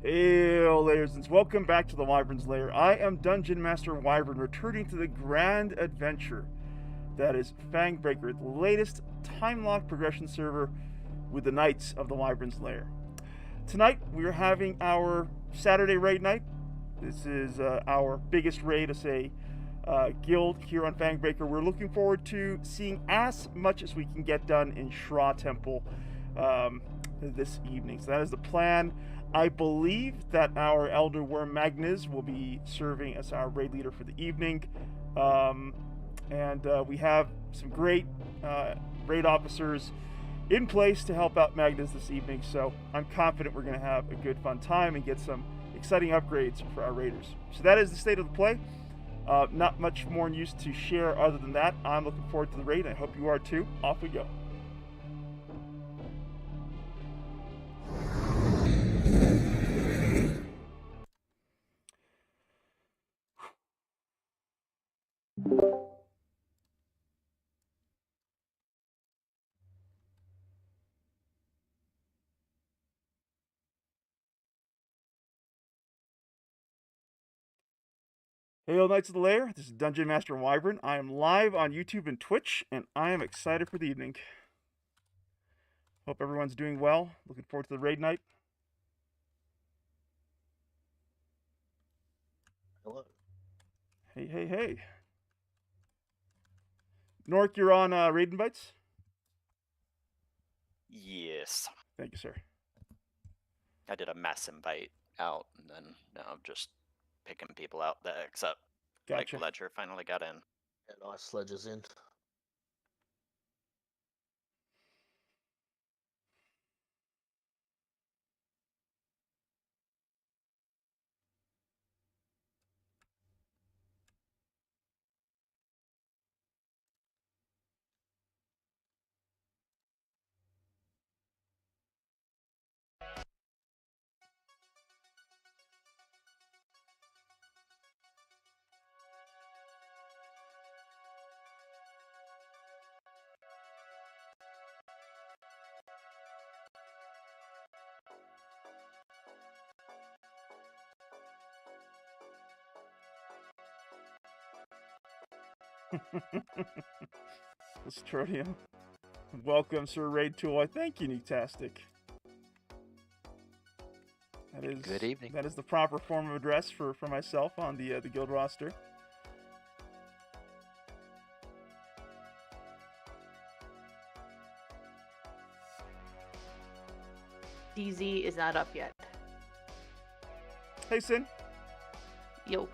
Hail, Lairsons! Welcome back to the Wyverns Lair. I am Dungeon Master Wyvern, returning to the grand adventure that is Fangbreaker, the latest time-locked progression server with the Knights of the Wyverns Lair. Tonight, we are having our Saturday raid night. This is our biggest raid as a guild here on Fangbreaker. We're looking forward to seeing as much as we can get done in Ssraeshza Temple this evening. So that is the plan. I believe that our Elder Worm Magnus will be serving as our raid leader for the evening. And we have some great raid officers in place to help out Magnus this evening. So I'm confident we're going to have a good fun time and get some exciting upgrades for our raiders. So that is the state of the play. Not much more news to share other than that. I'm looking forward to the raid. I hope you are too. Off we go. Hail, Knights of the Lair. This is Dungeon Master Wyvern. I am live on YouTube and Twitch, and I am excited for the evening. Hope everyone's doing well. Looking forward to the raid night. Hello. Hey, hey, hey. Nork, you're on raid invites? Yes. Thank you, sir. I did a mass invite out, and then now I'm just picking people out that accept. Gotcha. Like Ledger finally got in. Yeah, nice Ledger's in. Ssraeshza. Welcome, Sir Raid Tool. Thank you, Newtastic. That is Good evening. That is the proper form of address for myself on the guild roster. DZ is not up yet. Hey, Sin. Yo.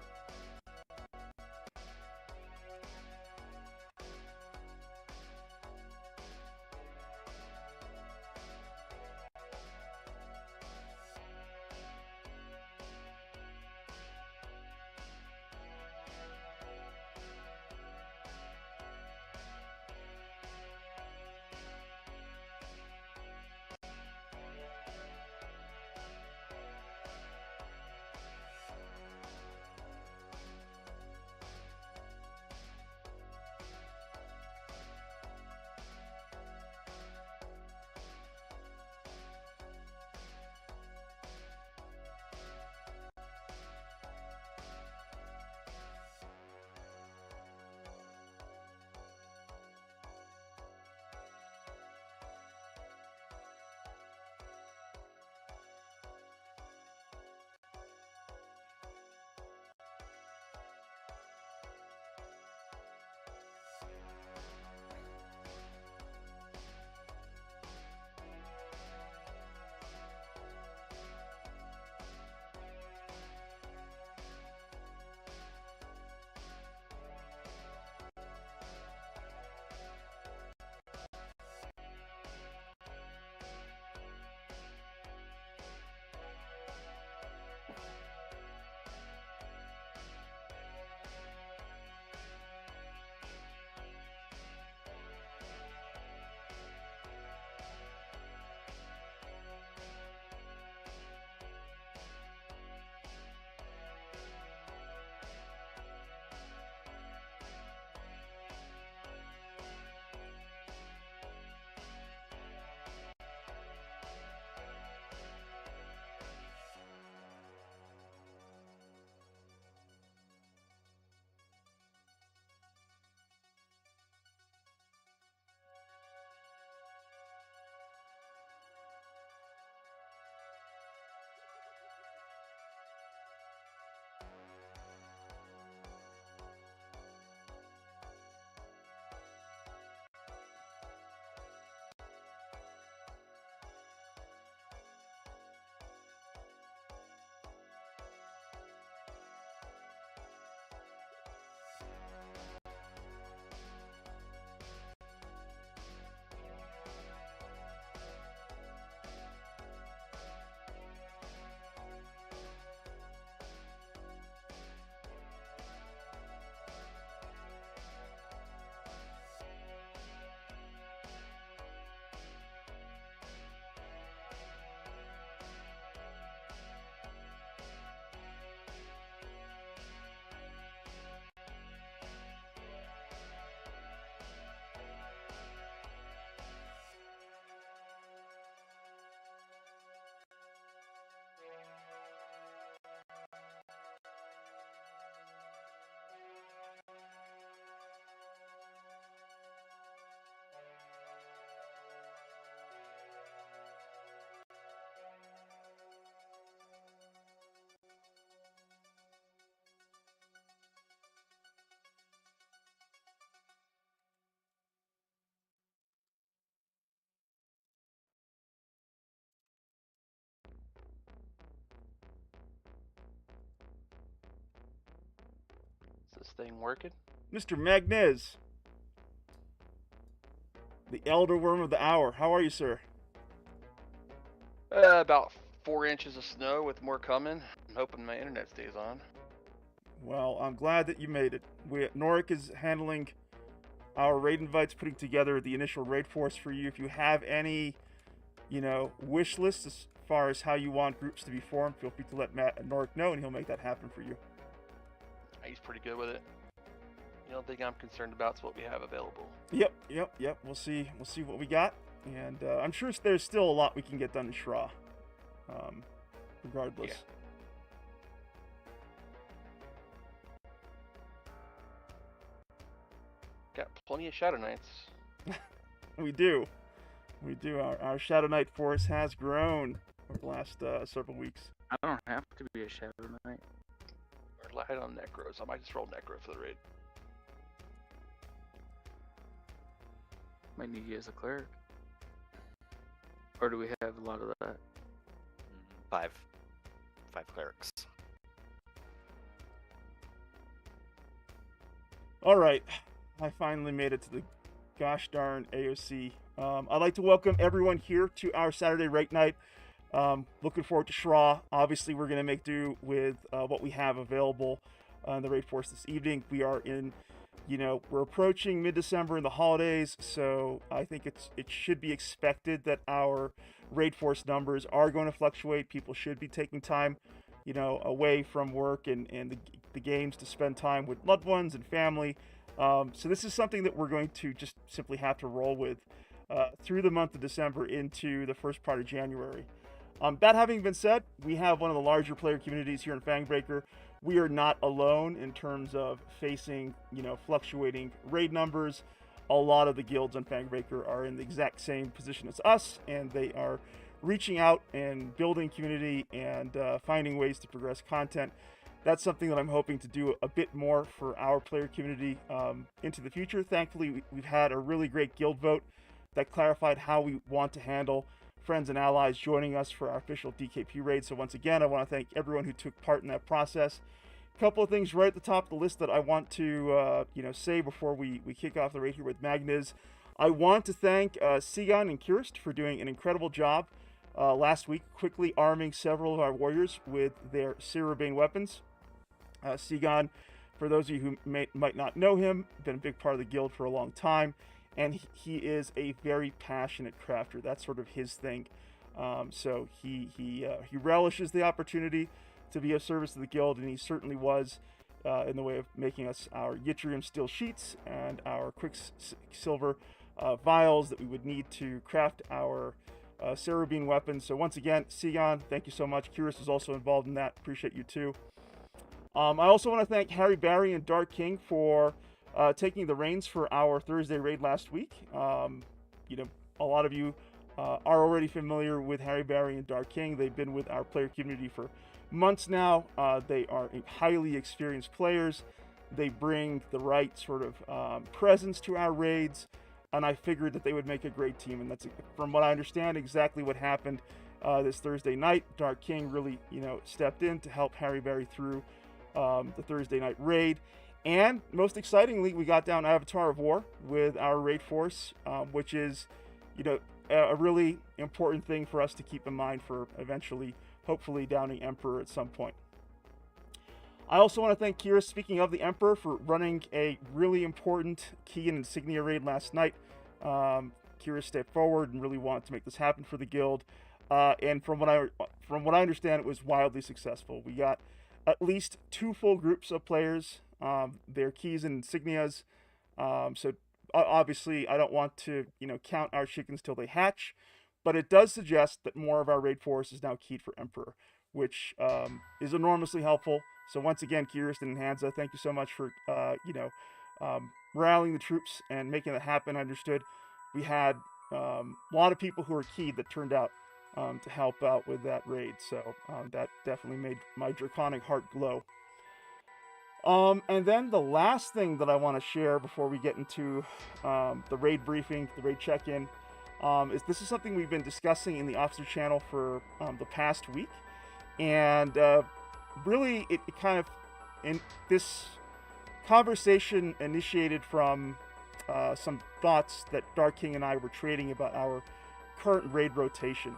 Is this thing working? Mr. Magnez, the elder worm of the hour. How are you, sir? About 4 inches of snow with more coming. I'm hoping my internet stays on. Well, I'm glad that you made it. Norik is handling our raid invites, putting together the initial raid force for you. If you have any, wish lists as far as how you want groups to be formed, feel free to let Norik know, and he'll make that happen for you. He's pretty good with it. The only thing I'm concerned about is what we have available. Yep. We'll see what we got, and I'm sure there's still a lot we can get done in Ssraeshza. Regardless. Yeah. Got plenty of Shadow Knights. We do. Our Shadow Knight force has grown over the last several weeks. I don't have to be a Shadow Knight. Or light on Necros. I might just roll Necro for the raid. Might need you as a cleric. Or do we have a lot of that? 5 clerics. All right, I finally made it to the gosh darn AOC. I'd like to welcome everyone here to our Saturday raid night. Looking forward to Ssraeshza. Obviously, we're going to make do with what we have available in the raid force this evening. We are in, we're approaching mid-December and the holidays, so I think it should be expected that our raid force numbers are going to fluctuate. People should be taking time, away from work and the games to spend time with loved ones and family. So this is something that we're going to just simply have to roll with through the month of December into the first part of January. That having been said, we have one of the larger player communities here in Fangbreaker. We are not alone in terms of facing, fluctuating raid numbers. A lot of the guilds on Fangbreaker are in the exact same position as us, and they are reaching out and building community and finding ways to progress content. That's something that I'm hoping to do a bit more for our player community into the future. Thankfully, we've had a really great guild vote that clarified how we want to handle friends and allies joining us for our official DKP raid. So once again, I want to thank everyone who took part in that process. A couple of things right at the top of the list that I want to say before we kick off the raid here with Magniz. I want to thank Ssraeshza and Kirist for doing an incredible job last week, quickly arming several of our warriors with their Cerebane weapons. Ssraeshza, for those of you who might not know him, been a big part of the guild for a long time, and he is a very passionate crafter. That's sort of his thing. So he relishes the opportunity to be of service to the guild, and he certainly was in the way of making us our yttrium steel sheets and our quicksilver vials that we would need to craft our Cerebane weapons. So once again, Ssraeshza, thank you so much. Kirist is also involved in that. Appreciate you too. I also want to thank Harry Barry and Dark King for taking the reins for our Thursday raid last week. A lot of you are already familiar with Harry Barry and Dark King. They've been with our player community for months now. They are highly experienced players. They bring the right sort of presence to our raids, and I figured that they would make a great team, and that's, from what I understand, exactly what happened this Thursday night. Dark King really, stepped in to help Harry Barry through the Thursday night raid. And most excitingly, we got down Avatar of War with our raid force, which is, a really important thing for us to keep in mind for eventually, hopefully, downing Emperor at some point. I also want to thank Kira, speaking of the Emperor, for running a really important key and insignia raid last night. Kira stepped forward and really wanted to make this happen for the guild. And from what I understand, it was wildly successful. We got at least 2 full groups of players, their keys and insignias. So obviously, I don't want to, count our chickens till they hatch, but it does suggest that more of our raid force is now keyed for Emperor, which is enormously helpful. So once again, Kirsten and Hansa, thank you so much for, rallying the troops and making that happen. I understood we had a lot of people who were keyed that turned out to help out with that raid. So that definitely made my draconic heart glow. And then the last thing that I want to share before we get into the raid briefing, the raid check-in, is this is something we've been discussing in the officer channel for the past week. And really, it kind of, in this conversation initiated from some thoughts that Dark King and I were trading about our current raid rotation.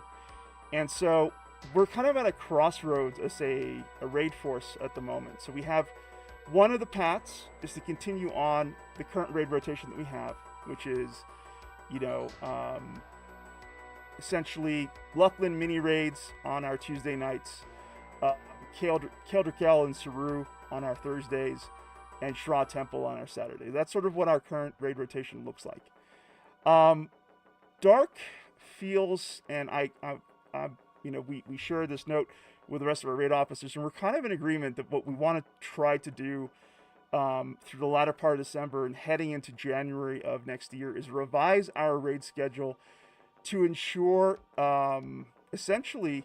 And so we're kind of at a crossroads as a raid force at the moment. So we have one of the paths is to continue on the current raid rotation that we have, which is, essentially Luckland mini raids on our Tuesday nights, Keldrikel and Saru on our Thursdays, and Ssraeshza Temple on our Saturday. That's sort of what our current raid rotation looks like. Dark feels, and we share this note with the rest of our raid officers, and we're kind of in agreement that what we want to try to do through the latter part of December and heading into January of next year is revise our raid schedule to ensure essentially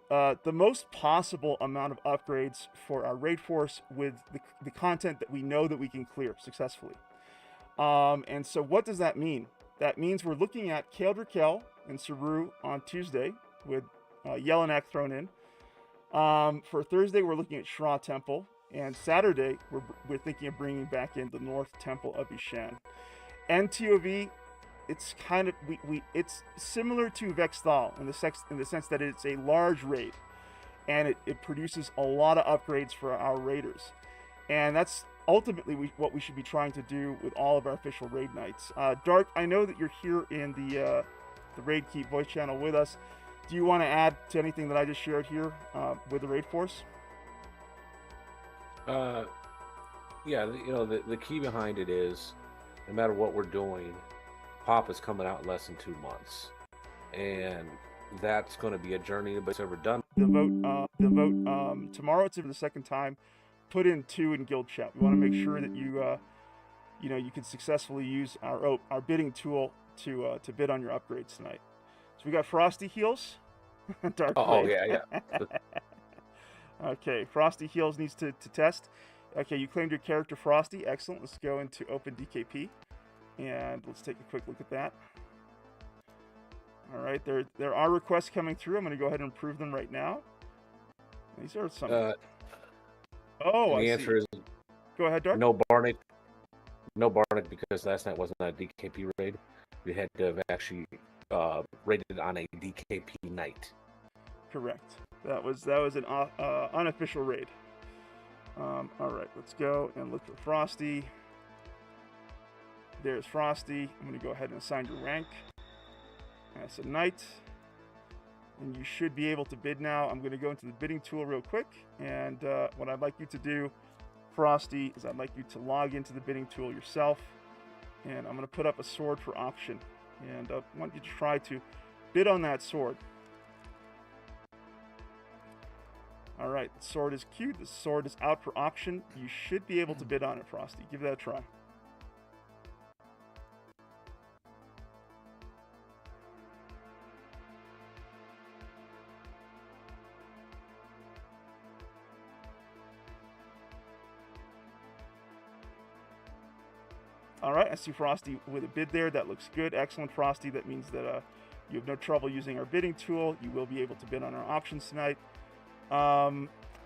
the most possible amount of upgrades for our raid force with the content that we know that we can clear successfully. And so what does that mean? That means we're looking at Keldrikel and Saru on Tuesday with Yelenak thrown in. For Thursday, we're looking at Ssraeshza Temple, and Saturday, we're thinking of bringing back in the North Temple of Ishan. And TOV, it's kind of it's similar to Vexthal in the sense that it's a large raid, and it produces a lot of upgrades for our raiders, and that's ultimately what we should be trying to do with all of our official raid nights. Dark, I know that you're here in the Raid Keep voice channel with us. Do you want to add to anything that I just shared here with the raid force? Yeah, the key behind it is, no matter what we're doing, Pop is coming out in less than 2 months, and that's going to be a journey nobody's ever done. The vote tomorrow. It's for the second time. Put in 2 in guild chat. We want to make sure that you can successfully use our bidding tool to bid on your upgrades tonight. So we got Frosty Heals. Dark Blade. Yeah. Okay, Frosty Heals needs to test. Okay, you claimed your character Frosty. Excellent. Let's go into Open DKP, and let's take a quick look at that. All right, there are requests coming through. I'm going to go ahead and approve them right now. These are some. The answer is go ahead, Dark. no Barnick. No Barnick, because last night wasn't a DKP raid. We had to have actually raided on a DKP night. Correct. That was an unofficial raid. All right, let's go and look for Frosty. There's Frosty. I'm going to go ahead and assign your rank as a knight, and you should be able to bid now. I'm going to go into the bidding tool real quick, and what I'd like you to do, Frosty, is I'd like you to log into the bidding tool yourself, and I'm going to put up a sword for auction, and I want you to try to bid on that sword. All right, the sword is queued. The sword is out for auction. You should be able to bid on it, Frosty. Give that a try. All right, I see Frosty with a bid there. That looks good. Excellent, Frosty. That means that you have no trouble using our bidding tool. You will be able to bid on our auctions tonight.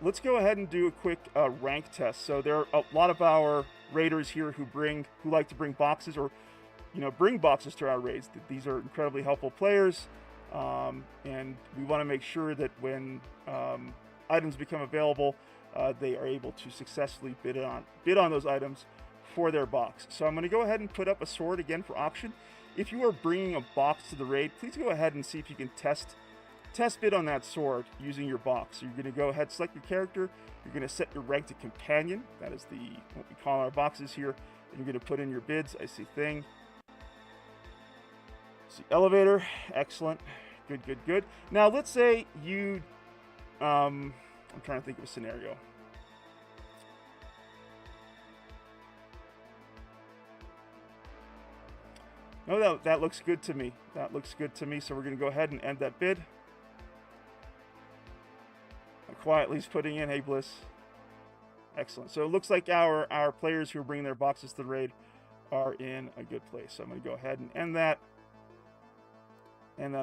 Let's go ahead and do a quick rank test. So there are a lot of our raiders here who like to bring boxes, or bring boxes to our raids. These are incredibly helpful players, and we want to make sure that when items become available, they are able to successfully bid on those items for their box. So I'm going to go ahead and put up a sword again for auction. If you are bringing a box to the raid, please go ahead and see if you can test bid on that sword using your box. So you're going to go ahead, select your character. You're going to set your rank to companion. That is what we call our boxes here. And you're going to put in your bids. I see thing. See elevator. Excellent. Good. Now let's say you, I'm trying to think of a scenario. No, that looks good to me. That looks good to me. So we're going to go ahead and end that bid. Quietly's putting in, hey Bliss. Excellent. So it looks like our players who are bringing their boxes to the raid are in a good place. So I'm going to go ahead and end that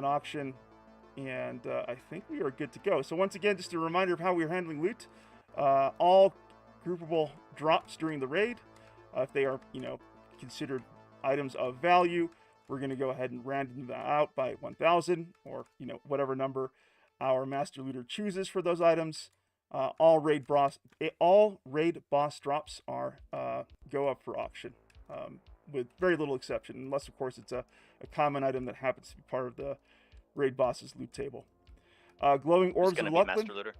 auction, and I think we are good to go. So once again, just a reminder of how we're handling loot. All groupable drops during the raid, if they are considered items of value, we're going to go ahead and random that out by 1,000, or whatever number our master looter chooses for those items. All raid boss drops are go up for auction, with very little exception, unless of course it's a common item that happens to be part of the raid boss's loot table. Glowing orbs of luck. Master looter?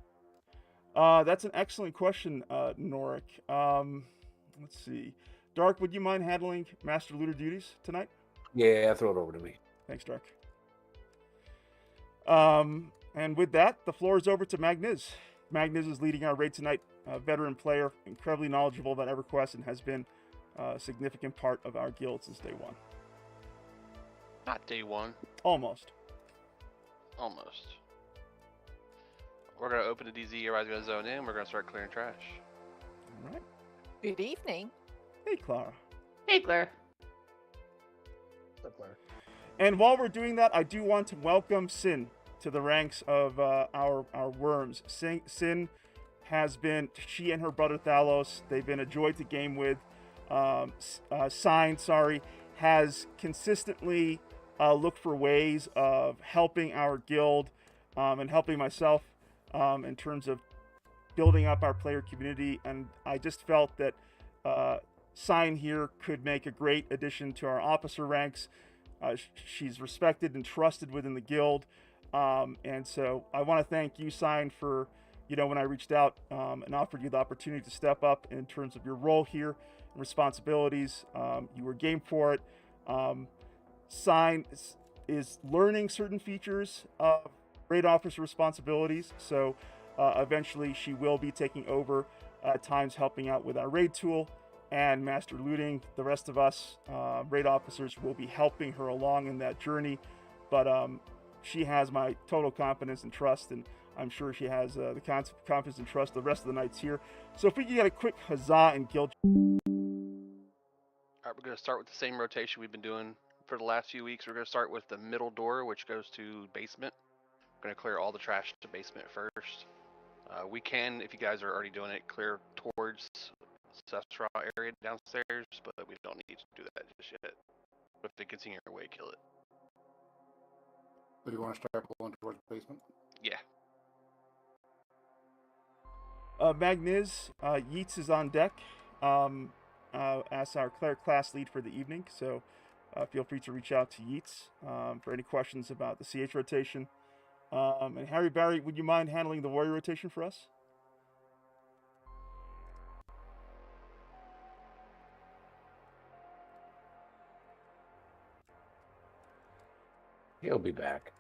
That's an excellent question, Norik. Let's see. Dark, would you mind handling master looter duties tonight? Yeah, throw it over to me. Thanks, Dark. And with that, the floor is over to Magniz. Magniz is leading our raid tonight. A veteran player, incredibly knowledgeable about EverQuest, and has been a significant part of our guild since day one. Not day one. Almost. We're going to open the DZ, everybody's going to zone in, we're going to start clearing trash. All right. Good evening. Hey, Clara. Hey, Blair. Up there. And while we're doing that, I do want to welcome Sin to the ranks of our worms. Sin has been, she and her brother Thalos, they've been a joy to game with. Sign, has consistently looked for ways of helping our guild and helping myself in terms of building up our player community. And I just felt that Sign here could make a great addition to our officer ranks. She's respected and trusted within the guild. And so I want to thank you, Sign, for, when I reached out and offered you the opportunity to step up in terms of your role here and responsibilities. You were game for it. Sign is learning certain features of raid officer responsibilities. So eventually she will be taking over at times, helping out with our raid tool and master looting. The rest of us raid officers will be helping her along in that journey. But she has my total confidence and trust, and I'm sure she has the confidence and trust of the rest of the knights here. So if we can get a quick huzzah and guild. All right, we're going to start with the same rotation we've been doing for the last few weeks. We're going to start with the middle door, which goes to basement. We're going to clear all the trash to basement first. We can, if you guys are already doing it, clear towards Ssraeshza area downstairs, but we don't need to do that just yet. But if they continue your way, kill it. So you want to start pulling towards the basement? Yeah. Magniz, Yeats is on deck as our cleric class lead for the evening, so feel free to reach out to Yeats for any questions about the CH rotation. And Harry Barry, would you mind handling the warrior rotation for us? He'll be back.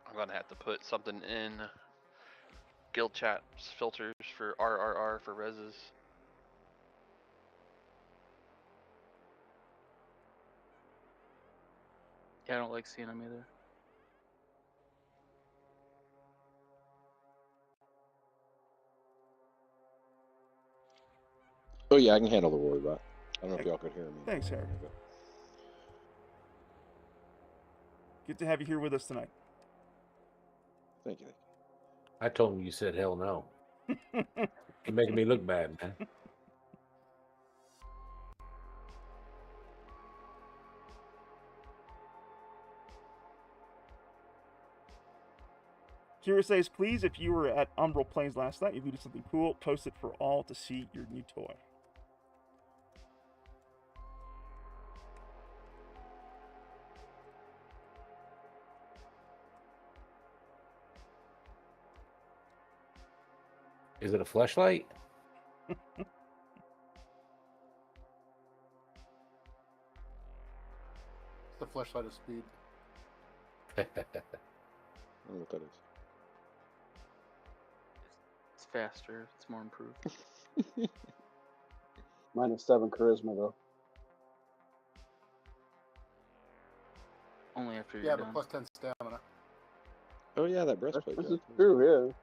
I'm going to have to put something in guild chat filters for RRR for reses. Yeah, I don't like seeing them either. Oh yeah, I can handle the war bot. I don't know if y'all could hear me. Thanks, Harry. Good to have you here with us tonight. Thank you. I told him you said hell no. You're making me look bad, man. Kira says, please, if you were at Umbral Plains last night, you did something cool, post it for all to see your new toy. Is it a fleshlight? It's the flashlight of speed. I don't know what that is. It's faster. It's more improved. -7 charisma though. Only after Yeah, you're but done. plus 10 stamina. Oh yeah, that breastplate. This does. is true, yeah.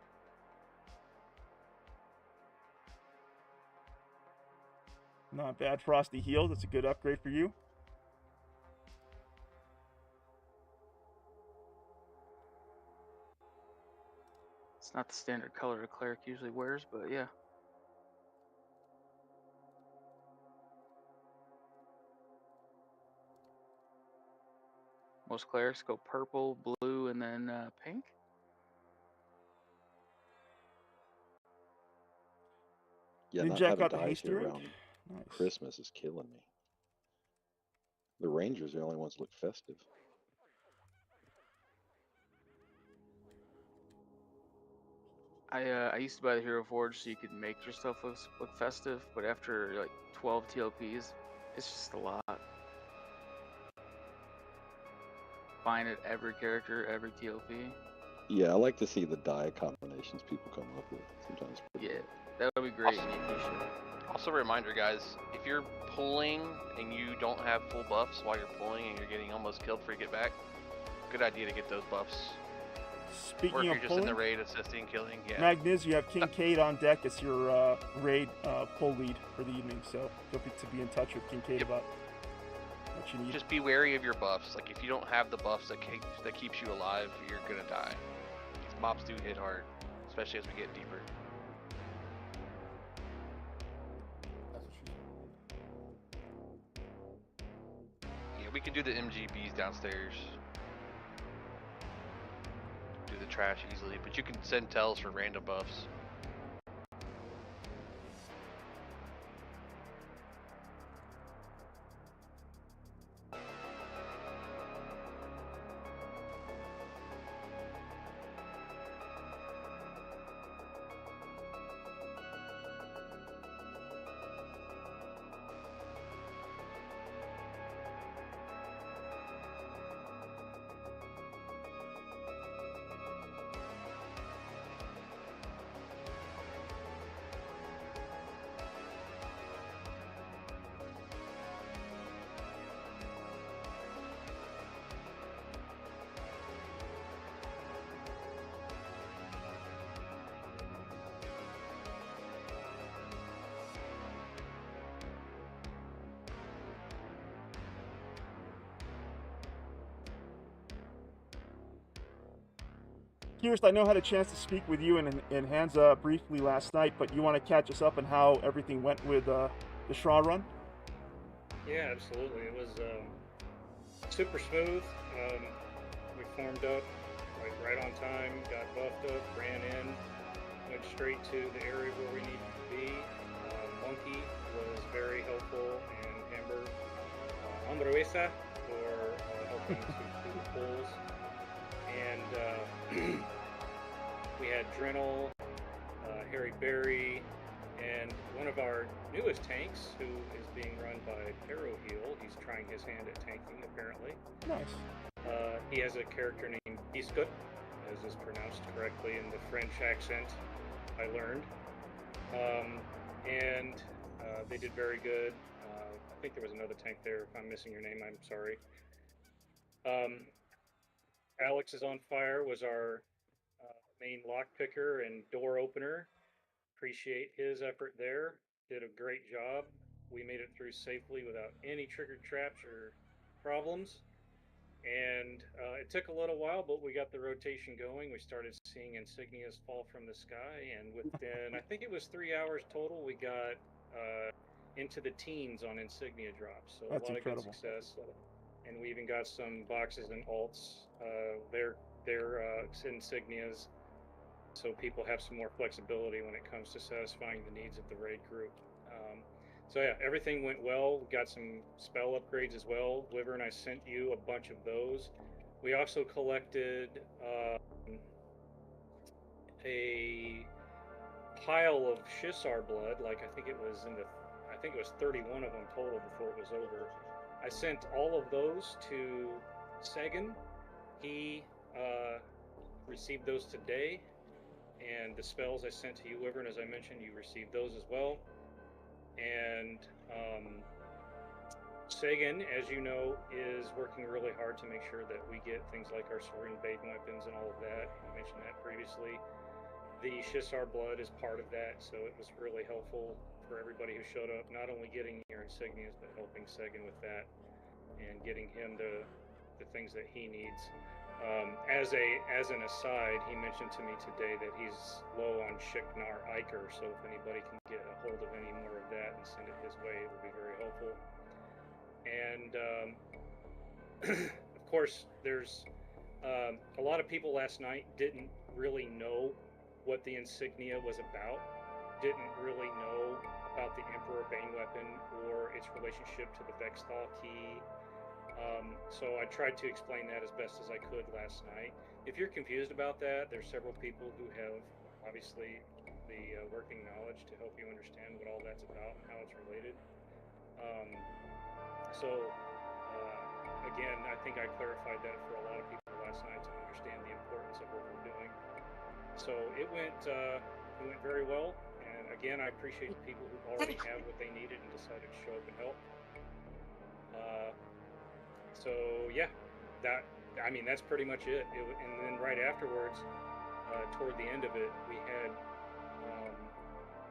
Not bad, Frosty Heal. That's a good upgrade for you. It's not the standard color a cleric usually wears, but yeah. Most clerics go purple, blue, and then pink. Yeah, Did not Jack having got the dice haste here druid? around Nice. Christmas is killing me. The Rangers are the only ones that look festive. I used to buy the Hero Forge so you could make your stuff look festive, but after like 12 TLPs, it's just a lot. combine it every character, every TLP. Yeah, I like to see the die combinations people come up with. Sometimes. Yeah, that would be great. and you appreciate it. Also, a reminder, guys, if you're pulling and you don't have full buffs while you're pulling and you're getting almost killed before you get back, good idea to get those buffs. Or Speaking if you're of just in the pulling, raid assisting, killing, yeah. Magniz, you have Kincaid on deck as your raid pull lead for the evening, so feel free to be in touch with Kincaid Yep. about what you need. Just be wary of your buffs. Like, if you don't have the buffs that keeps you alive, you're gonna die. These mobs do hit hard, especially as we get deeper. That's what she said. Yeah, we can do the MGBs downstairs. Do the trash easily, but you can send tells for random buffs. Kirst, I know I had a chance to speak with you and Hansa briefly last night, but you want to catch us up on how everything went with the Ssraeshza run? Yeah, absolutely. It was super smooth. We formed up right on time, got buffed up, ran in, went straight to the area where we needed to be. Monkey was very helpful, and Amber Ssraeshza for helping to do the pulls. And we had Drenel, Harry Berry, and one of our newest tanks, who is being run by Heal. He's trying his hand at tanking, apparently. Nice. He has a character named Biscuit, as is pronounced correctly in the French accent, I learned. And they did very good. I think there was another tank there. If I'm missing your name, I'm sorry. Alex is on fire, was our main lock picker and door opener. Appreciate his effort there. Did a great job. We made it through safely without any triggered traps or problems. And it took a little while, but we got the rotation going. We started seeing insignias fall from the sky, and within, I think it was 3 hours total, we got into the teens on insignia drops. So That's a lot incredible. of good success. And we even got some boxes and alts, their insignias, so people have some more flexibility when it comes to satisfying the needs of the raid group. So yeah, everything went well. We got some spell upgrades as well. Wyvern, I sent you a bunch of those. We also collected a pile of Ssraeshza blood. Like I think it was 31 of them total before it was over. I sent all of those to Sagan. He received those today, and the spells I sent to you, Wyvern, as I mentioned, you received those as well. And Sagan, as you know, is working really hard to make sure that we get things like our Saurian bathing weapons and all of that. I mentioned that previously. The Ssraeshza blood is part of that, so it was really helpful for everybody who showed up, not only getting your insignias, but helping Sagan with that and getting him the things that he needs. As an aside, he mentioned to me today that he's low on Shiknar Iker, so if anybody can get a hold of any more of that and send it his way, it would be very helpful. And of course, there's a lot of people last night didn't really know what the insignia was about, didn't really know about the Emperor Bane weapon or its relationship to the Vexthal key. So I tried to explain that as best as I could last night. If you're confused about that, there's several people who have obviously the working knowledge to help you understand what all that's about and how it's related. again, I think I clarified that for a lot of people last night to understand the importance of what we're doing. So it went very well, and again, I appreciate the people who already have what they needed and decided to show up and help. So yeah, that's pretty much it. And then right afterwards, toward the end of it, we had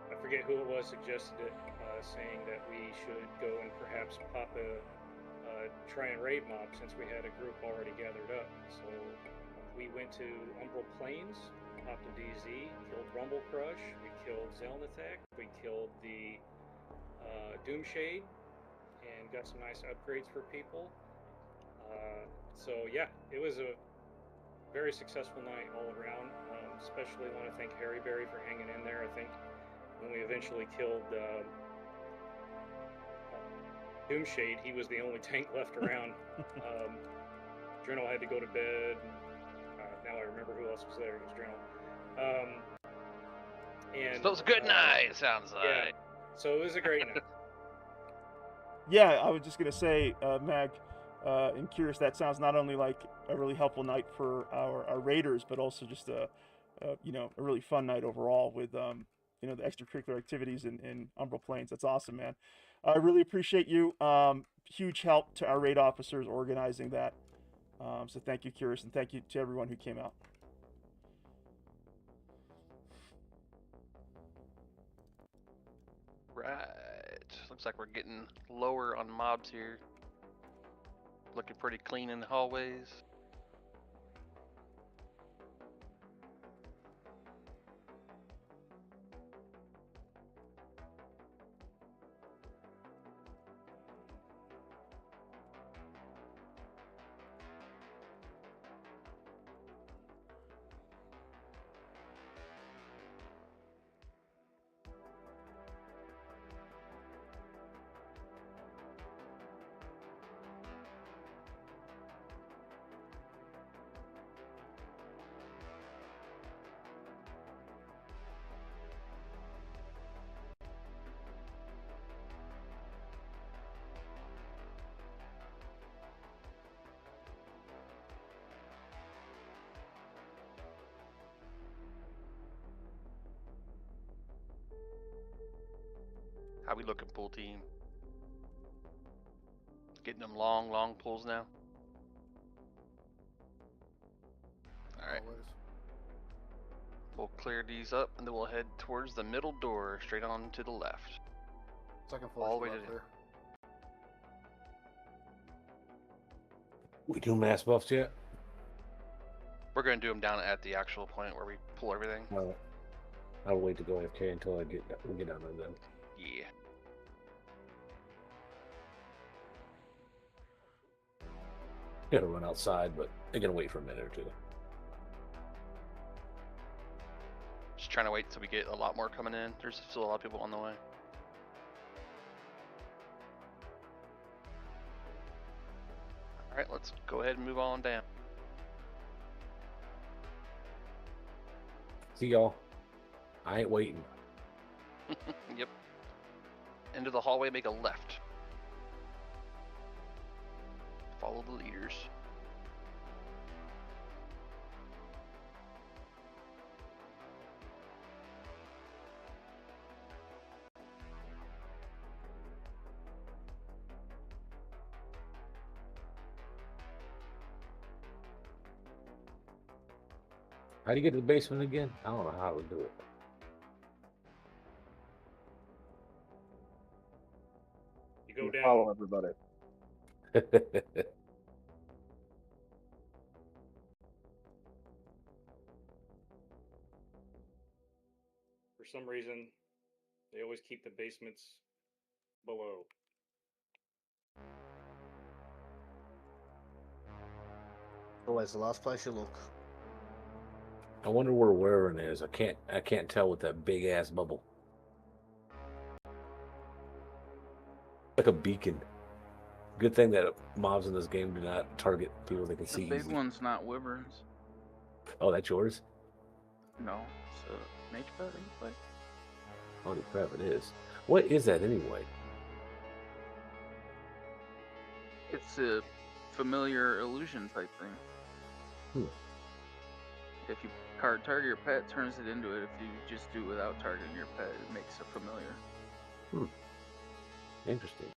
I forget who it was suggested it, saying that we should go and perhaps pop try and raid mob since we had a group already gathered up. So we went to Umbral Plains, popped a DZ, killed Rumble Crush, we killed Zelnathak, we killed the Doomshade, and got some nice upgrades for people. So yeah, it was a very successful night all around. Especially want to thank Harry Berry for hanging in there. I think when we eventually killed Doomshade, he was the only tank left around. Drenel had to go to bed. Now I remember who else was there. It was Drenel. And So it was a good night, it sounds like. Yeah, so it was a great night. Yeah, I was just gonna say, Mag, and Curious, that sounds not only like a really helpful night for our raiders, but also just a really fun night overall with the extracurricular activities in Umbral Plains. That's awesome, man. I really appreciate you. Huge help to our raid officers organizing that. So thank you, Curious, and thank you to everyone who came out. Right. Looks like we're getting lower on mobs here. Looking pretty clean in the hallways. How we looking, pool team? Getting them long pulls now. All right. Always. We'll clear these up, and then we'll head towards the middle door, straight on to the left. Second floor. All the way to there. We do mass buffs yet? We're gonna do them down at the actual point where we pull everything. No. I'll wait to go AFK until we get down there then. Yeah. Gotta run outside, but they're gonna wait for a minute or two. Just trying to wait till we get a lot more coming in. There's still a lot of people on the way. Alright, let's go ahead and move on down. See y'all. I ain't waiting. Yep. Into the hallway, make a left. Follow the leaders. How do you get to the basement again? I don't know how to do You go down. Follow everybody. it. For some reason, they always keep the basements below. Always the last place you look. I wonder where Wyvern is. I can't tell with that big ass bubble. Like a beacon. Good thing that mobs in this game do not target people they can The see big easily. one's not Wyverns. Oh, that's yours? No, it's a mage bot that you play. Holy crap, it is. What is that anyway? It's a familiar illusion type thing. Hmm. If you target your pet, it turns it into it. If you just do it without targeting your pet, it makes it familiar. Interesting.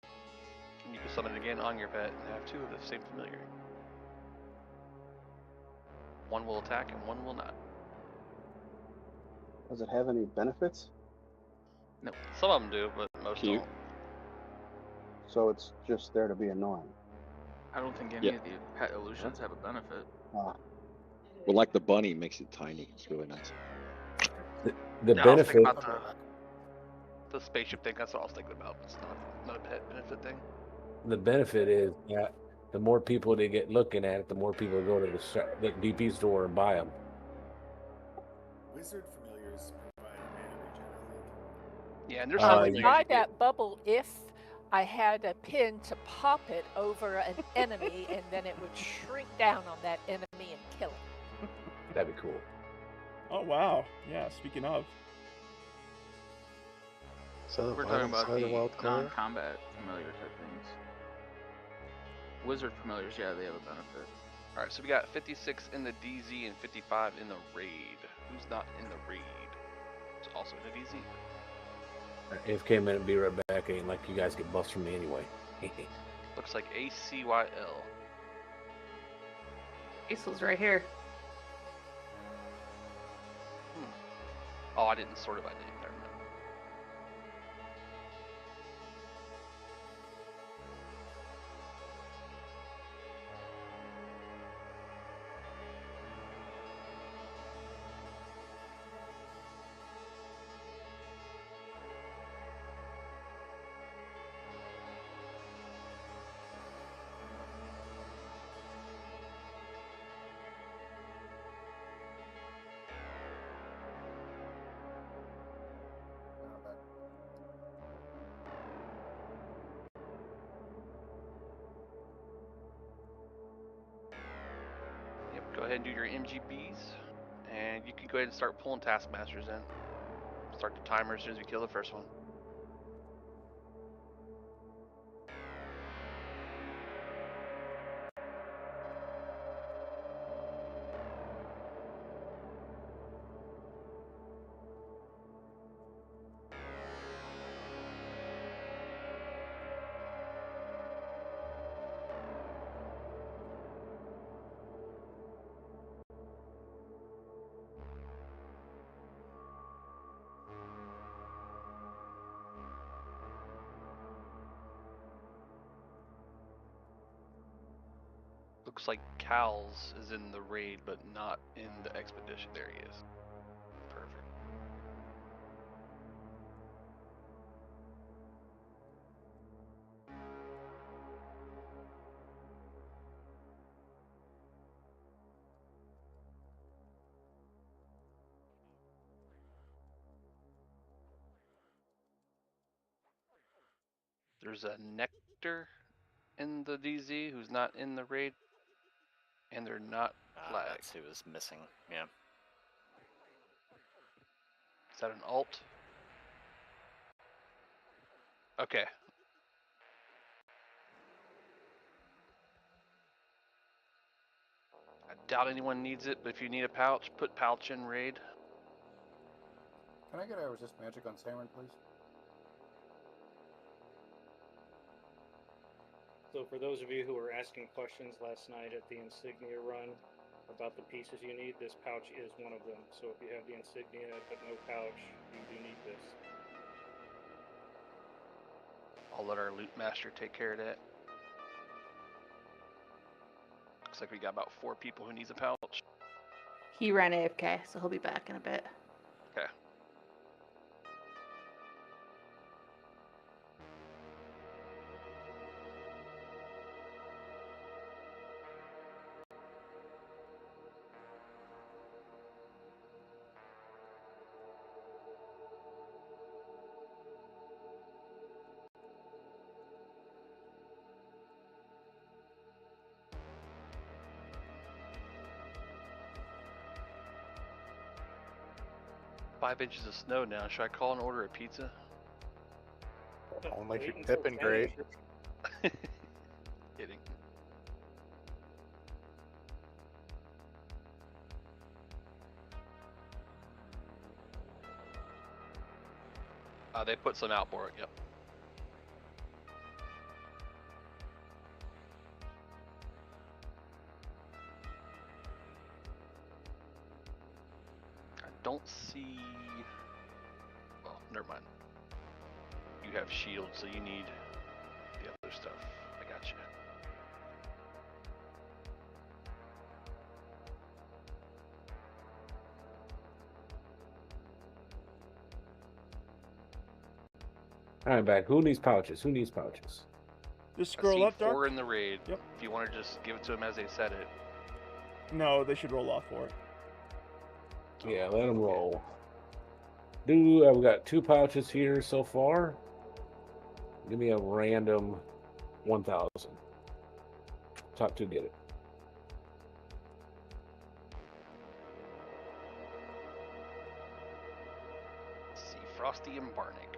And you can summon it again on your pet and have two of the same familiar. One will attack and one will not. Does it have any benefits? No. Some of them do, but most Cute. don't. So it's just there to be annoying. I don't think any Yeah. of the pet illusions have a benefit. Ah, Well, like the bunny makes it tiny. It's really nice. The Yeah, I was thinking benefit. about the spaceship thing. That's what I was thinking about. It's not a pet benefit thing. The benefit is that the more people they get looking at it, the more people go to the DP store and buy them. Wizard familiars provide mana regen, I think. Yeah, and there's Uh, some I would familiars buy you get. that bubble if I had a pin to pop it over an enemy, and then it would shrink down on that enemy and kill it. That'd be cool. Oh wow. Yeah. Speaking of. So We're talking about the non-combat familiar type things. Wizard familiars, yeah, they have a benefit. All right, so we got 56 in the DZ and 55 in the raid. Who's not in the raid? It's also in the DZ. AFK minute, be right back. Ain't like you guys get buffs from me anyway. Looks like ACYL. Acel's right here. Oh, I didn't sort it by name. Never mind. Yep, go ahead and do your MGBs. And you can go ahead and start pulling Taskmasters in. Start the timer as soon as we kill the first one. Looks like Cal's is in the raid, but not in the expedition. There he is. Perfect. There's a Nectar in the DZ who's not in the raid, and they're not flagged. That's who was missing. Yeah. Is that an alt? Okay. I doubt anyone needs it, but if you need a pouch, put pouch in raid. Can I get a resist magic on Siren, please? So for those of you who were asking questions last night at the insignia run about the pieces you need, this pouch is one of them. So if you have the insignia but no pouch, you do need this. I'll let our loot master take care of that. Looks like we got about 4 people who needs a pouch. He ran AFK, so he'll be back in a bit. Okay. Five inches of snow now. Should I call and order a pizza? Only Only if Wait you're until tipping 10 great. inches. Kidding. They put some out for it. Yep. I don't see. Well, never mind. You have shield, so you need the other stuff. I got you. All right, back. Who needs pouches? Who needs pouches? Just I scroll see up, 4 Dark. in the raid. Yep. If you want to just give it to them as they said it. No, they should roll off for it. Yeah, let them roll. We've got 2 pouches here so far. Give me a random 1,000. Top 2 get it. Let's see, Frosty and Barnick.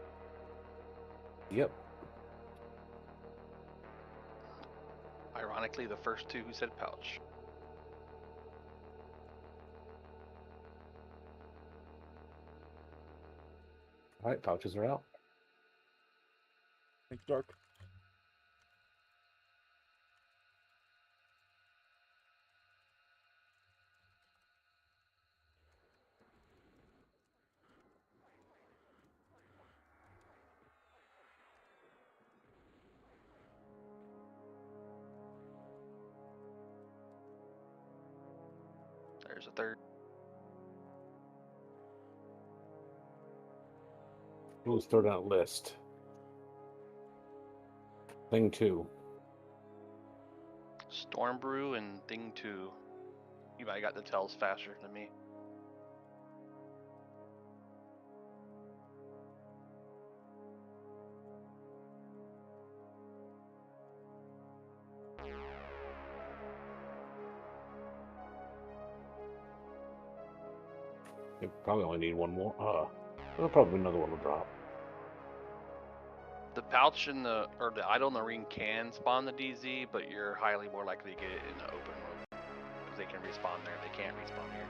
Yep. Ironically, the first 2 who said pouch. All right, pouches are out. Thanks, Dark. There's a third. Who's third on that list? Thing 2. Storm Brew and Thing 2. You might have got the tells faster than me. They probably only need 1 more. There'll probably be another one will drop. The pouch and the idol in the ring can spawn the DZ, but you're highly more likely to get it in the open room because they can respawn there. They can't respawn here.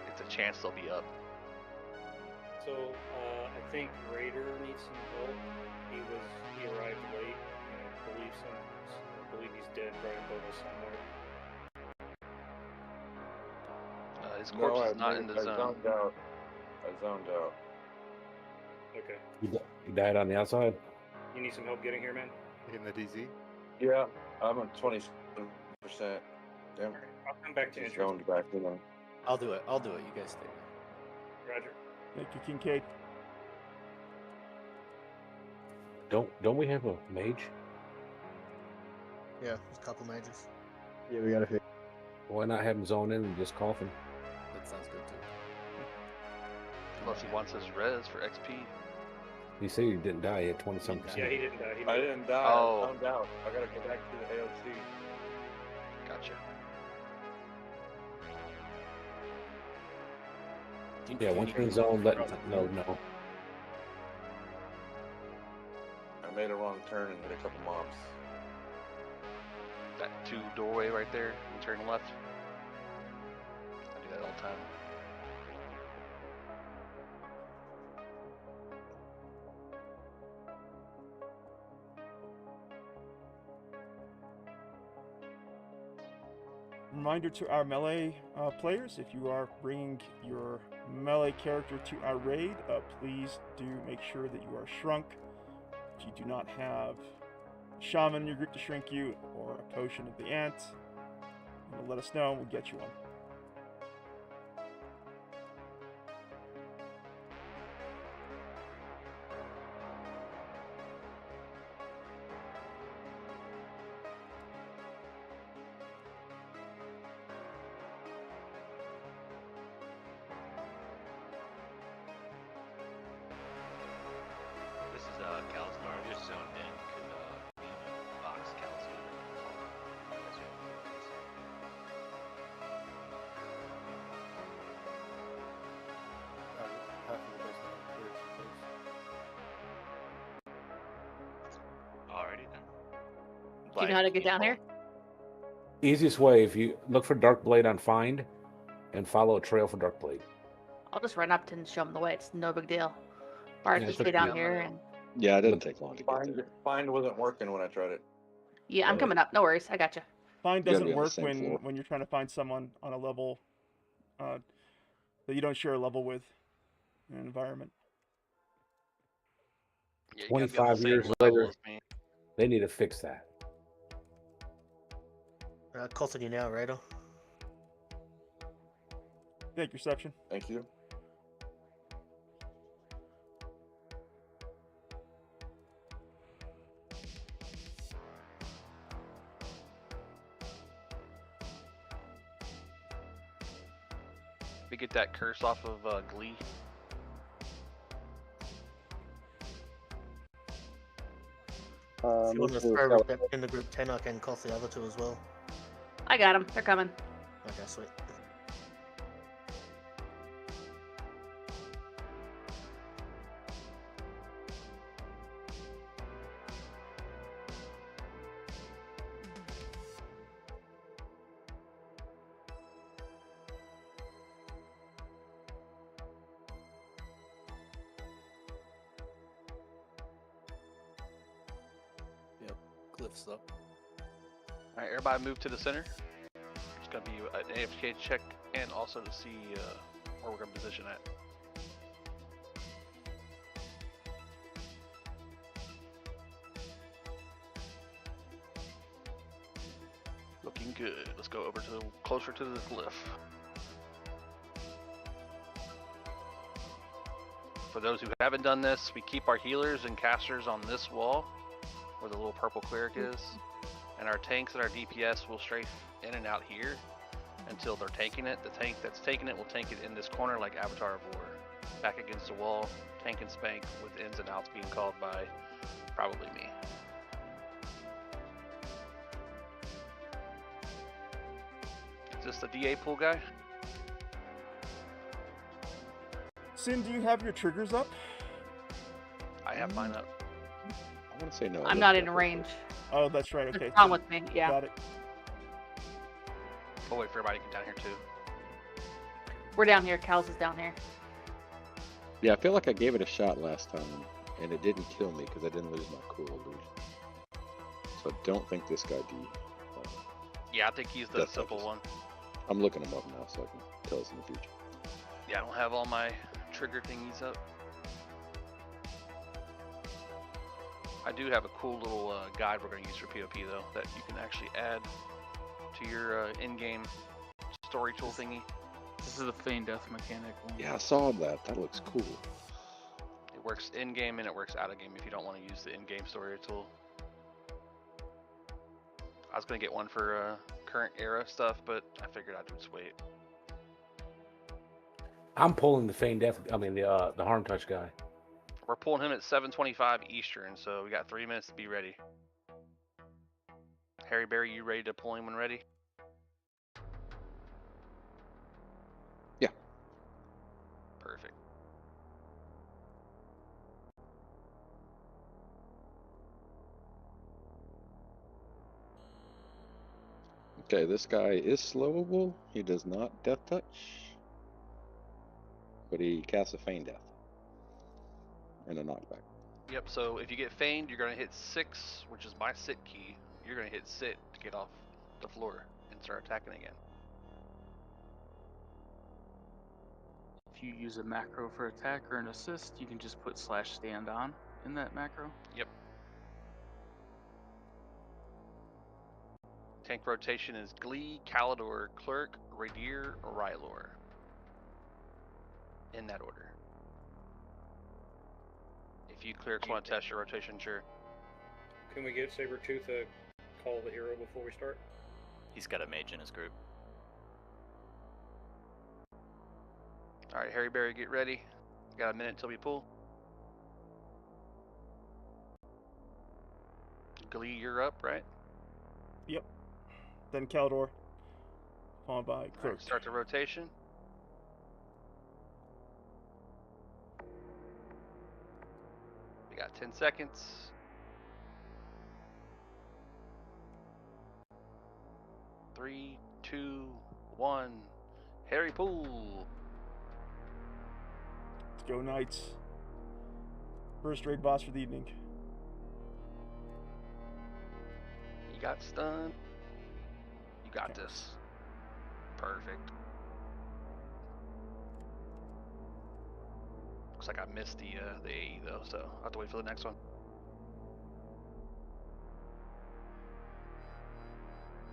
It's a chance they'll be up. So I think Raider needs some help. He arrived late, and I believe he's dead right above us somewhere. His corpse is not in the zone. I zoned out. Okay. He died on the outside? You need some help getting here, man? In the DZ? Yeah, I'm at 27%. Damn. I'll come back to you. Zoned back in. I'll do it. You guys stay. Roger. Thank you, Kincaid. Don't we have a mage? Yeah, there's a couple mages. Yeah, we got to fix. Why not have him zone in and just cough him? That sounds good too. Unless he wants his res for XP. He said he didn't die. He had 27%. Yeah, he didn't die. I didn't die. Oh. I zoned out. I gotta go back to the AOC. Gotcha. Yeah, once you're in zone, let no. I made a wrong turn and hit a couple mobs. That 2 doorway right there, and turn left. I do that all the time. Reminder to our melee players, if you are bringing your melee character to our raid, please do make sure that you are shrunk. If you do not have a shaman in your group to shrink you, or a potion of the ant, let us know and we'll get you one. This is Calzar, just zoned in. Could be in a box, Calzar. Half of the basement clear, please. Alrighty then. Do you know how to get down here? Easiest way, if you look for Dark Blade on Find and follow a trail for Dark Blade. I'll just run up to and show him the way. It's no big deal. Bart Yeah, to it took stay down me- here, and Yeah, it didn't take long to get Find there. find wasn't working when I tried it. yeah, I'm coming up. No worries, I got you. Find You gotta doesn't be on the work same floor. when you're trying to find someone on a level that you don't share a level with in an environment. Yeah, you gotta be on the 25 same years level later, as me. they need to fix that. Calling you now, Righto? Thank you, Reception. Thank you. We get that curse off of Glee. If you want to Move to throw Cal- that in the group 10, I can call the other two as well. I got them. They're coming. Okay, sweet. Yep, glyphs up. Alright, everybody move to the center. It's gonna be an AFK check and also to see where we're gonna position at. Looking good. Let's go over to closer to the glyph. For those who haven't done this, we keep our healers and casters on this wall where the little purple cleric is. And our tanks and our DPS will strafe in and out here until they're tanking it. The tank that's taking it will tank it in this corner like Avatar of War. Back against the wall, tank and spank with ins and outs being called by probably me. Is this the DA pool guy? Sin, do you have your triggers up? I have mine up. I want to say no. I'm not in range. Oh, that's right. Okay. What's wrong with me? Yeah. Got it. I'll wait for everybody to get down here too. We're down here. Cal's is down here. Yeah, I feel like I gave it a shot last time, and it didn't kill me because I didn't lose my cool illusion. So I don't think this guy D. Yeah, I think he's the Death simple touches. one. I'm looking him up now so I can tell us in the future. Yeah, I don't have all my trigger thingies up. I do have a cool little guide we're going to use for PvP though, that you can actually add to your in-game story tool thingy. This is the feign death mechanic one. Yeah, I saw that. That looks cool. It works in-game and it works out-of-game if you don't want to use the in-game story tool. I was going to get one for current era stuff, but I figured I'd just wait. I'm pulling the feign death. I mean the harm touch guy. We're pulling him at 7:25 Eastern, so we got 3 minutes to be ready. Harry Berry, you ready to pull him when ready? Yeah. Perfect. Okay, this guy is slowable. He does not death touch. But he casts a feign death. And a knockback. Yep, so if you get feigned, you're going to hit 6, which is my sit key. You're going to hit sit to get off the floor and start attacking again. If you use a macro for attack or an assist, you can just put /stand on in that macro. Yep. Tank rotation is Glee, Calidor, Clerk, Radier, Rylor. In that order. If you clerics want to test your rotation, sure. Can we get Sabretooth to call the hero before we start? He's got a mage in his group. Alright, Harry Berry, get ready. Got a minute until we pull. Glee, you're up, right? Yep. Then Caldor, followed by Alright, Clerk. start the rotation. We got 10 seconds. Three, two, one. Harry Pool. Let's go Knights. First raid boss for the evening. You got stunned. You got this. Perfect. Looks like I missed the AE though, so I'll have to wait for the next one.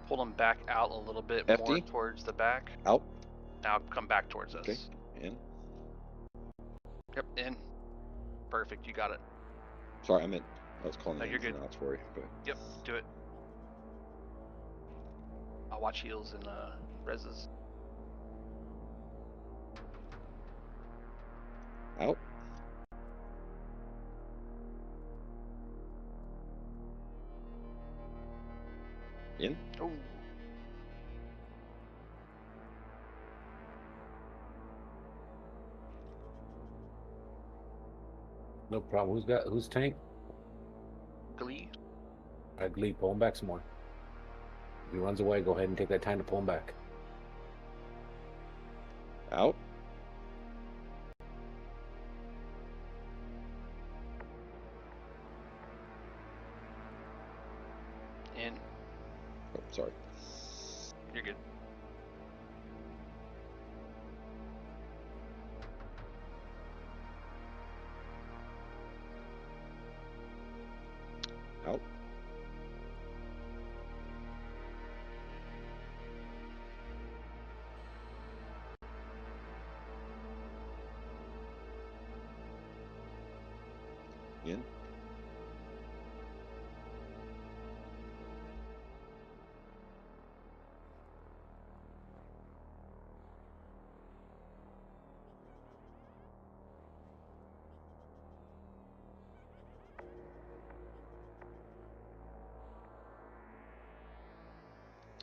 Pull them back out a little bit more FD? towards the back. Out. Now come back towards us. Okay. In. Yep, in. Perfect, you got it. Sorry, I was calling No, the you're ins and good. outs for you, but Yep, do it. I'll watch heals and reses. out. In. Oh. No problem. Who's tank? Glee. All right, Glee, pull him back some more. If he runs away, go ahead and take that time to pull him back. Out. In. Oh, sorry. You're good. Out. In.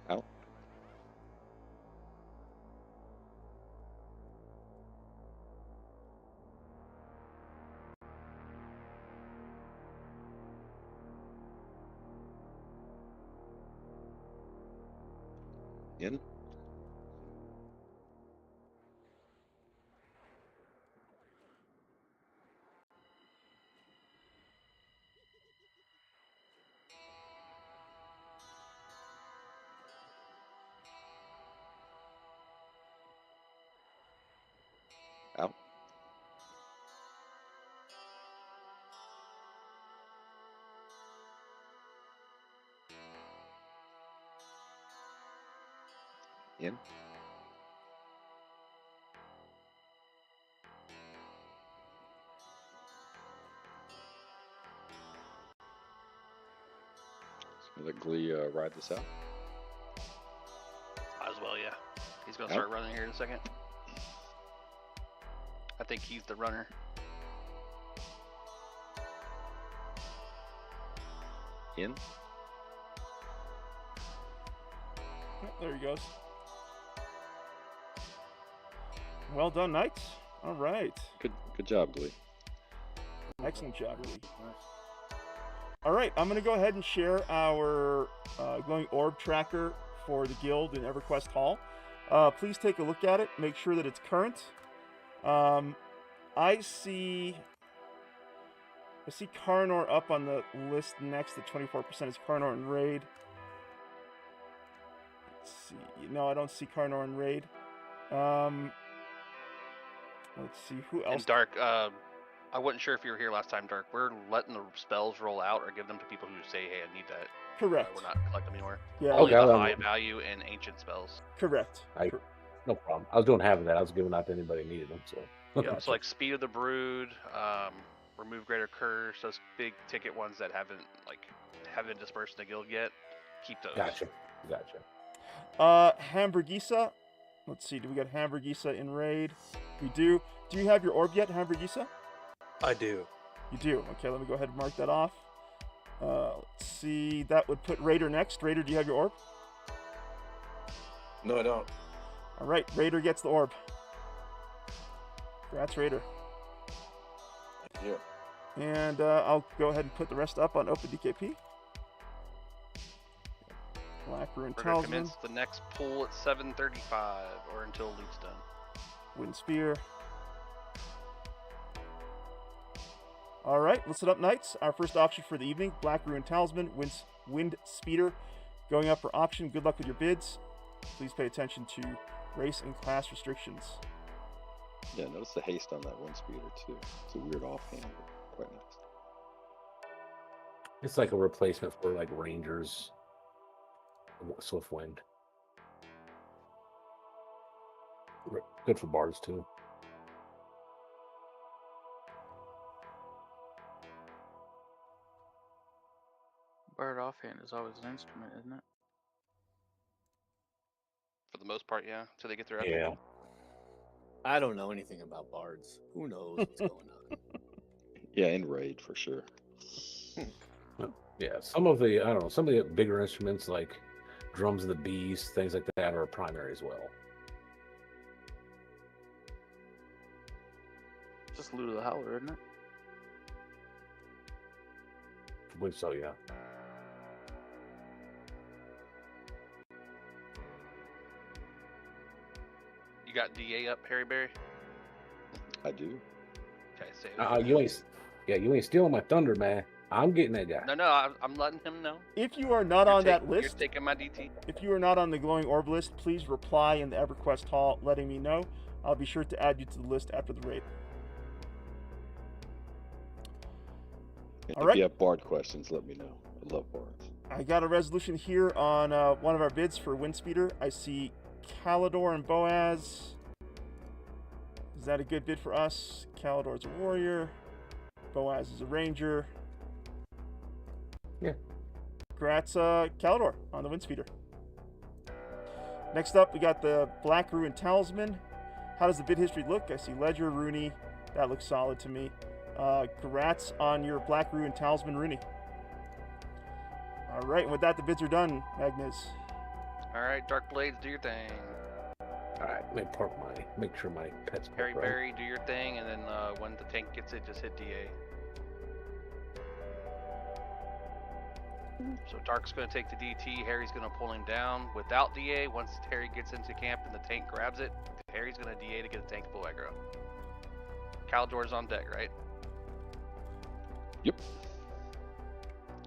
Out. In. Out. In. So let Glee ride this out. Might as well, yeah. He's gonna Out. start running here in a second. I think he's the runner. In. Yep, there he goes. Well done, Knights. All right. Good job, Glee. Excellent job, Glee. All right, I'm going to go ahead and share our glowing orb tracker for the guild in EverQuest Hall. Please take a look at it. Make sure that it's current. I see Karnor up on the list next. The 24% is Karnor and Raid. Let's see. No, I don't see Karnor and Raid. Let's see who else. And Dark, I wasn't sure if you were here last time, Dark. We're letting the spells roll out or give them to people who say, hey, I need that. Correct. We're not collecting them anymore. Yeah. Only Okay, the I'm- high value and ancient spells. Correct. No problem. I was doing half of that. I was giving out to anybody who needed them. So. Yeah, so like Speed of the Brood, Remove Greater Curse, those big ticket ones that haven't dispersed in the guild yet. Keep those. Gotcha. Hamburgisa. Let's see. Do we got Hamburgisa in Raid? We do. Do you have your orb yet, Hamburgisa? I do. You do. Okay, let me go ahead and mark that off. Let's see. That would put Raider next. Raider, do you have your orb? No, I don't. All right, Raider gets the orb. Congrats, Raider. Yeah. And I'll go ahead and put the rest up on OpenDKP. Black Rune We're gonna Talisman. commence the next pull at 7:35 or until loot's done. Wooden Spear. All right, listen up, Knights. Our first auction for the evening, Black Ruin Talisman, Wind Speeder, going up for auction. Good luck with your bids. Please pay attention to race and class restrictions. Yeah, notice the haste on that wind speeder too. It's a weird offhand, but quite nice. It's like a replacement for like Rangers, Swift Wind. Good for bards too. Bard offhand is always an instrument, isn't it? For the most part, yeah. Until they get their epic. Yeah. I don't know anything about bards. Who knows what's going on? Yeah, in raid for sure. Yeah, some of the bigger instruments like drums of the beast, things like that are a primary as well. Just Lute of the Howler, isn't it? I believe so, yeah. You got DA up, Harry Berry? I do. Okay, say it. You ain't stealing my thunder, man. I'm getting that guy. No, I'm letting him know. If you are not on that list, You're taking my DT. if you are not on the glowing orb list, please reply in the EverQuest hall letting me know. I'll be sure to add you to the list after the raid. And All if right. you have bard questions, let me know. I love bards. I got a resolution here on one of our bids for Windspeeder. I see Calidor and Boaz. Is that a good bid for us? Calidor's a warrior. Boaz is a ranger. Yeah. Congrats, Calidor on the Windspeeder. Next up, we got the Black Ruin Talisman. How does the bid history look? I see Ledger, Rooney. That looks solid to me. Congrats on your Black Ruin Talisman, Rooney. All right, and with that, the bids are done, Magnus. All right, Dark Blades, do your thing. All right, make sure my pet's parked Harry right. Berry, do your thing, and then when the tank gets it, just hit DA. So Dark's going to take the DT, Harry's going to pull him down without DA. Once Harry gets into camp and the tank grabs it, Harry's going to DA to get the tank full aggro. Calidor's on deck, right? Yep.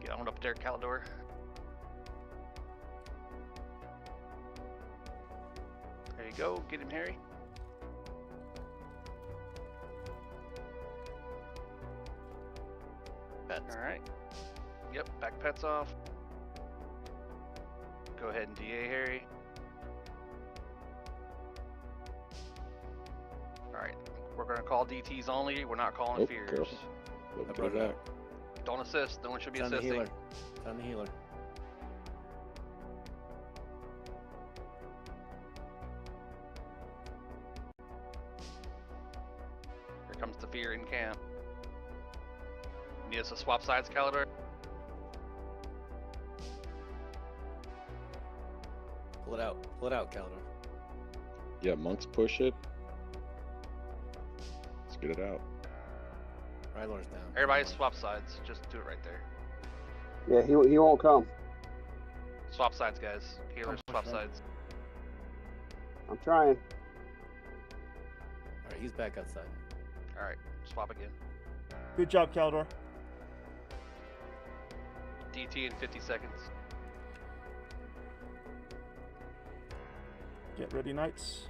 Get on up there, Calidor. There you go, get him, Harry. Pets. Alright. Yep, back pets off. Go ahead and DA Harry. Alright, we're gonna call DTs only, we're not calling Oh, fears. careful. Let me I brought get it it up. back. Don't assist, no one should be It's on the assisting. healer. It's on the healer. Here comes the fear in camp. Need us to swap sides, Calidor? Pull it out, Calidor. Yeah, monks push it. Let's get it out. Rylor's down. Everybody swap sides, just do it right there. Yeah, he won't come. Swap sides, guys. Healers, Oh, swap sure. sides. I'm trying. Alright, he's back outside. Alright, swap again. Good job, Calidor. DT in 50 seconds. Get ready, Knights.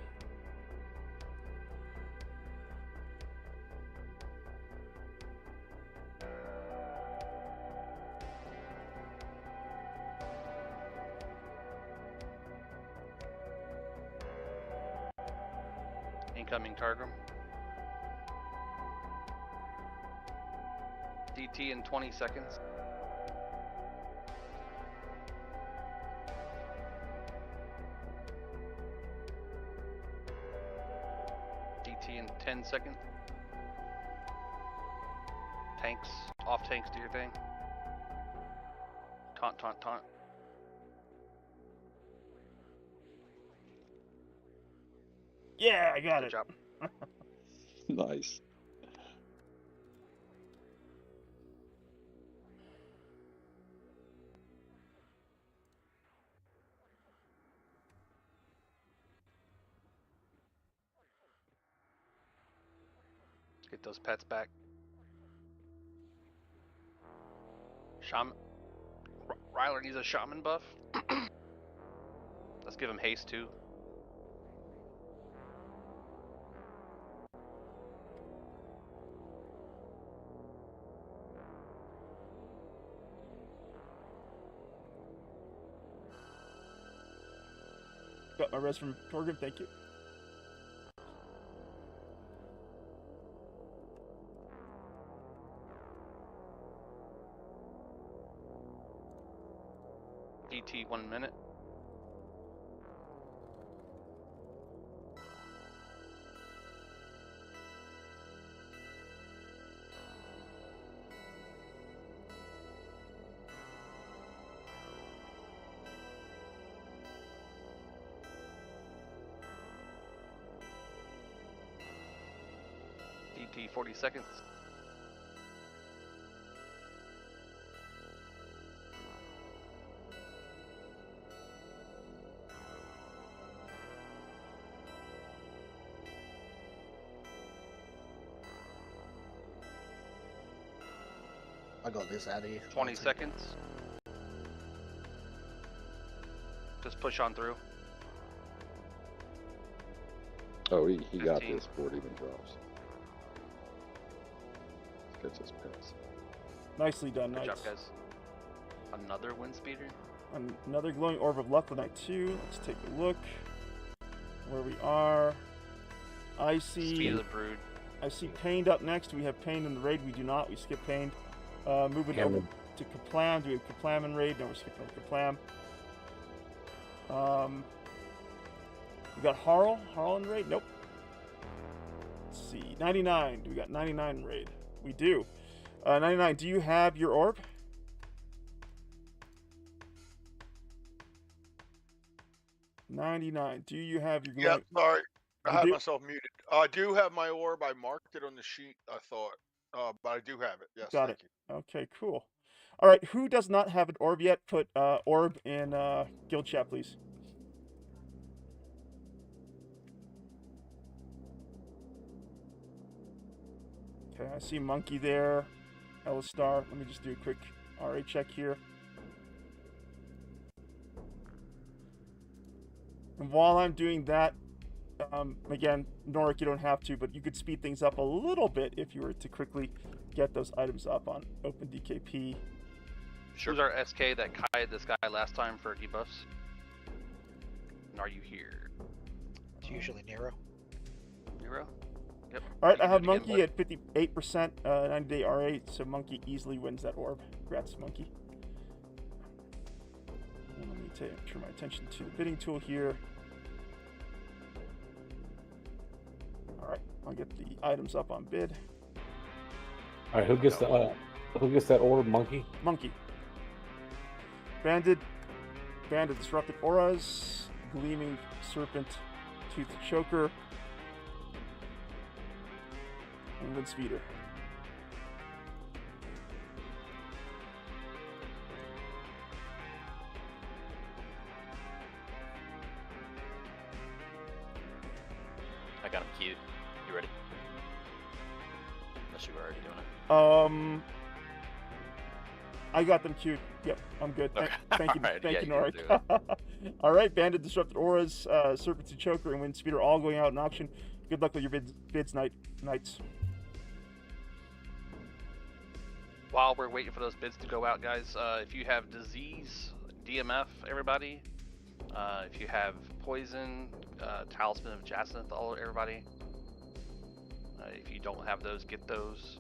Incoming Targrim. DT in 20 seconds. DT in 10 seconds. Tanks, off tanks, do your thing. Taunt, taunt, taunt. Yeah, I got Good it. job. Nice. Get those pets back. Shaman. Ryler needs a shaman buff. Let's give him haste too. Got my res from Torgrim, thank you. DT 1 minute. DT 40 seconds. I got this, Addy. 20 seconds. Just push on through. Oh, he got 15. this before it even drops. Let's get this pass. Nicely done, Good Knights. job, guys. Another wind speeder. Another glowing orb of luck, the night 2. Let's take a look where we are. I see. Speed of the Brood. I see Pained up next. We have Pained in the raid. We do not. We skip Pained. Moving over to Kaplam. Do we have Kaplam in raid? No, we're skipping over Kaplam. We got Harl. Harl in raid? Nope. Let's see. 99. Do we got 99 in raid? We do. 99. Do you have your orb? $99. Do you have your Yep, sorry. I You had do? myself muted. I do have my orb. I marked it on the sheet, I thought. But I do have it. Yes, Got thank it. you. Okay, cool. All right, who does not have an orb yet? Put orb in guild chat, please. Okay, I see Monkey there. Elistar. Let me just do a quick RA check here. And while I'm doing that, again, Norik, you don't have to, but you could speed things up a little bit if you were to quickly get those items up on OpenDKP. Who's our SK that kited this guy last time for debuffs? And are you here? It's usually Nero. Nero? Yep. All right, You I have can do it Monkey again, at 58%, 90-day R8, so Monkey easily wins that orb. Congrats, Monkey. And let me turn my attention to the bidding tool here. All right, I'll get the items up on bid. All right, who gets that orb, Monkey? Monkey. Banded Disrupted Auras, Gleaming Serpent, Toothed Choker, and Wind Speeder. I got him cute. You ready? Unless you were already doing it. I got them queued. Yep, I'm good. Okay. Thank you, Alright, thank yeah, you, you Norik. can do All right, Banded Disrupted Auras, Serpent Choker, and Wind Speeder all going out in auction. Good luck with your bids, Knights. While we're waiting for those bids to go out, guys, if you have disease, DMF, everybody. If you have poison, Talisman of Jacinth, everybody. If you don't have those, get those.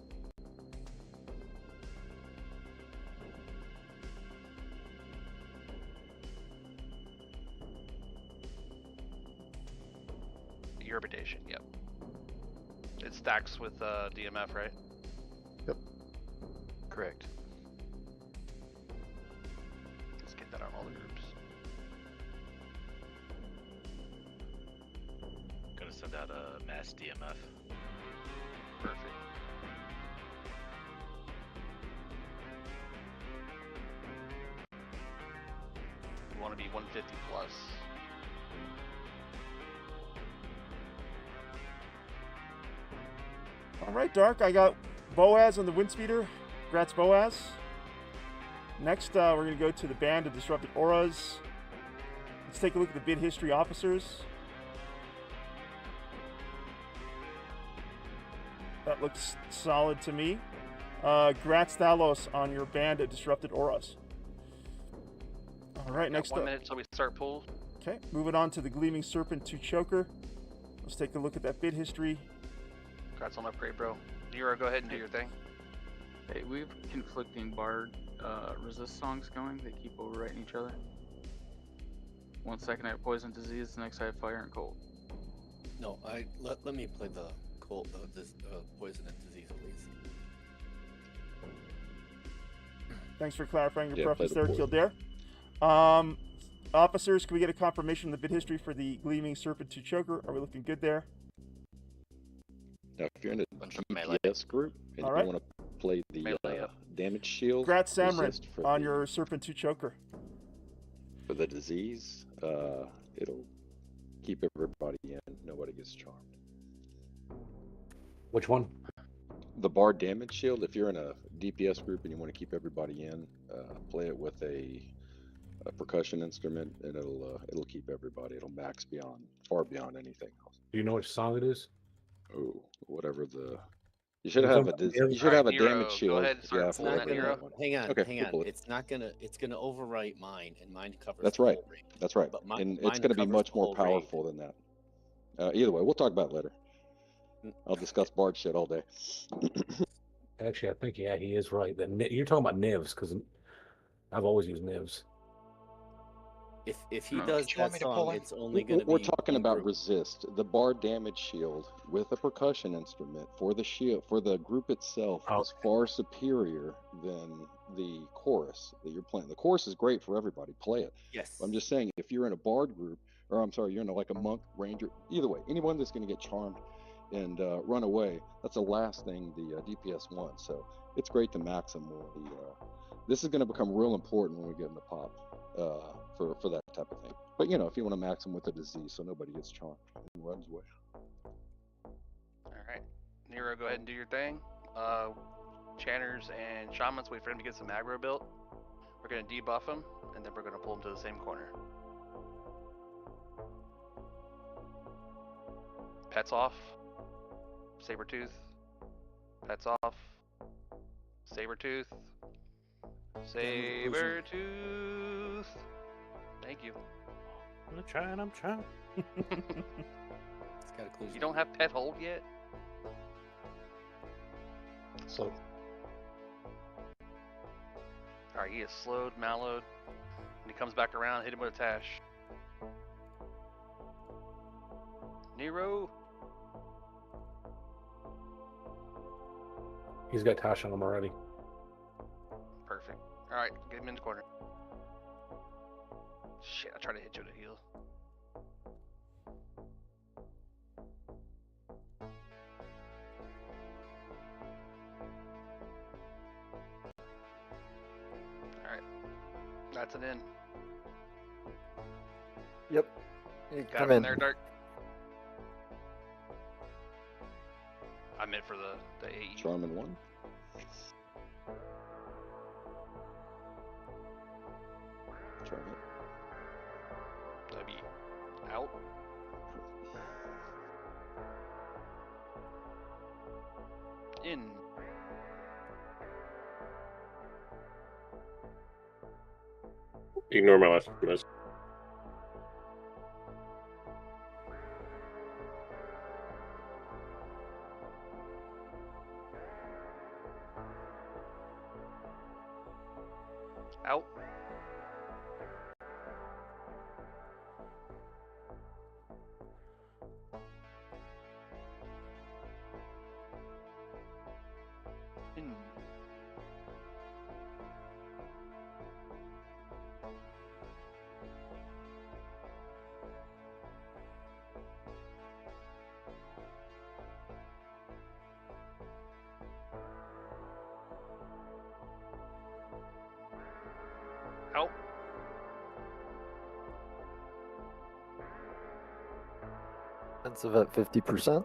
Urbidation, yep. It stacks with DMF, right? Yep. Correct. Let's get that on all the groups. Gonna send out a mass DMF. Perfect. You want to be 150 plus. All right, Dark. I got Boaz on the Wind Speeder. Congrats, Boaz. Next, we're going to go to the Band of Disrupted Auras. Let's take a look at the bid history officers. That looks solid to me. Grats Thalos on your Band of Disrupted Auras. All right, next 1 up. minute till we start pool. Okay, moving on to the Gleaming Serpent 2 Choker. Let's take a look at that bid history. Congrats on upgrade, bro. Nero, go ahead and do your thing. Hey, we have conflicting bard resist songs going. They keep overwriting each other. 1 second I have poison disease, the next I have fire and cold. No, let me play the cold, poison and disease, please. Thanks for clarifying your Yeah, preference play there, the Kildare. Officers, can we get a confirmation of the bid history for the Gleaming Serpent 2 Choker? Are we looking good there? Now, if you're in a Bunch of melee. DPS group and All you right. want to play the Melee. damage shield Grats Samrin resist for on the, your Serpent 2 Choker. for the disease, it'll keep everybody in. Nobody gets charmed. Which one? The bard damage shield. If you're in a DPS group and you want to keep everybody in, play it with a percussion instrument, and it'll keep everybody. It'll max far beyond anything else. Do you know which song it is? Oh, whatever the. You should You're have talking about you Nero? should have a Alright, Nero, damage go shield. ahead and start Yeah, pulling for that, every Nero. one. Hang on, Okay, hang we'll on. pull it. It's gonna overwrite mine, and mine covers. That's the right. whole range. That's right. But And it's mine going to be covers much the more whole range. powerful than that. Either way, we'll talk about it later. I'll discuss bard shit all day. Actually, I think, yeah, he is right. You're talking about nivs, because I've always used nivs. If he No. does Did you want that me to pull song, in? it's only gonna We're be talking one about group. resist. The bard damage shield with a percussion instrument for the shield for the group itself Oh. is far superior than the chorus that you're playing. The chorus is great for everybody. Play it. Yes. I'm just saying, if you're in a bard group, or I'm sorry, you're in like a monk, ranger, either way, anyone that's going to get charmed and run away, that's the last thing the DPS wants. So it's great to max them. This is going to become real important when we get in the pop for that type of thing. But if you want to max them with a disease so nobody gets charmed and runs away. All right, Nero, go ahead and do your thing. Channers and shamans, wait for him to get some aggro built. We're gonna debuff him, and then we're gonna pull him to the same corner. Pets off. Sabertooth. Pets off. Sabertooth. Sabertooth. Thank you. I'm trying. It's got a clue. You don't have pet hold yet? So, Alright, he is slowed, mallowed. When he comes back around, hit him with a tash. Nero. he's got Tash on him already. Perfect. Alright, get him in the corner. Shit, I tried to hit you with a heal. Alright. That's an in. Yep. Got Come him in. there, Dark. I meant for the AE. Charmin 1. Charm it. That'd be out. In. Ignore my last miss. Out. In. Out. Defensive at 50%.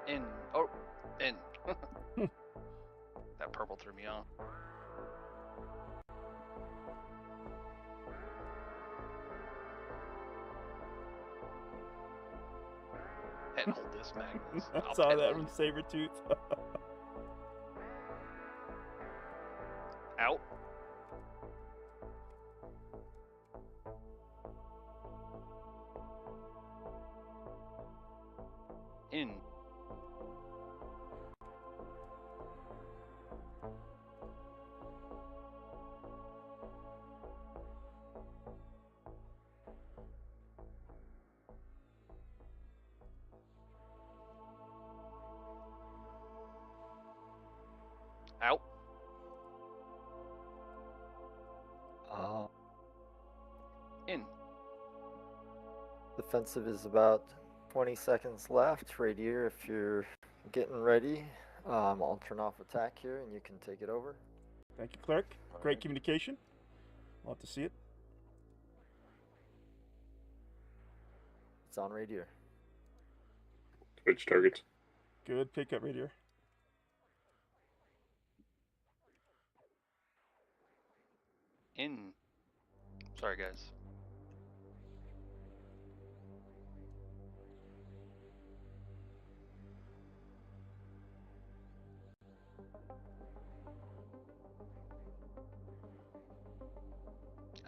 In. Oh, in. That purple threw threw me off. And hold this, Magnus. I I'll saw pet that you. from Sabretooth. Out. In. Out. In. Defensive is about 20 seconds left. Radier, if you're getting ready, I'll turn off attack here and you can take it over. Thank you, Clerk. Great communication. Love to see it. It's on Radier. Switch targets. Good pickup, Radier. In. Sorry, guys.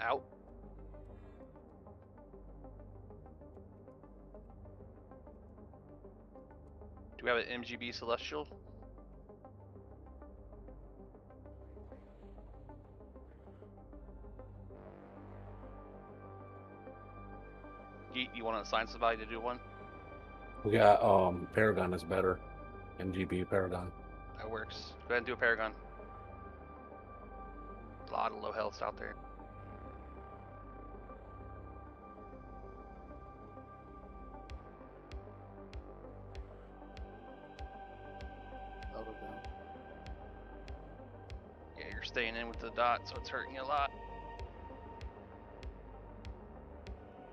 Out. Do we have an MGB Celestial? You want to assign somebody to do one? We got Paragon is better. MGB Paragon. That works. Go ahead and do a Paragon. A lot of low healths out there. Auto down. Yeah, you're staying in with the dot, so it's hurting you a lot.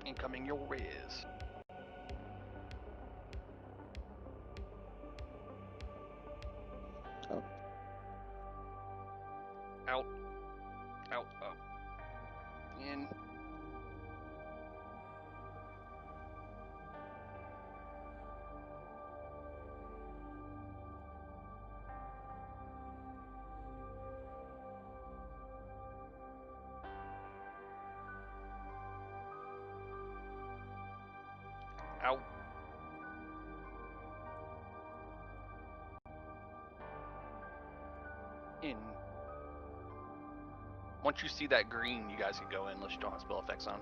Incoming your way is. Oh. Out. Out. Out. In. Out. In. Once you see that green, you guys can go in unless you don't have spell effects on.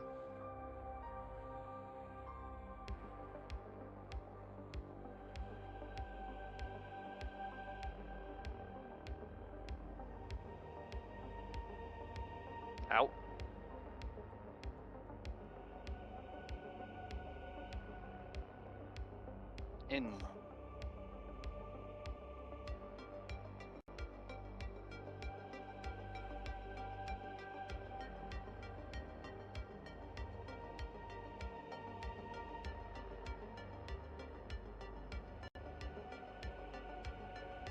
Out. In.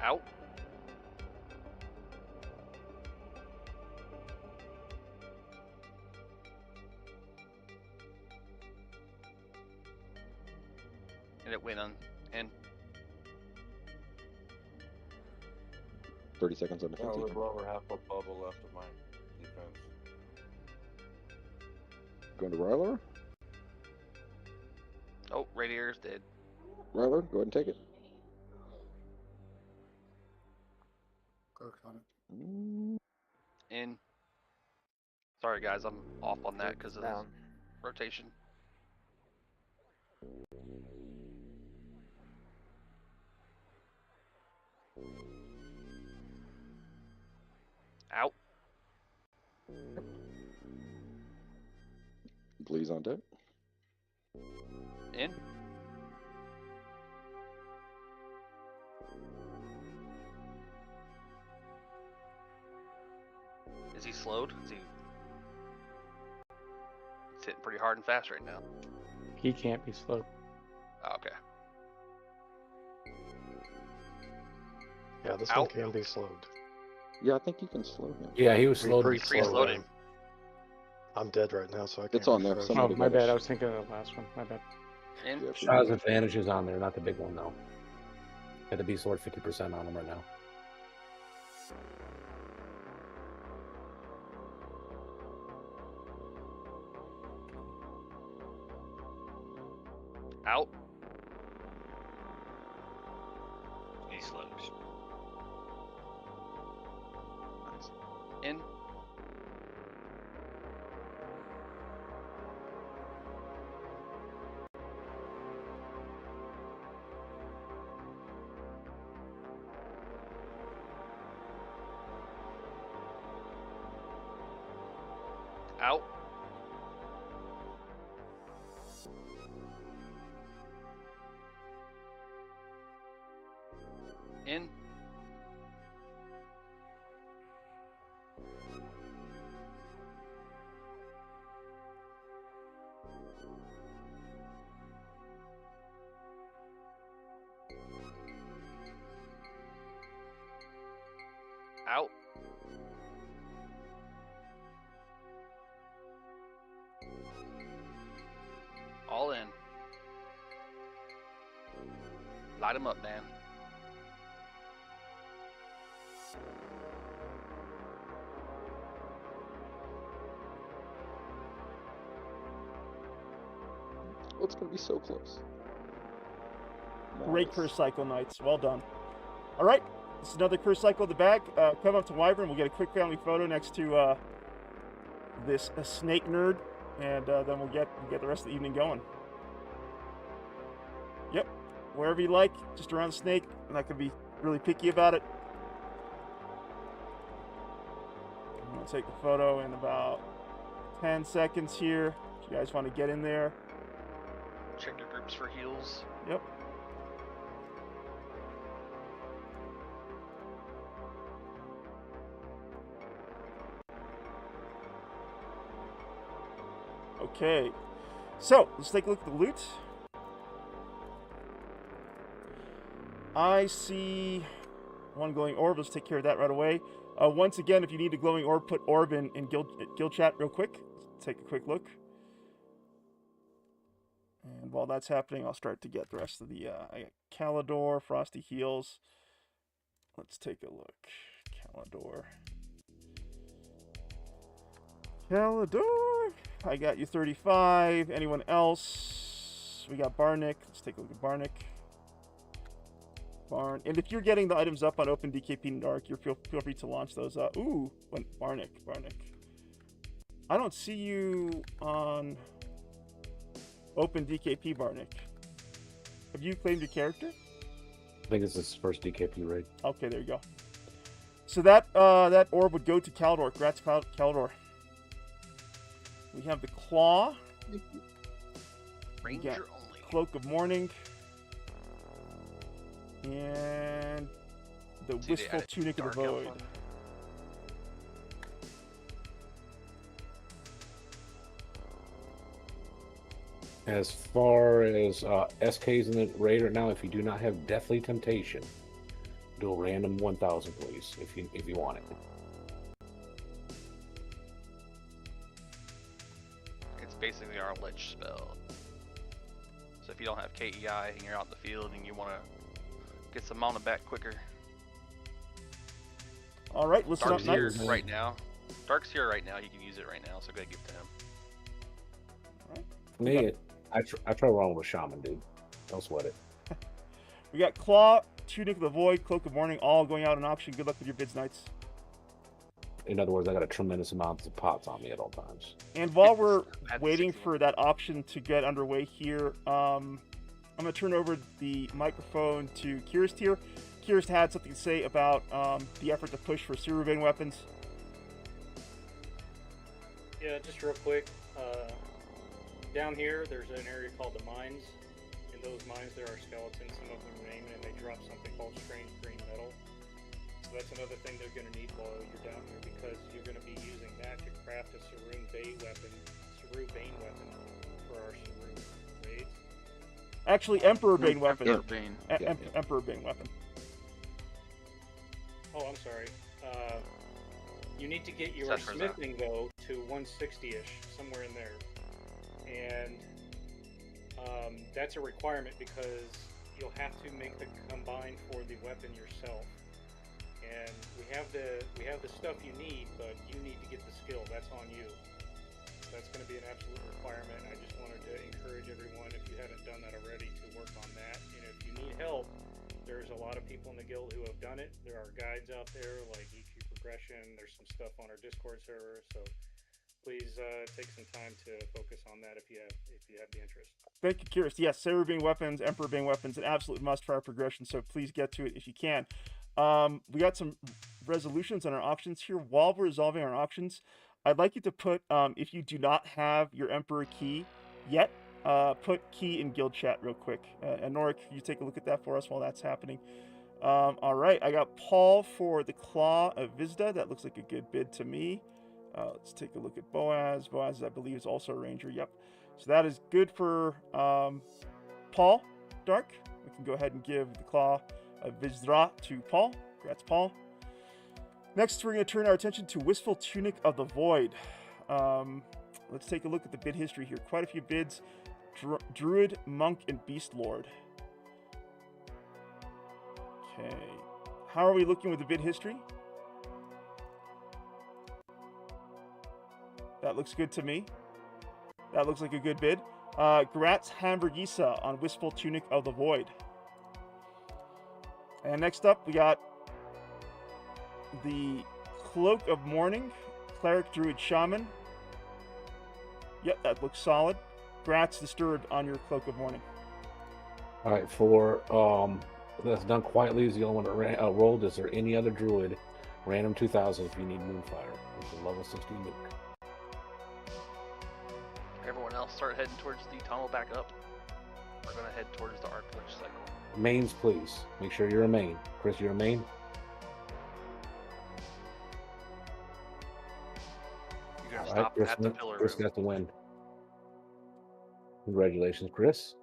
Out. And it went on. In. 30 seconds on Yeah, defensive. a little over half a bubble left of my defense. Going to Ryler. Oh, Radier's dead. Ryler, go ahead and take it. Clerk's on it. In. Sorry, guys, I'm off on that because of Down. rotation. Out. Please on deck. In. Is he slowed? Is he? It's hitting pretty hard and fast right now. He can't be slowed. Oh, okay. Yeah, this Out. one can be slowed. Yeah, I think you can slow him. Yeah, he was We slowed. Pre-slowed him. I'm dead right now, so I can't. It's on there. refresh. Somebody Oh, my got a bad. I sh- was thinking of the last one. My bad. In. Yeah, Shaw's advantage is on there, not the big one though. Got the beast sword 50% on him right now. Out. He slows. In. Out. In. Out. All in. Light him up, man. Oh, it's gonna be so close. Great Nice. curse cycle, Knights. Well done. All right, this is another curse cycle in the bag. Come up to Wyvern. We'll get a quick family photo next to this snake nerd, and then we'll get the rest of the evening going. Yep, wherever you like, just around the snake. I'm not gonna be really picky about it. I'm gonna take the photo in about 10 seconds here. If you guys want to get in there. Check your groups for heals. Yep. Okay, so let's take a look at the loot. I see one glowing orb. Let's take care of that right away. Once again, if you need a glowing orb, put orb in guild chat real quick. Let's take a quick look. And while that's happening, I'll start to get the rest of the I got Calidor, Frosty Heals. Let's take a look. Calidor. Calidor. I got you 35. Anyone else? We got Barnick. Let's take a look at Barnick. Barn. And if you're getting the items up on Open DKP and Dark, you're feel free to launch those. Ooh, Barnick. I don't see you on Open DKP, Barnick. Have you claimed your character? I think it's his first DKP raid. Okay, there you go. So that orb would go to Calidor. Congrats, Calidor. We have the Claw. Ranger only. Cloak of Mourning. And the Wistful Tunic of the Void. As far as SKs in the raid right now, if you do not have Deathly Temptation, do a random 1,000, please, if you want it. It's basically our lich spell. So if you don't have KEI and you're out in the field and you want to get some mana back quicker. All right, listen Dark's up, here Knights. right now. Dark's here right now. He can use it right now, so go ahead and give it to him. For me, I try wrong with Shaman, dude. Don't sweat it. We got Claw, Tunic of the Void, Cloak of Mourning, all going out in auction. Good luck with your bids, Knights. In other words, I got a tremendous amount of pots on me at all times. And while we're waiting for that auction to get underway here, I'm going to turn over the microphone to Kirst here. Kirst had something to say about the effort to push for Cerubane weapons. Yeah, just real quick. Down here, there's an area called the mines. In those mines, there are skeletons. Some of them are named, and they drop something called strange green metal. So that's another thing they're going to need while you're down here, because you're going to be using that to craft a Cerubane weapon for our Cerubane raids. Actually, Emperor Bane weapon. Emperor Bane. Emperor Bane weapon. Oh, I'm sorry. You need to get your Ssraeshza. smithing though to 160-ish, somewhere in there, and that's a requirement because you'll have to make the combine for the weapon yourself. And we have the stuff you need, but you need to get the skill. That's on you. That's going to be an absolute requirement. I just wanted to encourage everyone, if you haven't done that already, to work on that. And if you need help, there's a lot of people in the guild who have done it. There are guides out there like EQ Progression. There's some stuff on our Discord server. So please take some time to focus on that if you have the interest. Thank you, Curious. Yes, Saber Bane weapons, Emperor Bane weapons, an absolute must for our progression. So please get to it if you can. We got some resolutions on our auctions here. While we're resolving our auctions, I'd like you to put, if you do not have your Emperor key yet, put key in guild chat real quick. And Norik, you take a look at that for us while that's happening. All right, I got Paul for the Claw of Vizda. That looks like a good bid to me. Let's take a look at Boaz. Boaz, I believe, is also a ranger. Yep. So that is good for Paul Dark. We can go ahead and give the Claw of Vizra to Paul. Congrats, Paul. Next, we're going to turn our attention to Wistful Tunic of the Void. Let's take a look at the bid history here. Quite a few bids. Druid, Monk, and Beast Lord. Okay. How are we looking with the bid history? That looks good to me. That looks like a good bid. Gratz Hamburgisa on Wistful Tunic of the Void. And next up, we got the Cloak of Mourning, Cleric, Druid, Shaman. Yep, that looks solid. Gratz Disturbed on your Cloak of Mourning. All right, for that's done quietly is the only one that rolled. Is there any other Druid? Random 2000 if you need Moonfire. It's a level 16 nuke. Everyone else start heading towards the tunnel back up. We're gonna head towards the Arclich cycle. Mains, please. Make sure you're a main. Chris, you're a main? You're gonna All right, stop Chris, at the pillar Chris room. got the win. Congratulations, Chris.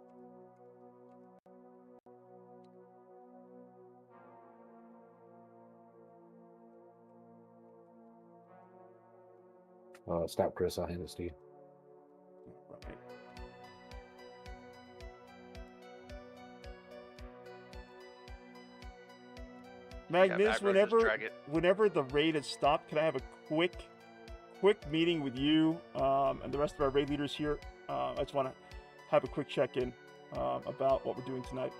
Stop, Chris. I'll hand this to you. Right. Magnus, whenever the raid is stopped, can I have a quick meeting with you and the rest of our raid leaders here? I just want to have a quick check-in about what we're doing tonight.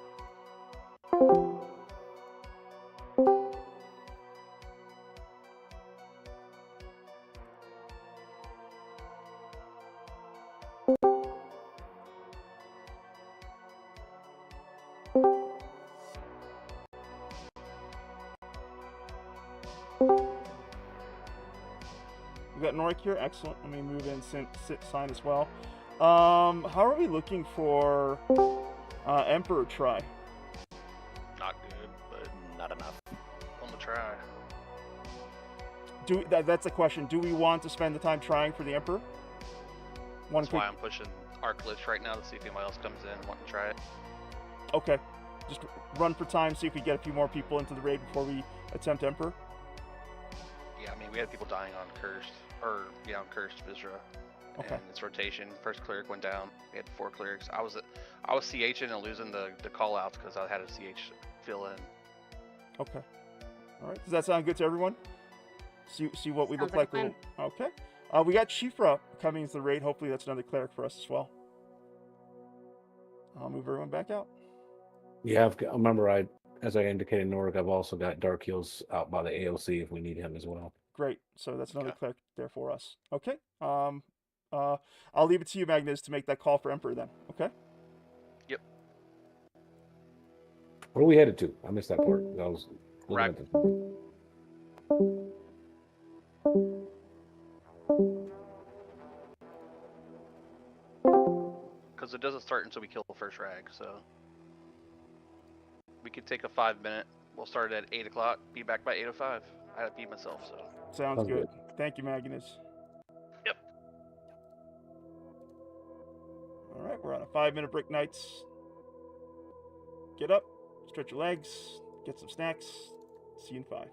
We got Norik here. Excellent. Let me move in sign as well. How are we looking for Emperor try? Not good, but not enough. On the try. That's a question. Do we want to spend the time trying for the Emperor? That's why I'm pushing Arclich right now to see if anybody else comes in and want to try it. Okay. Just run for time, see if we get a few more people into the raid before we attempt Emperor. Yeah, I mean, we had people dying on Cursed, on Cursed Vizra. Okay. And its rotation, first cleric went down. We had 4 clerics. I was CHing and losing the call outs because I had a CH fill in. Okay. All right. Does that sound good to everyone? See what we Sounds look like. like a Okay. We got Shifra coming into the raid. Hopefully that's another cleric for us as well. I'll move everyone back out. Yeah, remember, as I indicated, Norik, I've also got Dark Heels out by the AOC if we need him as well. Great. So that's another cleric there for us. Okay. I'll leave it to you, Magnus, to make that call for Emperor then. Okay. Yep. Where are we headed to? I missed that part. I was looking Rack. at the... Because it doesn't start until we kill the first rag, so we could take a 5-minute. We'll start at 8 o'clock. Be back by 8:05. I had to pee myself, so. Sounds good. Thank you, Magnus. Yep. All right, we're on a 5-minute break nights. Get up, stretch your legs, get some snacks. See you in 5.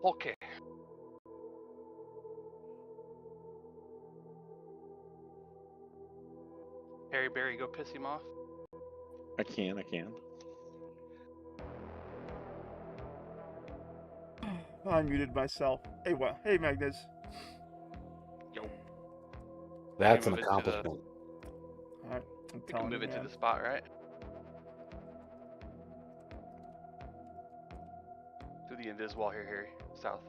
Okay. Harry Berry, go piss him off. I can. I muted myself. Hey, well, hey, Magnus. Yo. That's We an can move it to the- accomplishment. All right, I'm We can telling move you, it to man. the spot, right? To the invis wall here, Harry. South.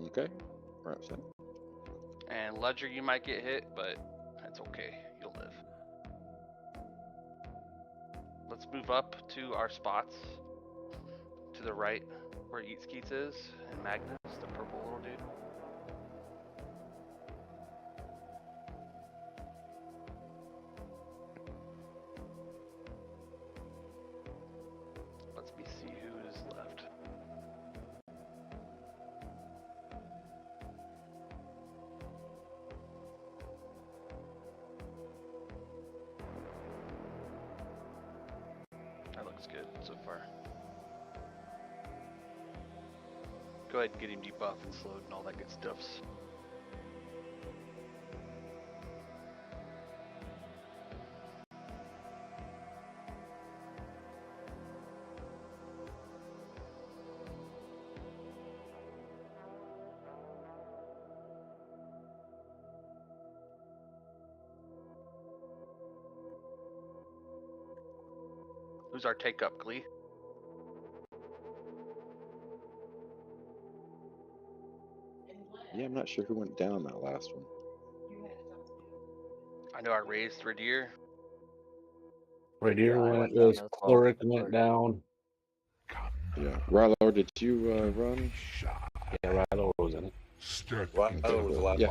Okay. Right, set. And Ledger, you might get hit, but that's okay. You'll live. Let's move up to our spots. To the right, where Eat Skeets is, and Magnus, the purple little dude. Let me see who is left. That looks good so far. Go ahead and get him debuffed and slowed and all that good stuffs. Who's our take up, Glee? Yeah, I'm not sure who went down that last one. I know I raised Radier. Radier I went, went down is as well. Cleric went down. Yeah. Rilo, did you run? Yeah, Rilo was in it. Okay, was good. last. Yeah.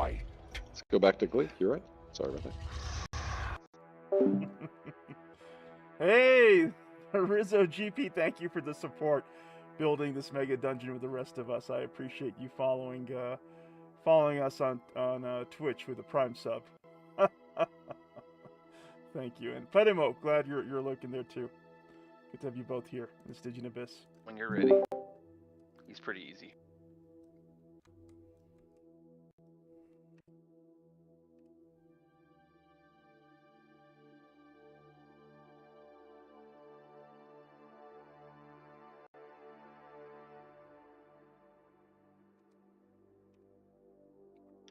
Let's go back to Glee. You're right. Sorry about that. Hey, Rizzo GP, thank you for the support building this mega dungeon with the rest of us. I appreciate you following us on Twitch with a Prime sub. Thank you. And Pedimo, glad you're lurking there too. Good to have you both here in the Stygian Abyss. When you're ready. He's pretty easy.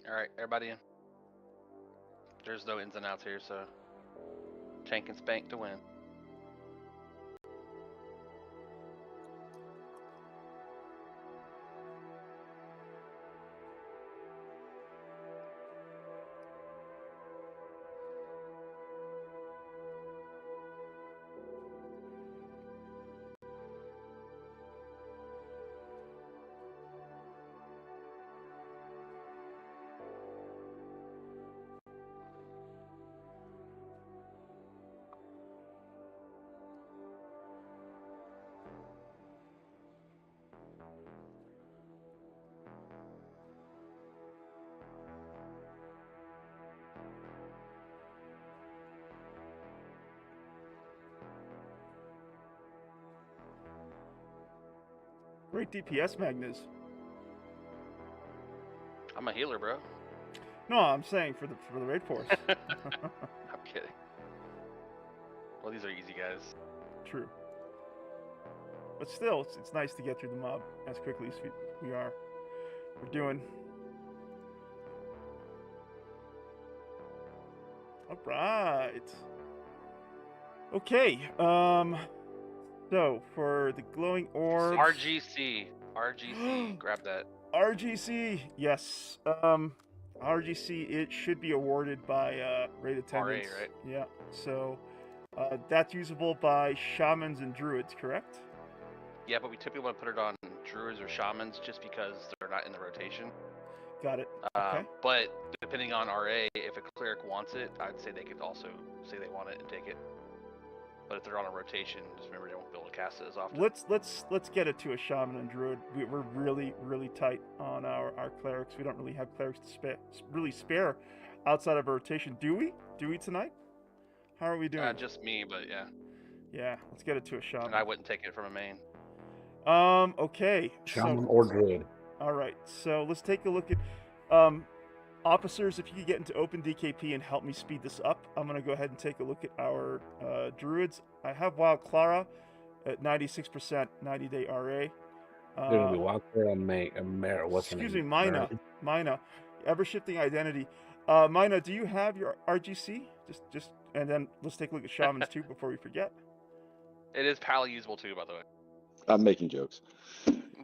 Alright, everybody in. There's no ins and outs here, so tank and spank to win. Great DPS, Magnus. I'm a healer, bro. No, I'm saying for the raid force. I'm kidding. Well, these are easy guys. True. But still, it's nice to get through the mob as quickly as we're doing. All right. Okay. So for the glowing orbs. RGC, grab that. RGC, yes. RGC, it should be awarded by raid attendants. RA, right? Yeah. So that's usable by shamans and druids, correct? Yeah, but we typically want to put it on druids or shamans just because they're not in the rotation. Got it. Okay. But depending on RA, if a cleric wants it, I'd say they could also say they want it and take it. But if they're on a rotation, just remember they won't be able to cast it as often. Let's get it to a shaman and druid. We're really tight on our clerics. We don't really have clerics to spare outside of a rotation. Do we? Do we tonight? How are we doing? Just me, but yeah. Yeah, let's get it to a shaman. And I wouldn't take it from a main. Okay. Shaman or druid. All right. So let's take a look at officers. If you could get into open DKP and help me speed this up, I'm gonna go ahead and take a look at our druids. I have Wild Clara at 96% 90-day RA. They're gonna be Wild Clara and Mara. What's her name? Excuse me, Mina. Ever shifting identity. Mina, do you have your RGC? Just and then let's take a look at shamans too before we forget. It is pally usable too, by the way. I'm making jokes.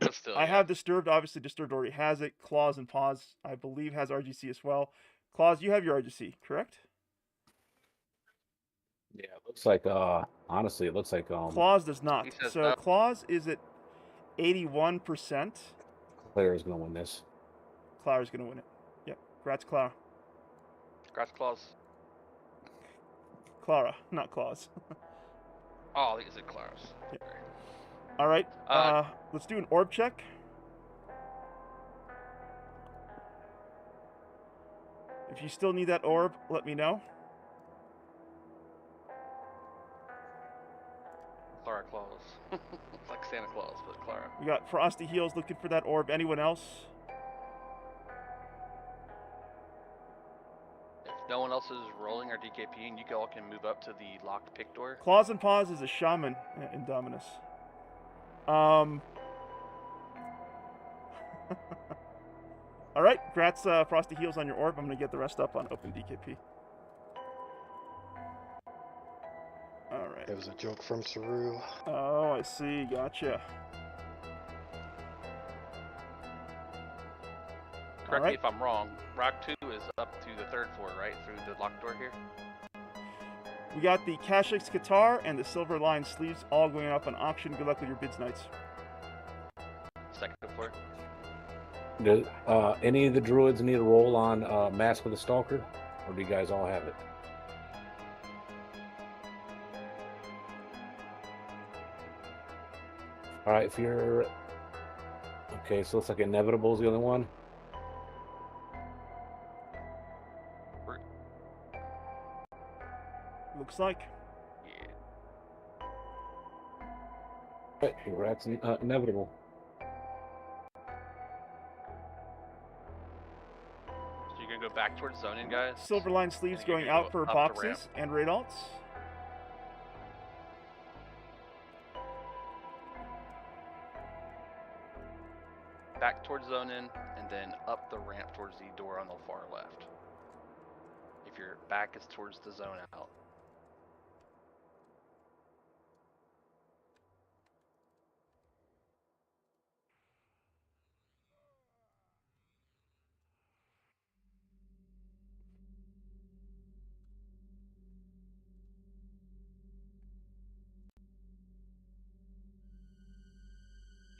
But still, I have Disturbed. Obviously, Disturbed already has it. Claws and Paws, I believe, has RGC as well. Claws, you have your RGC, correct? Yeah, it looks like honestly, it looks like Claws does not. So no. Claws is at 81%. Claire is gonna win this. Clara's gonna win it. Yep. Congrats, Clara. Grass claws. Clara, not Claws. Oh, is it Claws? Yep. All right. Let's do an orb check. If you still need that orb, let me know. Clara Claus. It's like Santa Claus, but Clara. We got Frosty Heels looking for that orb. Anyone else? If no one else is rolling or DKPing, you all can move up to the locked pick door. Claws and Paws is a shaman in Dominus. All right, congrats, Frosty Heels on your orb. I'm gonna get the rest up on open DKP. All right. That was a joke from Saru. Oh, I see. Gotcha. Correct me if I'm wrong. Rock 2 is up to the 3rd floor, right? Through the locked door here? We got the Kashix Qatar and the Silver Line sleeves all going up on auction. Good luck with your bids, Knights. 2nd floor. Do any of the druids need a roll on Mask of the Stalker? Or do you guys all have it? Alright, if you're... Okay, so it looks like Inevitable is the other one. Looks like. Right, congrats, Inevitable. So you're going to go back towards zoning, guys? Silver Line sleeves going out for boxes and raid alts. Back towards zone in, and then up the ramp towards the door on the far left. If your back is towards the zone out.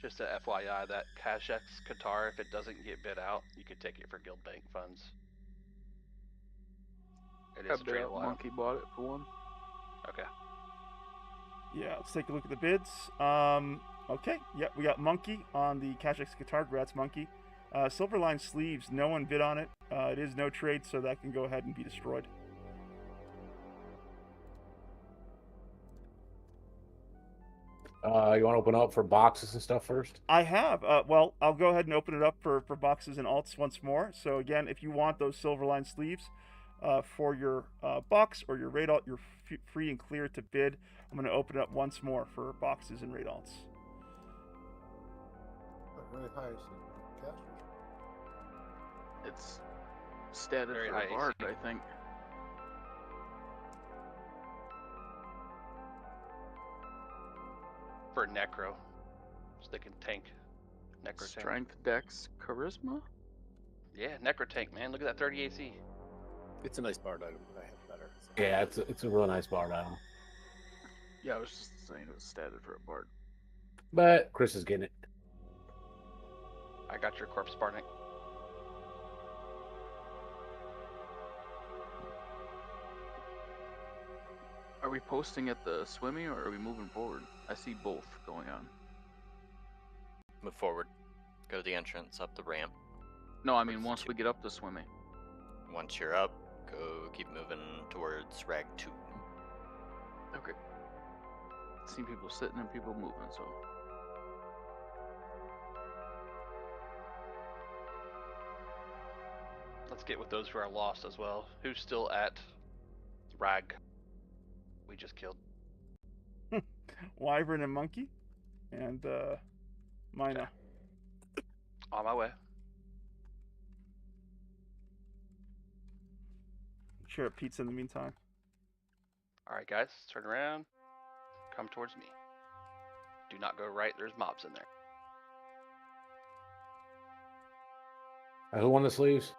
Just a FYI, that Kashix Qatar, if it doesn't get bid out, you could take it for guild bank funds. It is a tradable. Monkey bought it for one. Okay. Yeah, let's take a look at the bids. Okay, yeah, we got Monkey on the Kashix Qatar. Congrats, Monkey. Silverline sleeves, no one bid on it. It is no trade, so that can go ahead and be destroyed. You want to open up for boxes and stuff first? I have. Well, I'll go ahead and open it up for boxes and alts once more. So again, if you want those Silverline sleeves for your box or your raid alt, you're free and clear to bid. I'm going to open it up once more for boxes and raid alts. Really high casters. It's statted Very for high a bard, AC. I think. For Necro. So they can tank. Necro tank. Strength, Dex, Charisma? Yeah, Necro tank, man. Look at that 30 AC. It's a nice bard item. I have better. So. Yeah, it's a real nice bard item. Yeah, I was just saying it was statted for a bard. But Chris is getting it. I got your corpse Spartan. Are we posting at the swimmy or are we moving forward? I see both going on. Move forward. Go to the entrance, up the ramp. No, I mean once we get up the swimmy. Once you're up, keep moving towards Rag 2. Okay. Seen people sitting and people moving, so. Let's get with those who are lost as well. Who's still at Rag? We just killed. Wyvern and Monkey, and Mina. On my way. Share a pizza in the meantime. Alright guys, turn around. Come towards me. Do not go right, there's mobs in there. Who won the sleeves?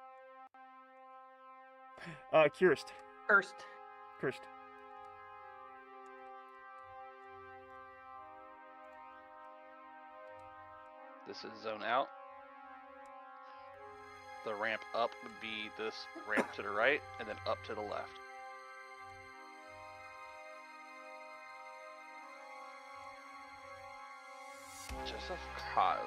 Kirst. First. Kirst. This is zone out. The ramp up would be this ramp to the right, and then up to the left. Just a cause.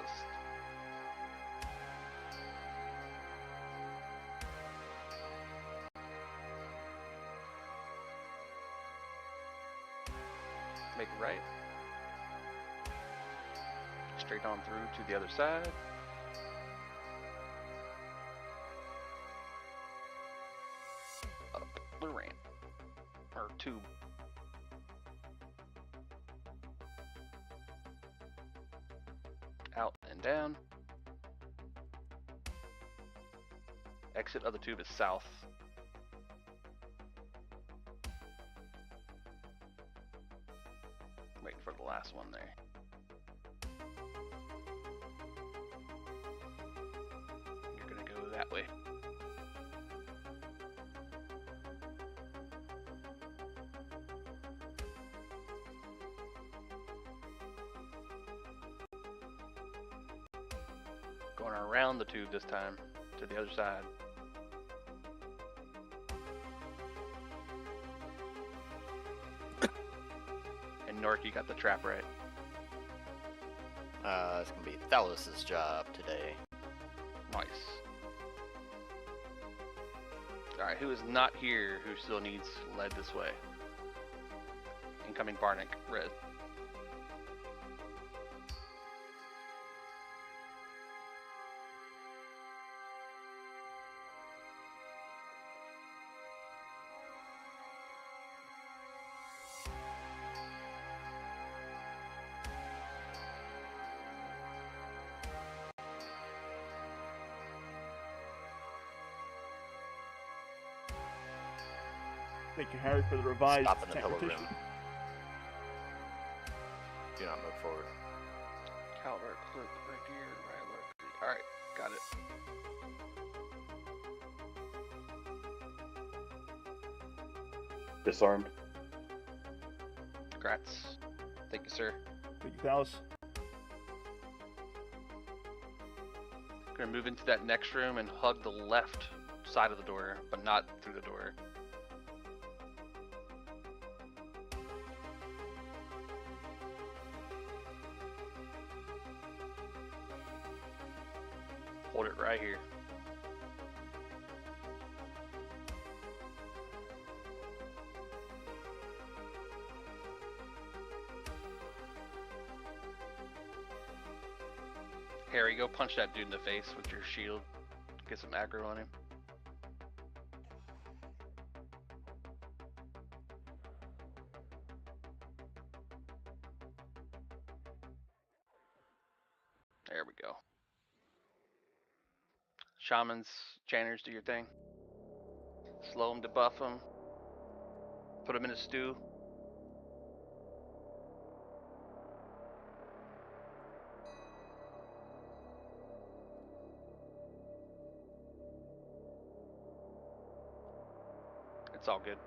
Make it right. Straight on through to the other side. Up the ramp. Or tube. Out and down. Exit of the tube is south. Waiting for the last one there. You're gonna go that way. Going around the tube this time to the other side. And Nork, you got the trap right. It's gonna be Thalos' job today. Nice. Alright, who is not here who still needs led this way? Incoming Barnick, red. Thank you, Harry, for the revised Stop in the pillar transportation. room. Do not move forward. Caliber, click, right here, right alert. Alright, got it. Disarmed. Congrats. Thank you, sir. Thank you, Thalos. Gonna move into that next room and hug the left side of the door, but not through the door. Hold it right here. Harry, go punch that dude in the face with your shield. Get some aggro on him. There we go. Shamans, channers, do your thing. Slow them, debuff them. Put them in a stew. It's all good.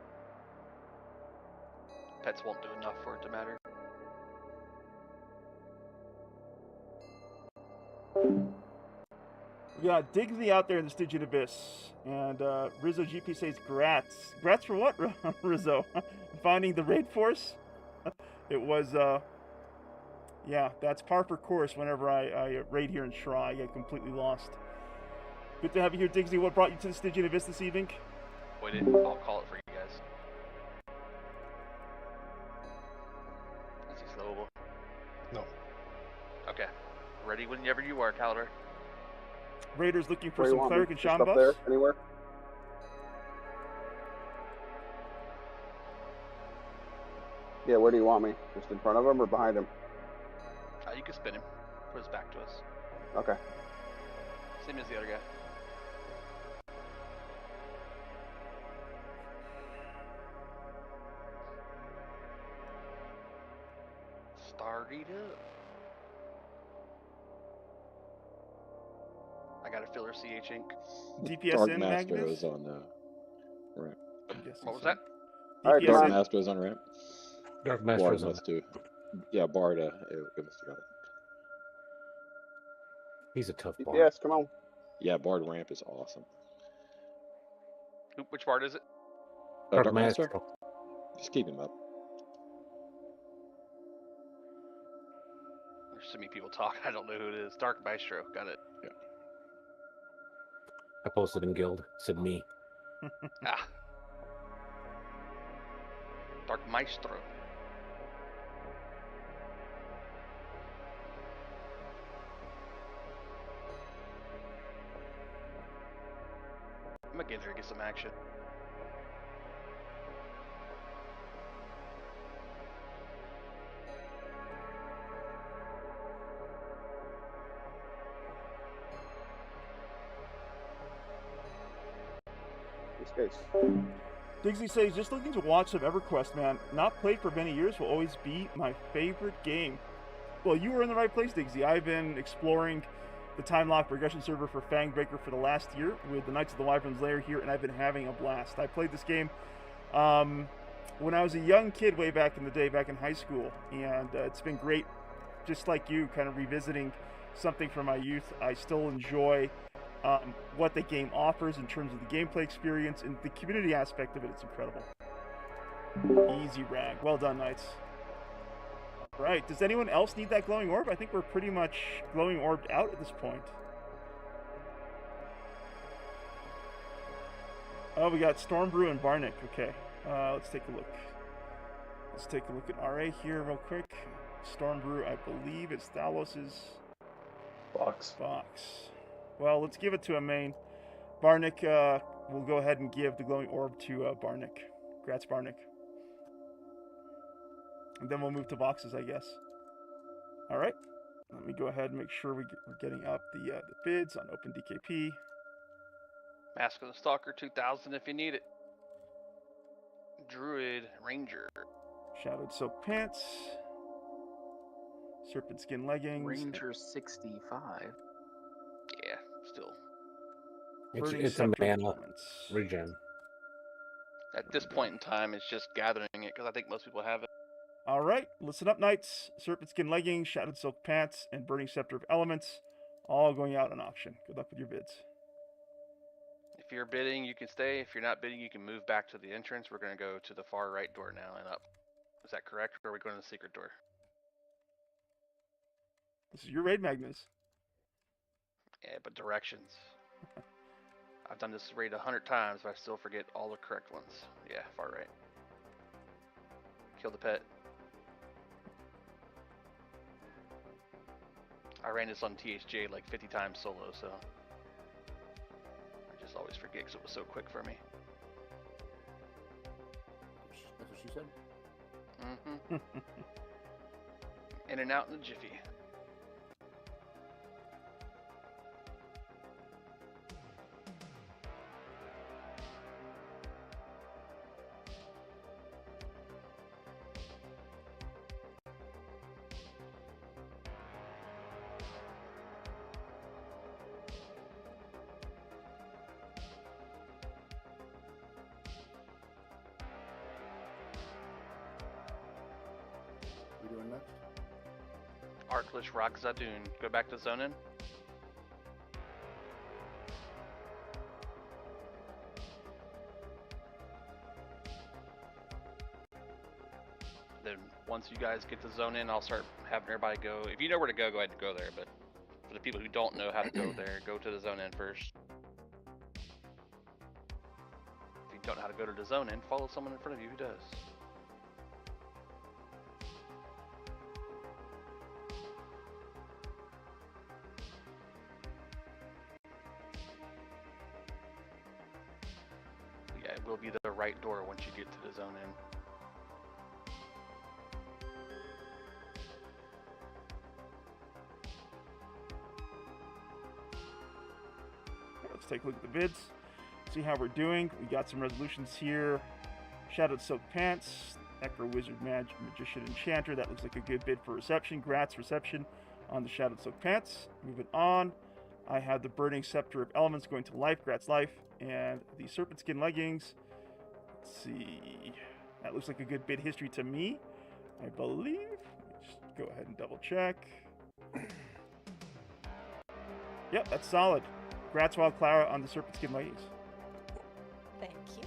Pets won't do enough for it to matter. We got Digsy out there in the Stygian Abyss. And Rizzo GP says, grats. Grats for what, Rizzo? Finding the raid force? It was, yeah, that's par for course whenever I raid here in Ssraeshza. I get completely lost. Good to have you here, Digsy. What brought you to the Stygian Abyss this evening? Wait, I'll call it for you guys. Is he slowable? No. Okay. Ready whenever you are, Caliber. Raiders looking for Where you some want me? cleric and Just Sean up buffs. there, anywhere? Yeah, where do you want me? Just in front of him or behind him? You can spin him. Put his back to us. Okay. Same as the other guy. Start it up. I got a filler CH ink. DPS in Master Magnus? is on ramp. What was that? Alright, DPS Dark in. Master is on ramp. Dark Master Bard is on. must do. Yeah, Bard. It must have got it. He's a tough bard. Yes, come on. Yeah, Bard ramp is awesome. Which part is it? Dark Master. Just keep him up. There's so many people talking, I don't know who it is. Dark Maestro, got it. Yeah. I posted in guild. Said me. Ah. Dark Maestro. I'm gonna get there and get some action. This case. Digsy says, just looking to watch some EverQuest, man. Not played for many years, will always be my favorite game. Well, you were in the right place, Digsy. I've been exploring the time lock progression server for Fangbreaker for the last year with the Knights of the Wyverns Lair here, and I've been having a blast. I played this game when I was a young kid way back in the day, back in high school, and it's been great, just like you, kind of revisiting something from my youth. I still enjoy what the game offers in terms of the gameplay experience, and the community aspect of it. It's incredible. Easy rag. Well done, Knights. Right. Does anyone else need that glowing orb? I think we're pretty much glowing orbed out at this point. Oh, we got Stormbrew and Barnick. Okay. Let's take a look. Let's take a look at RA here real quick. Stormbrew, I believe it's Thalos's box. Well, let's give it to a main. Barnick, we'll go ahead and give the glowing orb to Barnick. Congrats, Barnick. And then we'll move to boxes, I guess. All right. Let me go ahead and make sure we're getting up the bids on OpenDKP. Mask of the Stalker 2000 if you need it. Druid Ranger. Shadowed Silk Pants. Serpent Skin Leggings. Ranger 65. Yeah, still. It's a mana regen. At this point in time, it's just gathering it because I think most people have it. All right, listen up, Knights. Serpent Skin Leggings, Shadowed Silk Pants, and Burning Scepter of Elements, all going out on auction. Good luck with your bids. If you're bidding, you can stay. If you're not bidding, you can move back to the entrance. We're going to go to the far right door now and up. Is that correct, or are we going to the secret door? This is your raid, Magnus. Yeah, but directions. I've done this raid 100 times, but I still forget all the correct ones. Yeah, far right. Kill the pet. I ran this on THJ like 50 times solo, so I just always forget because it was so quick for me. That's what she said. Mm-hmm. In and out in a jiffy. We doing next? Arkless Rock Zadoon. Go back to zoning. once you guys get the zone in, I'll start having everybody go. If you know where to go ahead and go there. But for the people who don't know how to go there, go to the zone in first. If you don't know how to go to the zone in, follow someone in front of you who does. Yeah, it will be the right door once you get to the zone in. Let's take a look at the bids, see how we're doing. We got some resolutions here. Shadowed Silk Pants, Necro Wizard Magician Enchanter. That looks like a good bid for reception. Grats reception on the Shadowed Silk Pants. Moving on, I have the Burning Scepter of Elements going to life. Grats life. And the Serpent Skin Leggings. Let's see. That looks like a good bid history to me, I believe. Just go ahead and double check. Yep, that's solid. Grats Wild Clara on the Serpent Skin Leggings. Thank you.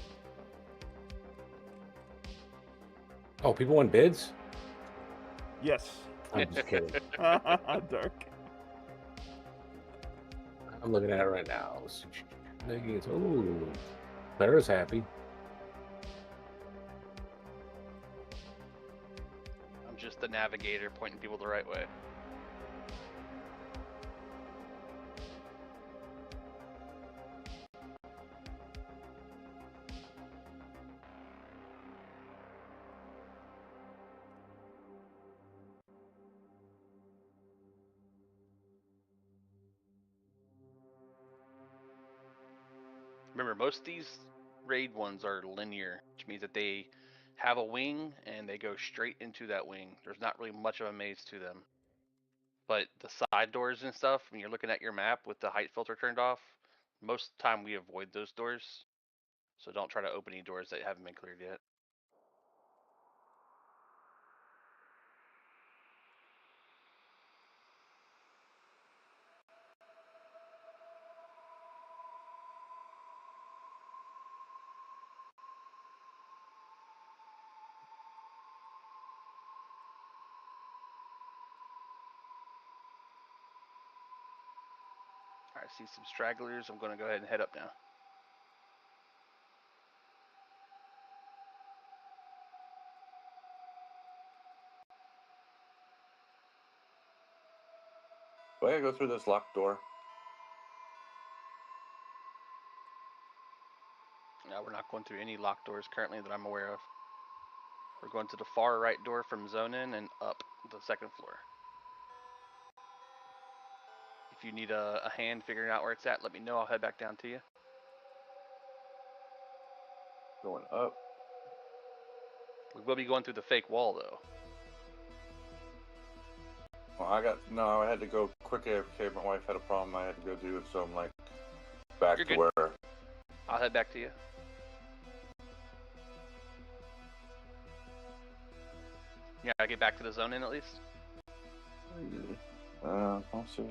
Oh, people want bids? Yes. I'm just kidding. Dark. I'm looking at it right now. Leggings. Oh, Clara's happy. I'm just the navigator pointing people the right way. Remember, most of these raid ones are linear, which means that they have a wing and they go straight into that wing. There's not really much of a maze to them. But the side doors and stuff, when you're looking at your map with the height filter turned off, most of the time we avoid those doors. So don't try to open any doors that haven't been cleared yet. I see some stragglers. I'm going to go ahead and head up now. Do I gotta go through this locked door? No, we're not going through any locked doors currently that I'm aware of. We're going to the far right door from zone in and up the second floor. If you need a hand figuring out where it's at, let me know. I'll head back down to you. Going up. We will be going through the fake wall, though. Well, I had to go quick AFK. My wife had a problem I had to go do it, so I'm like back You're to good. where. I'll head back to you. Yeah, I get back to the zone in at least. I'll see.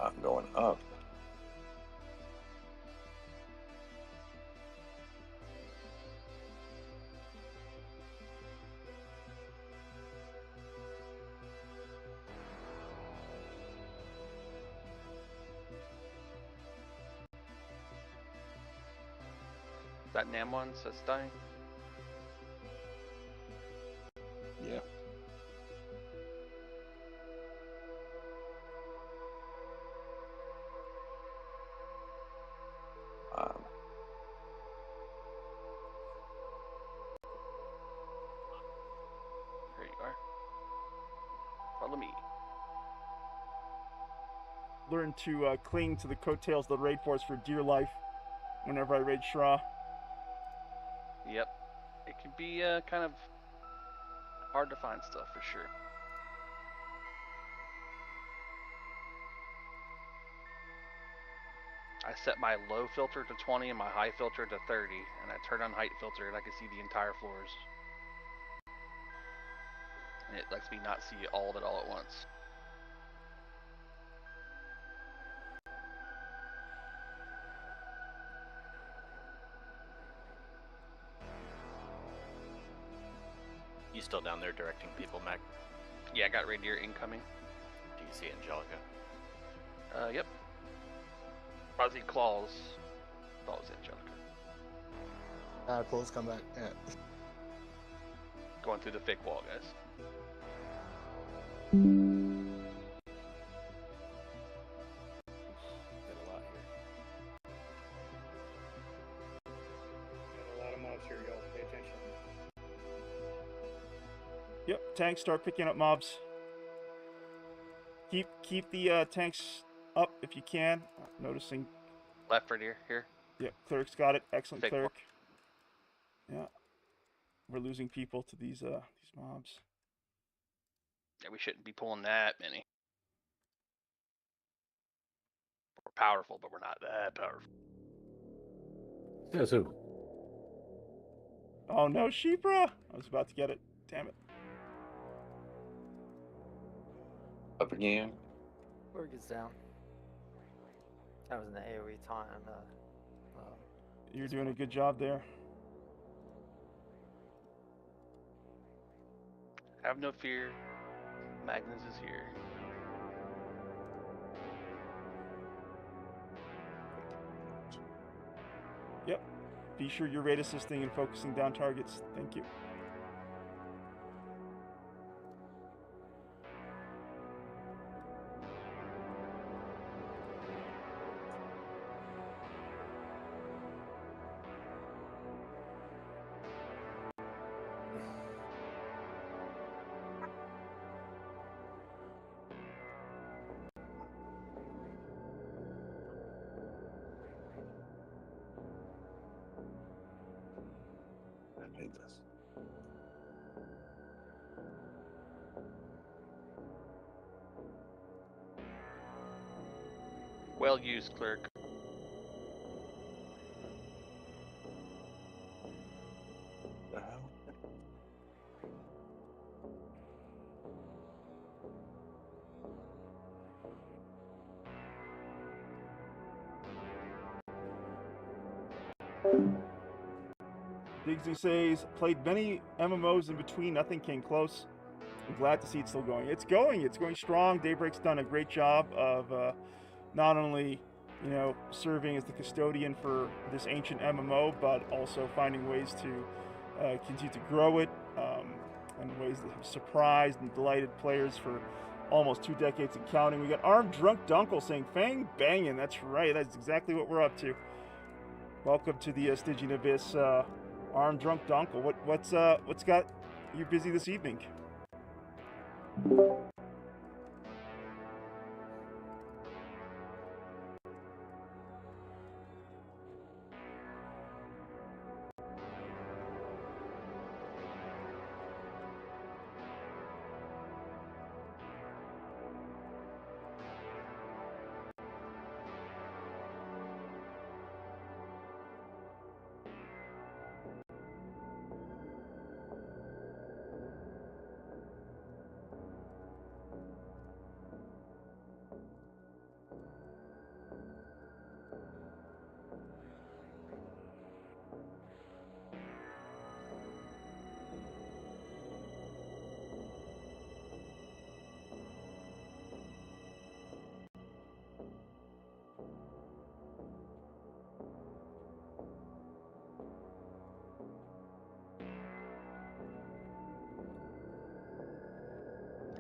I'm going up. That Nam one says dying. Yeah. There you are. Follow me. Learn to cling to the coattails of the raid force for dear life whenever I raid Ssraeshza. Yep. It can be kind of hard to find stuff for sure. I set my low filter to 20 and my high filter to 30, and I turn on height filter and I can see the entire floors. And it lets me not see all of it all at once. still down there directing people, Mac? Yeah, I got reindeer incoming. Do you see Angelica? Yep. Fuzzy Claws. Thought it was Angelica. Claws come back. Yeah. Going through the fake wall, guys. Got a lot here. Got a lot of mobs here, y'all. Pay attention. Yep, tanks start picking up mobs. Keep the tanks up if you can. Noticing. Left reindeer here. Yep, cleric's got it. Excellent Fake cleric. Yeah, we're losing people to these mobs. Yeah, we shouldn't be pulling that many. We're powerful, but we're not that powerful. Says who? Oh no, Sheepra! I was about to get it. Damn it. Up again. Word gets down. That was an AoE time. You're doing a good job there. Have no fear. Magnus is here. Yep. Be sure you're raid assisting and focusing down targets. Thank you. I hate this. Well used, clerk. The hell? Diggsy says, played many MMOs in between, nothing came close. I'm glad to see it's still going. It's going strong. Daybreak's done a great job of not only, serving as the custodian for this ancient MMO, but also finding ways to continue to grow it, and ways that have surprised and delighted players for almost 2 decades and counting. We got Armed Drunk Dunkle saying, Fang banging. That's right. That's exactly what we're up to. Welcome to the Stygian Abyss, Armed Drunk Dunkle. What's got you busy this evening?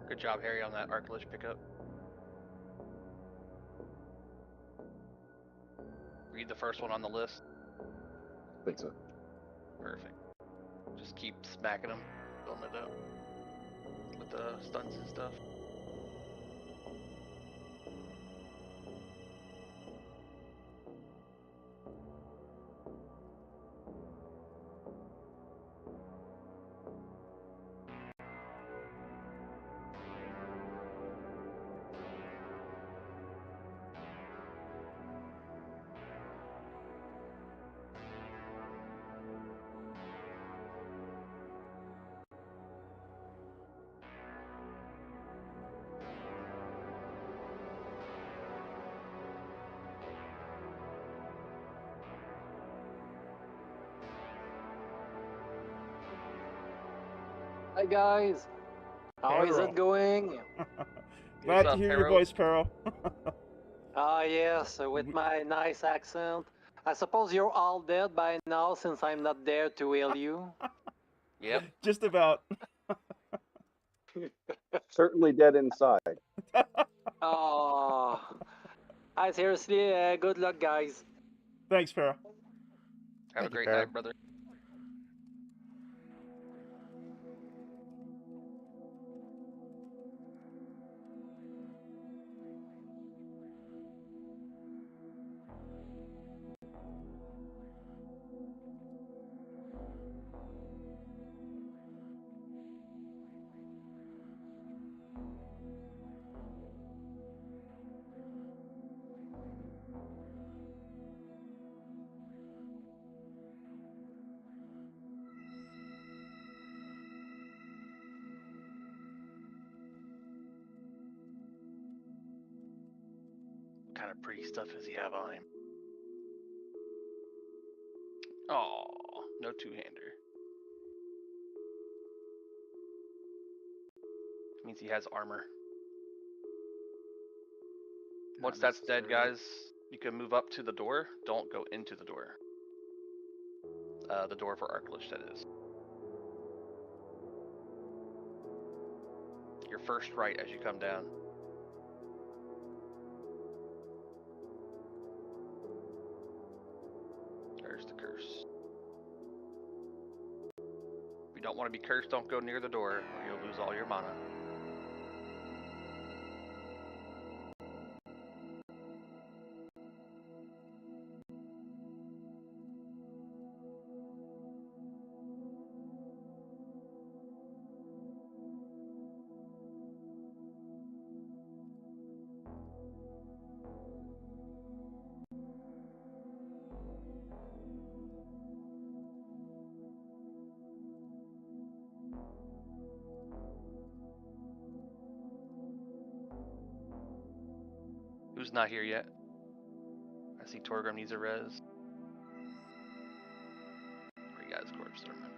Good job, Harry, on that Arclish pickup. Read the first one on the list. Think so. Perfect. Just keep smacking them, filling it up with the stunts and stuff. Hi guys, how is Pero. it going? Glad to hear your voice, Pero. Ah yes, with my nice accent. I suppose you're all dead by now since I'm not there to heal you. Yep. Just about. Certainly dead inside. Oh, I seriously, good luck, guys. Thanks, Pero. Have a great night, brother. What kind of pretty stuff does he have on him? Oh, no two-hander. Means he has armor. Once that's dead, guys, you can move up to the door. Don't go into the door. The door for Arclish, that is. Your first right as you come down. There's the curse. If you don't want to be cursed, don't go near the door, or you'll lose all your mana. Who's not here yet? I see Torgrim needs a res. Where you got his corpse, Thurman?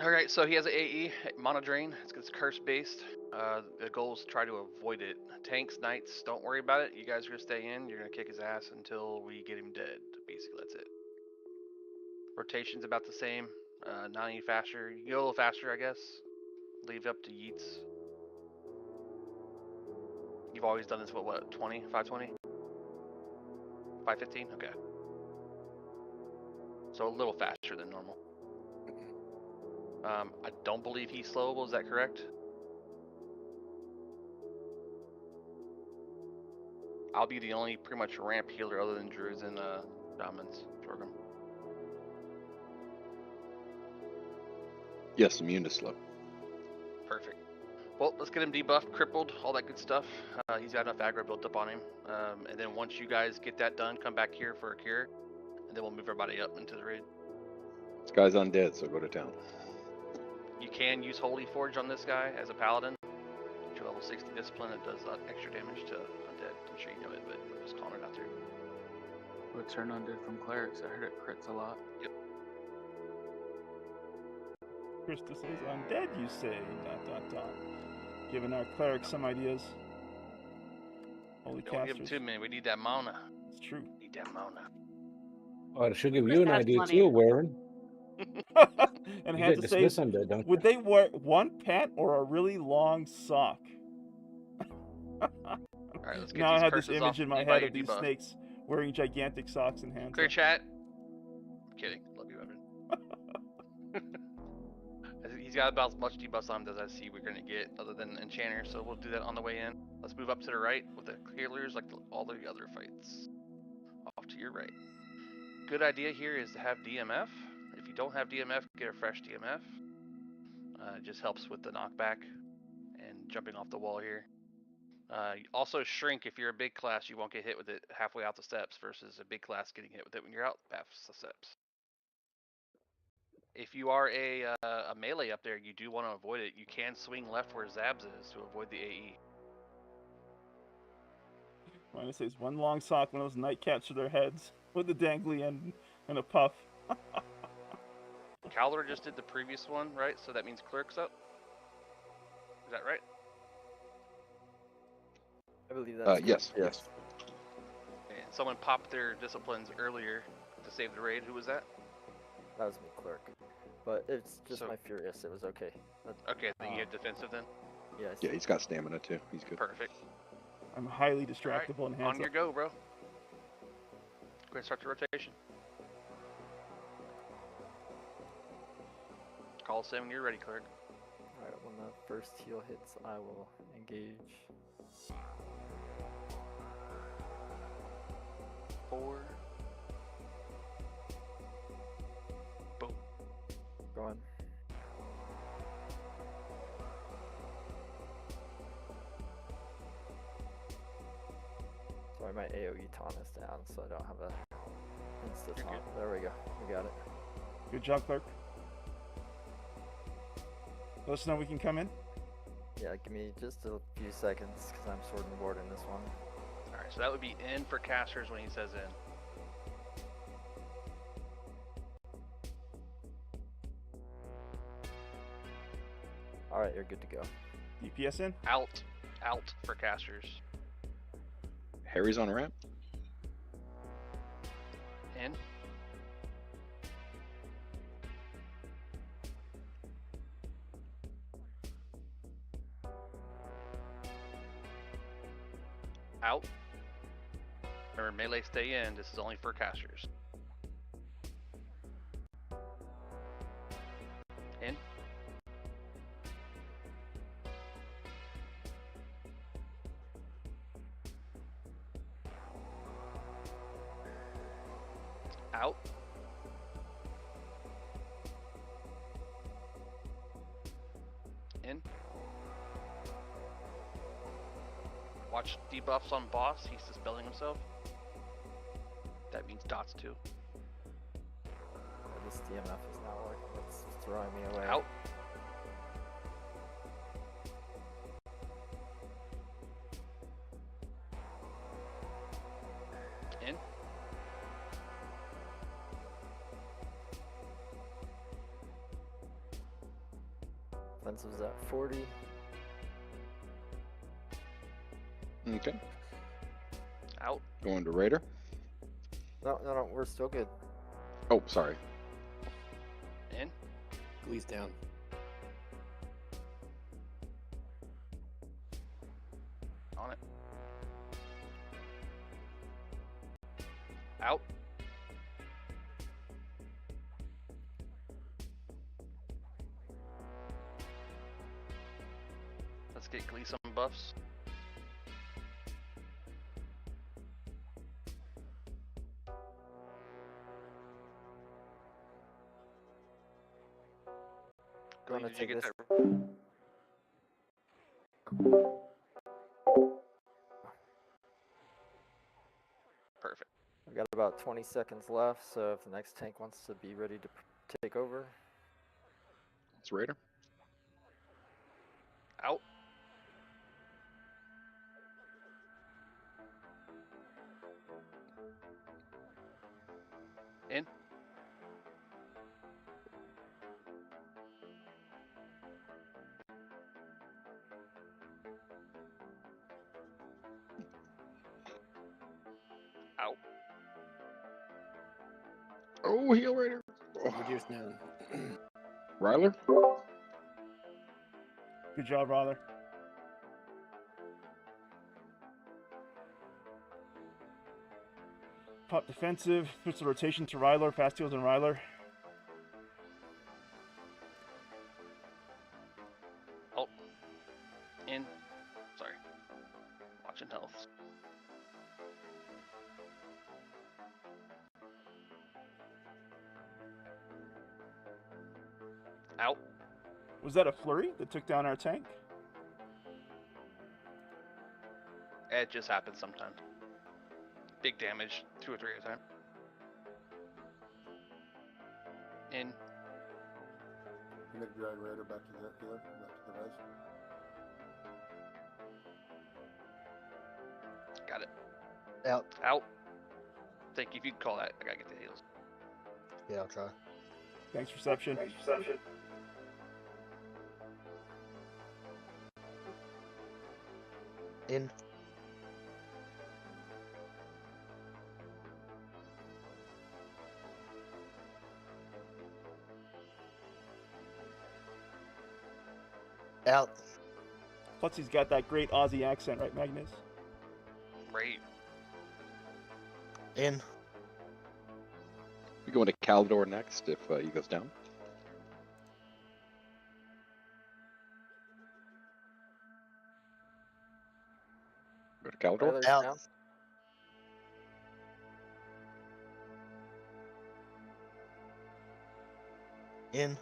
Alright, so he has an AE, Mana Drain. It's curse based. The goal is to try to avoid it. Tanks, knights, don't worry about it. You guys are going to stay in. You're going to kick his ass until we get him dead. Basically, that's it. Rotation's about the same. Not any faster. You can go a little faster, I guess. Leave up to Yeats. You've always done this, what, 20? 520? 515? Okay. So a little faster than normal. I don't believe he's slowable, is that correct? I'll be the only pretty much ramp healer other than Druids and Shamans, Torgrim. Yes, immune to slow. Perfect. Well, let's get him debuffed, crippled, all that good stuff. He's got enough aggro built up on him. And then once you guys get that done, come back here for a cure. And then we'll move everybody up into the raid. This guy's undead, so go to town. You can use Holy Forge on this guy as a paladin. At your level 60 discipline, it does extra damage to undead. I'm sure you know it, but I'm just calling it out there. What turn undead from clerics? I heard it crits a lot. Yep. Krista says, undead, you say, ... Giving our clerics some ideas. Holy Don't give him casters. too many. We need that mana. It's true. We need that mana. Oh, it should give you an has idea plenty. too, Wyvern. And You have get to say, dismiss undead, don't would they wear one pant or a really long sock? Alright, let's get Now I these had this curses image off in my head anybody of these debuff. snakes wearing gigantic socks and hands. Clear up. chat. Kidding. Love you, Evan. He's got about as much debuffs on him as I see we're going to get, other than Enchanter, so we'll do that on the way in. Let's move up to the right with the healers like all the other fights. Off to your right. Good idea here is to have DMF. If you don't have DMF, get a fresh DMF. It just helps with the knockback and jumping off the wall here. Also shrink if you're a big class, you won't get hit with it halfway out the steps versus a big class getting hit with it when you're out past the steps. If you are a melee up there, you do want to avoid it. You can swing left where Zabs is to avoid the AE. I'm gonna say it's one long sock, one of those nightcaps for their heads with the dangly end and a puff. Calder just did the previous one, right? So that means Clerk's up. Is that right? I believe that's yes, yes. yes. And someone popped their disciplines earlier to save the raid. Who was that? That was me, Clerk. But it's just So- my Furious. It was okay. Okay, then you have defensive then. Yes. Yeah, he's got stamina too. He's good. Perfect. I'm highly distractible and hands On your up. go, bro. Go ahead and start the rotation. Call 7 when you're ready, Clerk. Alright, when the first heal hits, I will engage. 4. Boom. Go on. Sorry, my AoE taunt is down, so I don't have a insta You're taunt. There we go. We got it. Good job, Clerk. Let us know we can come in. Yeah, give me just a few seconds because I'm sorting board in this one. Alright, so that would be in for casters when he says in. Alright, you're good to go. DPS in. Out for casters. Harry's on ramp. In. Out. Remember, melee stay in. This is only for casters. In. Out. In. Watch debuffs on boss. He's dispelling himself. That means dots too. This DMF is not working. It's throwing me away. Out. In. Offensive's at 40. Okay. Out. Going to Raider. No, we're still good. Oh, sorry. In. Glee's down. On it. Out. Let's get Glee some buffs. Glee, Gonna did you take get this. that? Perfect. I've got about 20 seconds left, so if the next tank wants to be ready to take over. It's Raider. Out. In. Out. Oh, heal Raider. Oh. Reduce now. Ryler. Good job, Ryler. Pop defensive. Puts the rotation to Ryler. Fast heals on Ryler. Out. In. Sorry. Watching health. Out. Was that a flurry that took down our tank? It just happens sometimes. Big damage, 2 or 3 at a time. In. I'm gonna drag Raider back to the healer, back to the res. Got it. Out. Out. Think if you call that, I gotta get the heals. Yeah, I'll try. Thanks, reception. In. Out. Plus, he's got that great Aussie accent, right, Magnus? Great. In. We go into Caldor next if he goes down. Go to Caldor. Tyler's Out. down. In.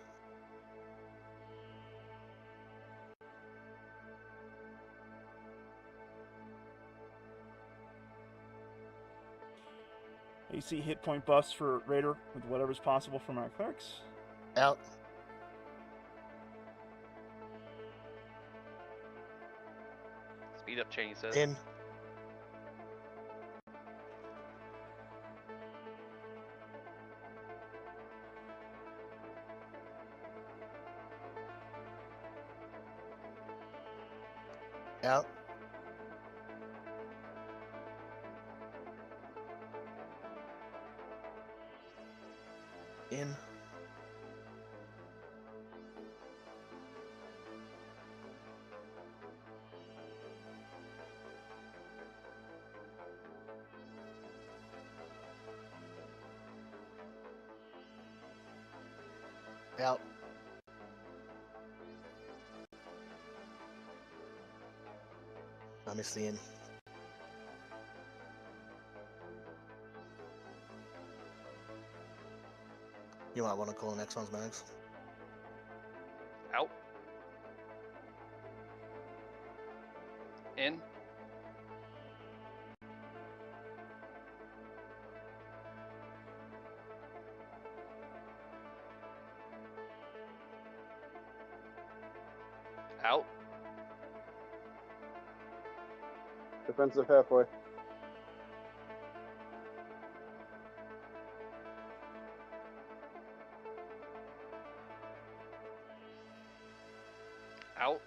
You see hit point buffs for Raider with whatever's possible from our clerks. Out. Speed up, Cheney says. In. Out. In. Out. I miss the in. You might want to call the next one's Mags. Out. In. Out. Defensive halfway. Out.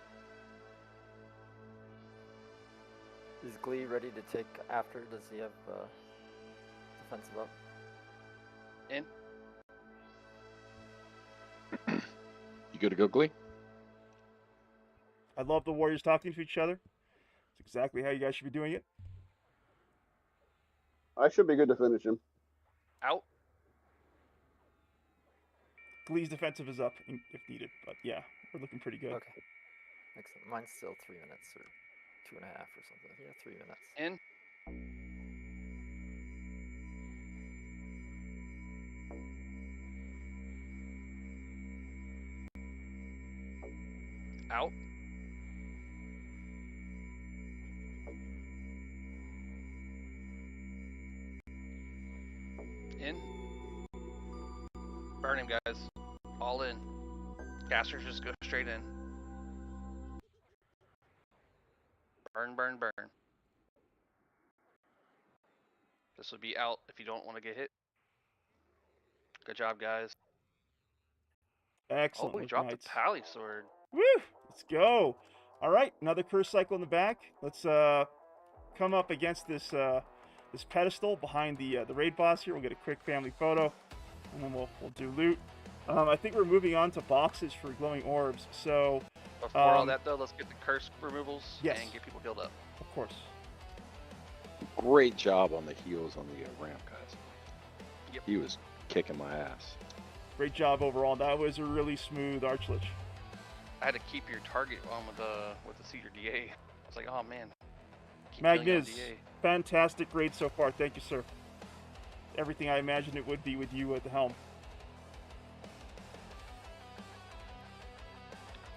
Is Glee ready to take after? Does he have defensive up? In. You good to go, Glee? I love the Warriors talking to each other. It's exactly how you guys should be doing it. I should be good to finish him. Out. Glee's defensive is up if needed, but yeah, we're looking pretty good. Okay. Excellent. Mine's still 3 minutes or 2.5 or something. Yeah, 3 minutes. In. Out. In. Burn him, guys. All in. Casters just go straight in. Burn, burn, burn. This will be out if you don't want to get hit. Good job, guys. Excellent. Oh, we with dropped Knights. the Pally Sword. Woo! Let's go. All right, another curse cycle in the back. Let's come up against this this pedestal behind the raid boss here. We'll get a quick family photo, and then we'll do loot. I think we're moving on to boxes for glowing orbs. So Before all that, though, let's get the curse removals Yes. and get people healed up. of course. Great job on the heals on the ramp, guys. Yep. He was kicking my ass. Great job overall. That was a really smooth archlich. I had to keep your target on with the Cedar DA. I was like, oh man. Keep killing you on Magnus, DA. fantastic raid so far. Thank you, sir. Everything I imagined it would be with you at the helm.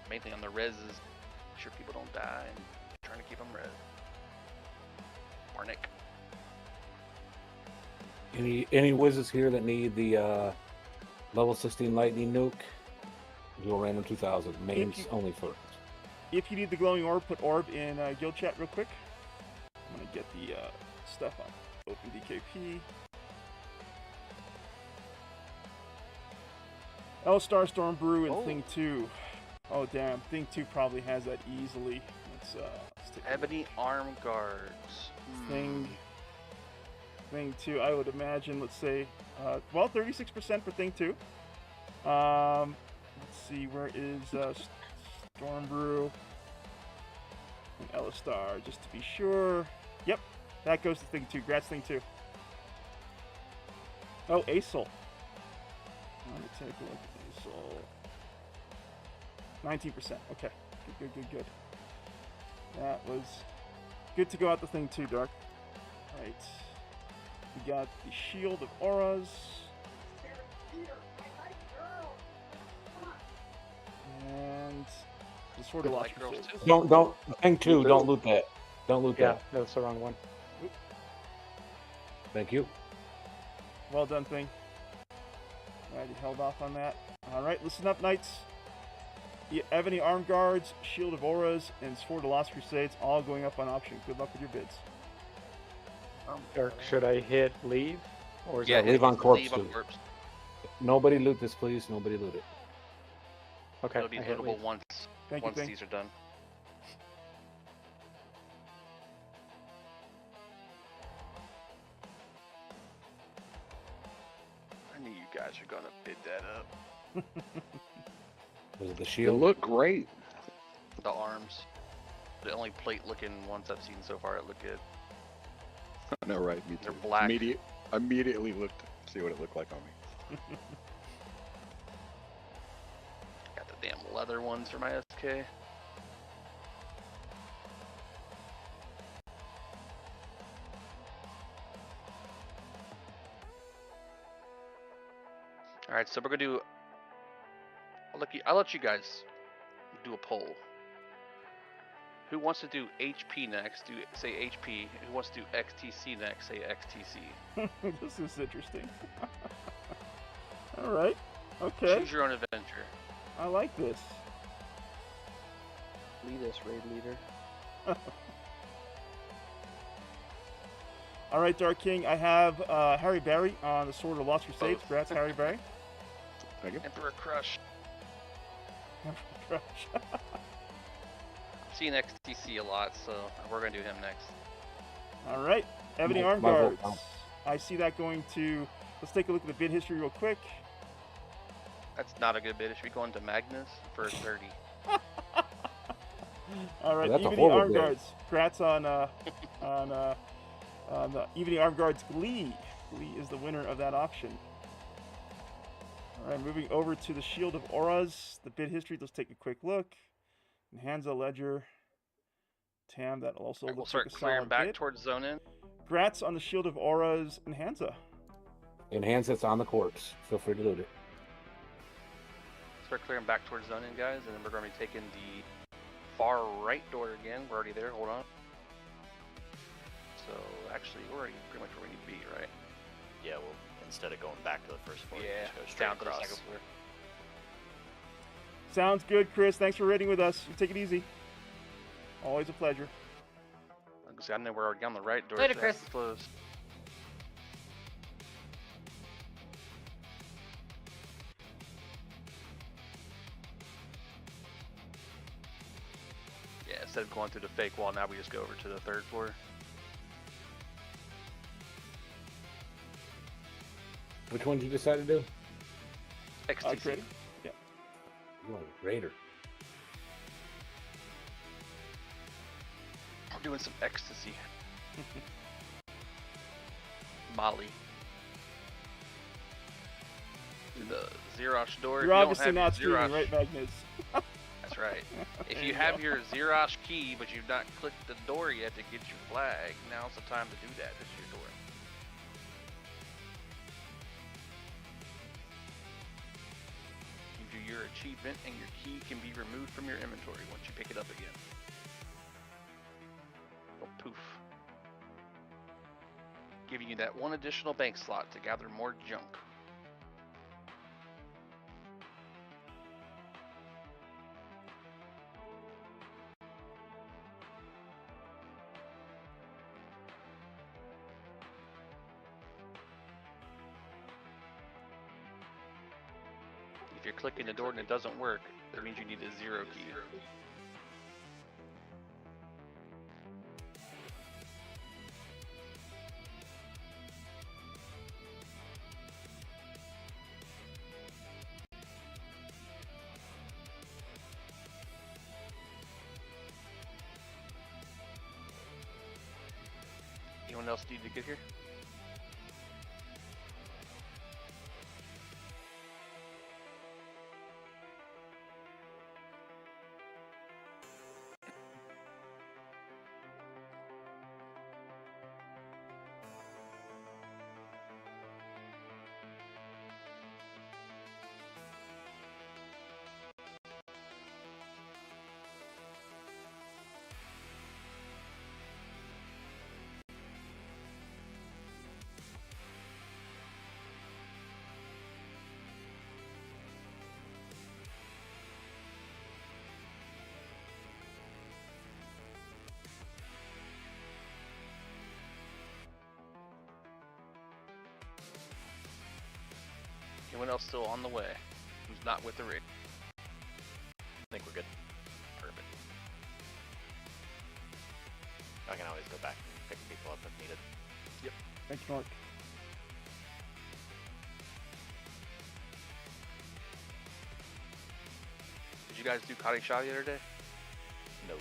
Mainly on the res is make sure people don't die and trying to keep them res. Marnik. Any wizards here that need the level 16 lightning nuke? Dual random 2000. Mains only first. If you need the glowing orb, put orb in guild chat real quick. I'm gonna get the stuff on Open DKP. L-Star Storm Brew and Thing 2. Oh damn, Thing 2 probably has that easily. Let's take a Ebony Arm Guards. Thing 2, I would imagine, let's say, well, 36% for Thing 2. Let's see, where is Storm Brew and L-Star, just to be sure. Yep, that goes to Thing 2. Grats, Thing 2. Oh, ASOL. Let me take a look at ASOL. 19%. Okay, good. That was good to go out the Thing 2, Dark. Right. We got the Shield of Auras. And the Sword of Lost Crusade. Don't. Thing 2, don't loot that. Don't loot Yeah, that. that's the wrong one. Thank you. Well done, Thing. Glad you held off on that. Alright, listen up, Knights. The Ebony Arm Guards, Shield of Auras, and Sword of Lost Crusades all going up on auction. Good luck with your bids. Dirk, should I hit leave? Or is that leave on corpse. Leave on too. corpse. Nobody loot this, please. Nobody loot it. Okay, It'll be I hit lootable leave. once Thank you, Thing. these are done. I knew you guys were gonna bid that up. Was it the They shield? look great. The arms. The only plate looking ones I've seen so far that look good. I know, right? Me too. They're black. Immediately looked to see what it looked like on me. Got the damn leather ones for my SK. Alright, so we're gonna do I'll let you guys do a poll. Who wants to do HP next? Say HP. Who wants to do XTC next? Say XTC. This is interesting. Alright. Okay. Choose your own adventure. I like this. Lead us, raid leader. Alright, Dark King, I have Harry Barry on the Sword of Lost Crusades. Congrats, Harry Barry. Thank you. Emperor Crush. Crush. I've seen XTC a lot, so we're gonna do him next. Alright, Ebony My Arm vote Guards. counts. I see that going to. Let's take a look at the bid history real quick. That's not a good bid. It should be going to Magnus for 30. Alright, That's a Evening horrible Arm bid. Guards. Congrats on the Evening Arm Guards Glee. Glee is the winner of that auction. Alright, moving over to the Shield of Auras. The bid history, let's take a quick look. Hansa Ledger. Tam, that also Alright, we'll looks like start a clearing solid back bid. towards zone in. Congrats on the Shield of Auras and Hansa. Enhance it's on the corpse. Feel free to loot it. Start clearing back towards zone in, guys, and then we're going to be taking the far right door again. We're already there. Hold on. So, actually, we're already pretty much where we need to be, right? Yeah, well, instead of going back to the first floor, Yeah, just go straight down to the across. second floor. Sounds good, Chris. Thanks for raiding with us. You take it easy. Always a pleasure. I know we're already on the right door. Later, so that's Chris. close. Yeah, instead of going through the fake wall, now we just go over to the third floor. Which one did you decide to do? XTC. Creative? Yeah. You want a raider. We're doing some ecstasy. Molly. To the Ssraeshza door. If You're you don't obviously have your not streaming, Ssraeshza- right, Magnus? That's right. If There you you have go. your Ssraeshza key, but you've not clicked the door yet to get your flag, now's the time to do that. This is your door. You do your achievement, and your key can be removed from your inventory once you pick it up again. Oh, poof. Giving you that one additional bank slot to gather more junk. If you're clicking the door and it doesn't work, that means you need a 0 key. Anyone else need to get here? Anyone else still on the way? Who's not with the rig? I think we're good. Perfect. I can always go back and pick people up if needed. Yep. Thanks, Mark. Did you guys do Kali Shah the other day? No.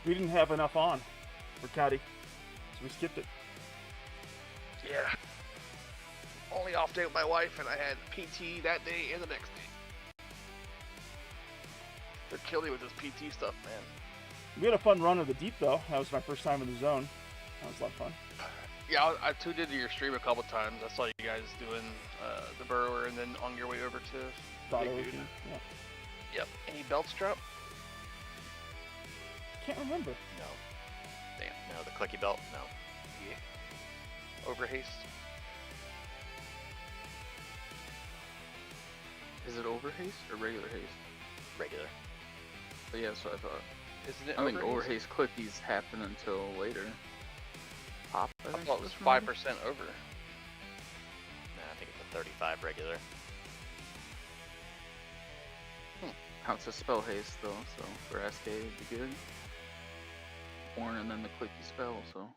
We didn't have enough on for Caddy, so we skipped it. Yeah. Only off day with my wife, and I had PT that day and the next day. They're killing me with this PT stuff, man. We had a fun run of the deep, though. That was my first time in the zone. That was a lot of fun. Yeah, I tuned into your stream a couple times. I saw you guys doing the burrower, and then on your way over to Thought Big it was Dude. me, yeah. Yep. Any belts drop? Can't remember. No. Damn. No, the clicky belt? No. Yeah. Over haste. Is it over haste or regular haste? Regular. But yeah, that's what I thought. Isn't it I think over over haste? haste clickies happen until later. Pop, I I think. thought it was is 5% remembered. over. Nah, I think it's a 35 regular. Counts as spell haste though, so for SK it'd be good. Born and then the clicky spell, so.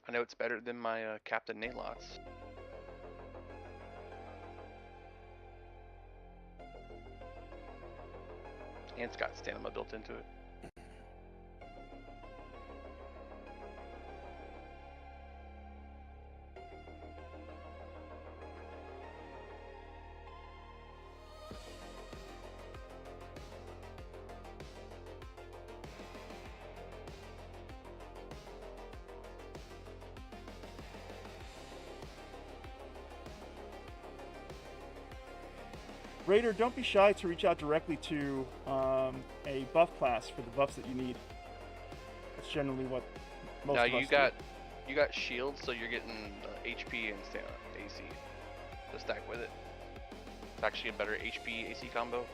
I know it's better than my Captain Nalots. And it's got stamina built into it. Raider, don't be shy to reach out directly to a buff class for the buffs that you need. That's generally what most Now of us you got shields, so you're getting HP and stamina AC to stack with it. It's actually a better HP AC combo.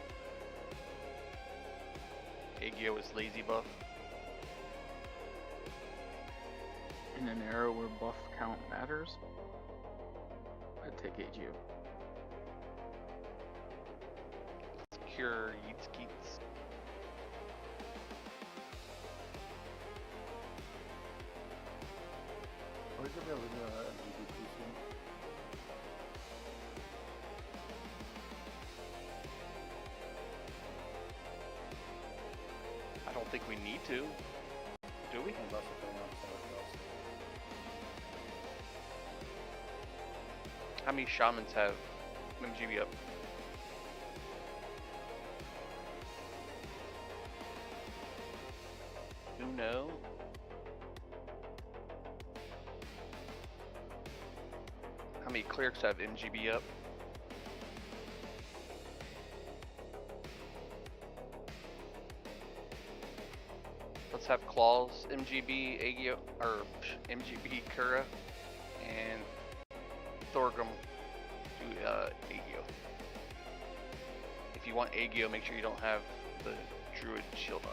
Aegyo is lazy buff. In an era where buff count matters, I'd take AGO. Cure Yeats Keats. Are we gonna be able to do an MVP soon? I don't think we need to. Do we? Unless we're putting on something else. How many shamans have MGB up? Uno. How many clerics have MGB up? Let's have Claws, MGB, Aegyo, or MGB, Kura, and Thorgrim do Aegyo. If you want Aegyo, make sure you don't have the Druid shield on.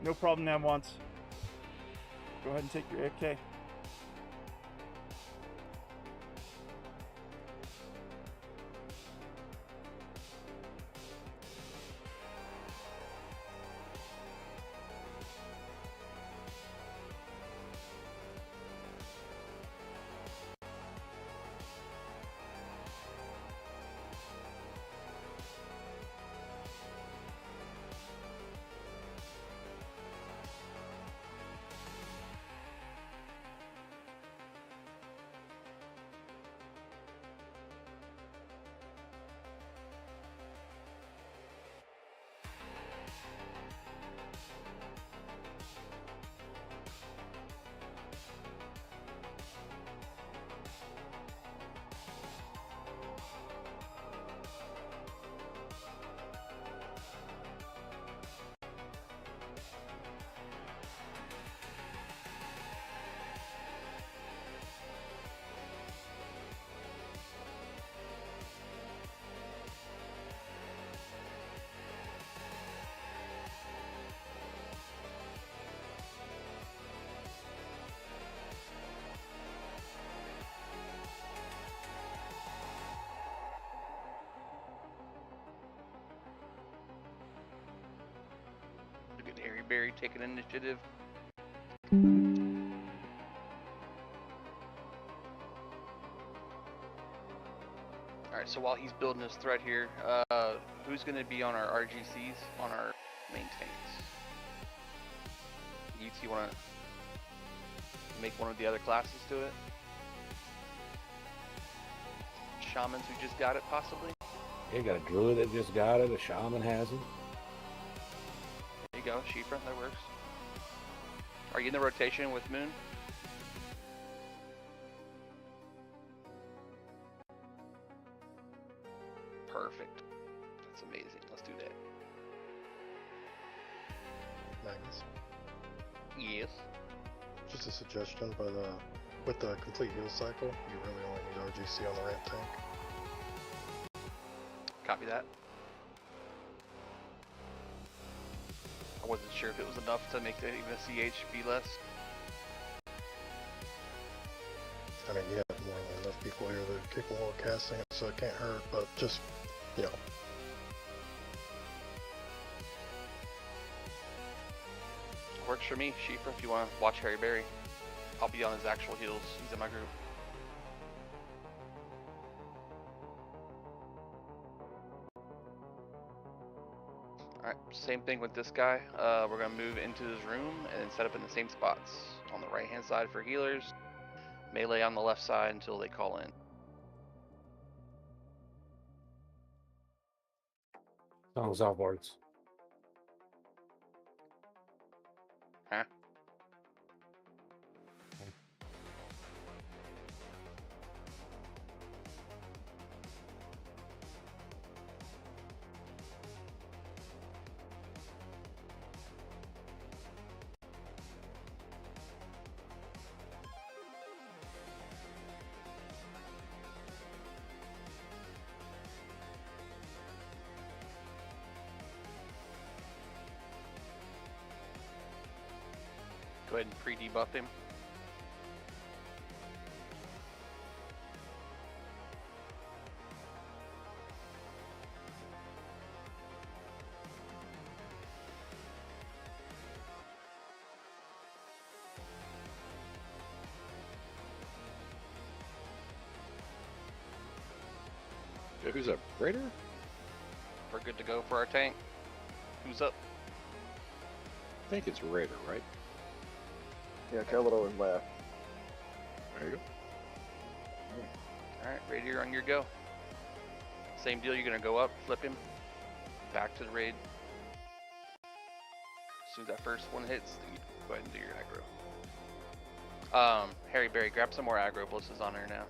No problem, Namwants. Go ahead and take your AFK. Look at Harry Berry taking initiative. Alright, so while he's building his threat here, who's going to be on our RGCs, on our main tanks? You two want to make one of the other classes do it? Shamans who just got it, possibly? You got a druid that just got it, a shaman hasn't. There you go, Shifra, that works. Are you in the rotation with Moon? Perfect. That's amazing. Let's do that. Magnus, Yes. just a suggestion, but with the complete heal cycle, you really only need RGC on the ramp tank. Copy that. I wasn't sure if it was enough to make the even a CH be less. I mean, you have more than enough people here that are capable of casting it, so it can't hurt, but just, you know. Works for me, Shifra, if you want to watch Harry Berry. I'll be on his actual heals. He's in my group. Alright, same thing with this guy. We're going to move into his room and then set up in the same spots. On the right hand side for healers, melee on the left side until they call in. Songs off boards. Huh? Go ahead and pre-debuff him. Who's up? Raider? We're good to go for our tank. Who's up? I think it's Raider, right? Yeah, Keldor is left. There you go. Alright, Raider, you're on your go. Same deal, you're gonna go up, flip him, back to the raid. As soon as that first one hits, then you go ahead and do your aggro. Harry Berry, grab some more aggro blitzes on her now.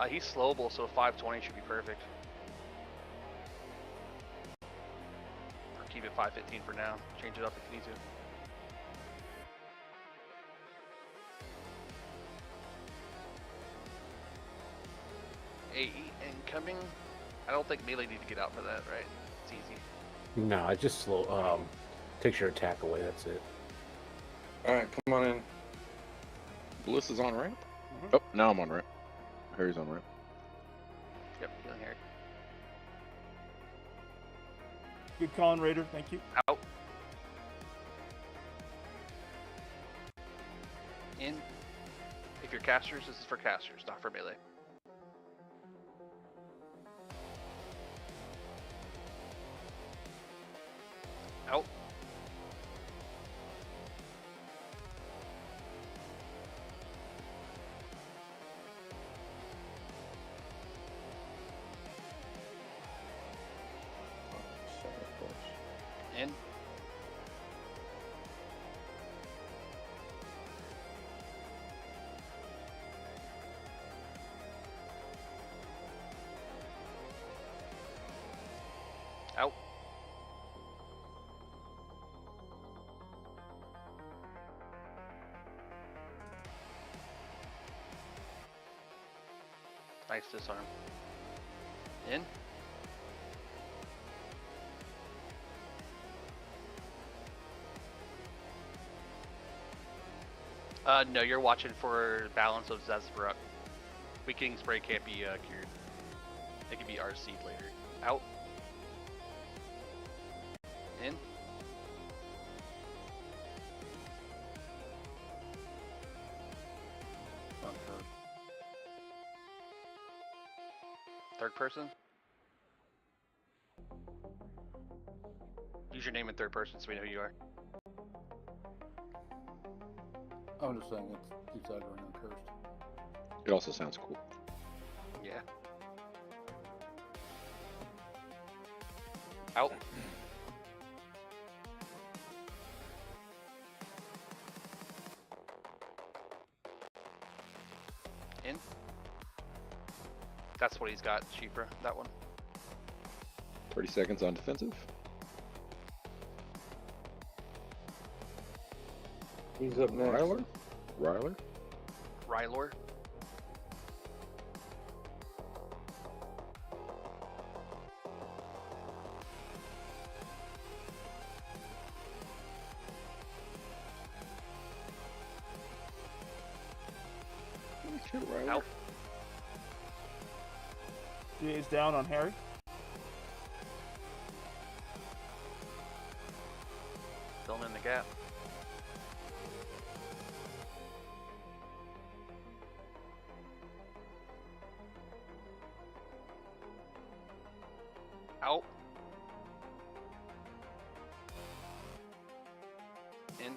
He's slowable, so 520 should be perfect. Or keep it 515 for now. Change it up if you need to. AE incoming. I don't think melee need to get out for that, right? It's easy. No, it just slow. Takes your attack away. That's it. All right, come on in. Bliss is on ramp. Oh, now I'm on ramp. Harry's on ramp. Yep, healing Harry. Good calling, Raider. Thank you. Out. In. If you're casters, this is for casters, not for melee. Out. In. Out. Nice disarm. In. No, you're watching for balance of Zazbruk. Weakening spray can't be cured. It can be RC'd later. Out. In. Third person? Use your name in third person so we know who you are. I'm just saying it keeps aggroing on cursed. It also sounds cool. Yeah. Out. In. That's what he's got, Sheepra, that one. 30 seconds on defensive. He's up next. Ryler? Rylor. Out. DA is down on Harry. Filling in the gap. Out. In.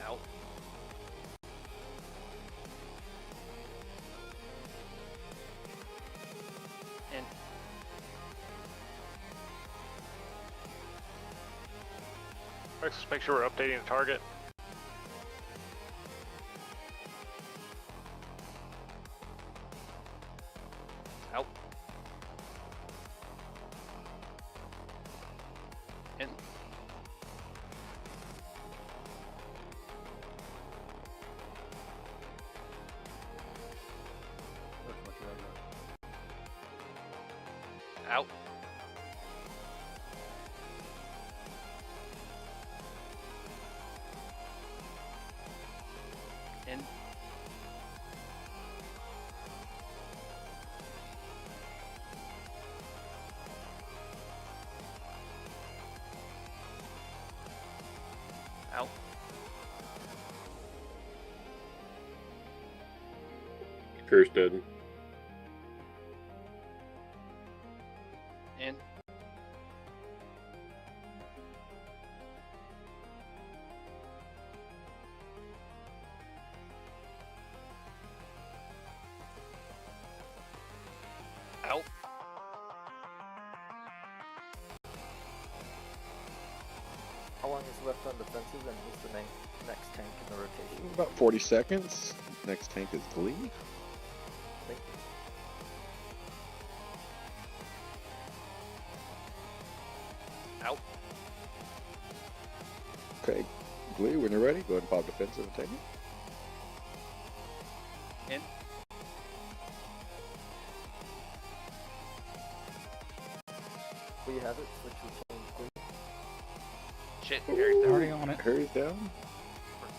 Out. In. Let's just make sure we're updating the target. Out. In. Out. In. Out. Curse dead. In. Out. How long is left on defensive, and who's the next tank in the rotation? About 40 seconds. Next tank is Glee. Thank you. Out. Okay, Glee, when you're ready, go ahead and pop defensive and take it. In. We have it. Switch your change, please. Shit, Harry's down. Already on it. Harry's down.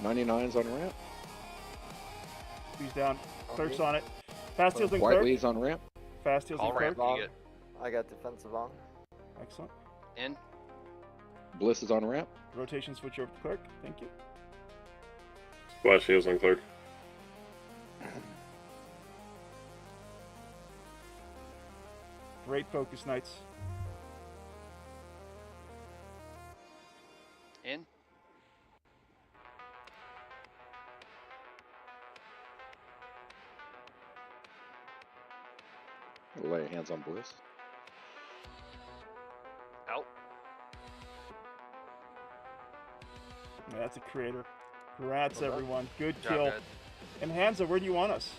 99's on ramp. Who's down? Clerk's on it. Fast heals and White Clerk. Lee's on ramp. Fast heals All and ramp. Clerk. You get. I got defensive on. Excellent. In. Bliss is on ramp. Rotation switch over to Clerk. Thank you. Splash heals on Clerk. Great focus, Knights. In. Lay hands on Bliss. Out. Yeah, that's a creator. Congrats, Well done. everyone. Good Job, kill. guys. And Hansa, where do you want us?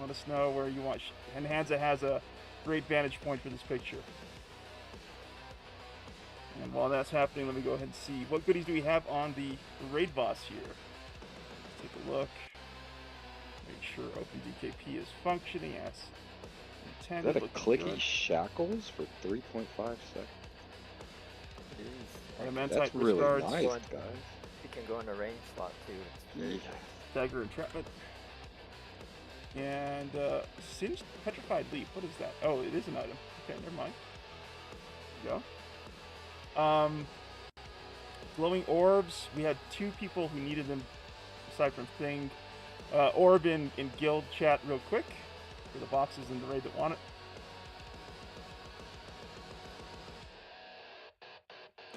Let us know where you want. And Hansa has a great vantage point for this picture. And while that's happening, let me go ahead and see what goodies do we have on the raid boss here. Take a look. Make sure OpenDKP is functioning as Is intended. that a Looking clicky good. shackles for 3.5 seconds? It is. Adamantite That's really Discards, nice, Going- guys. You can go in a range slot too. It's very Yeah. nice. Dagger Entrapment. And Singed Petrified Leaf. What is that? Oh, it is an item. Okay, never mind. There you go. Glowing Orbs. We had two people who needed them aside from Thing. Orb in guild chat real quick for the boxes in the raid that want it.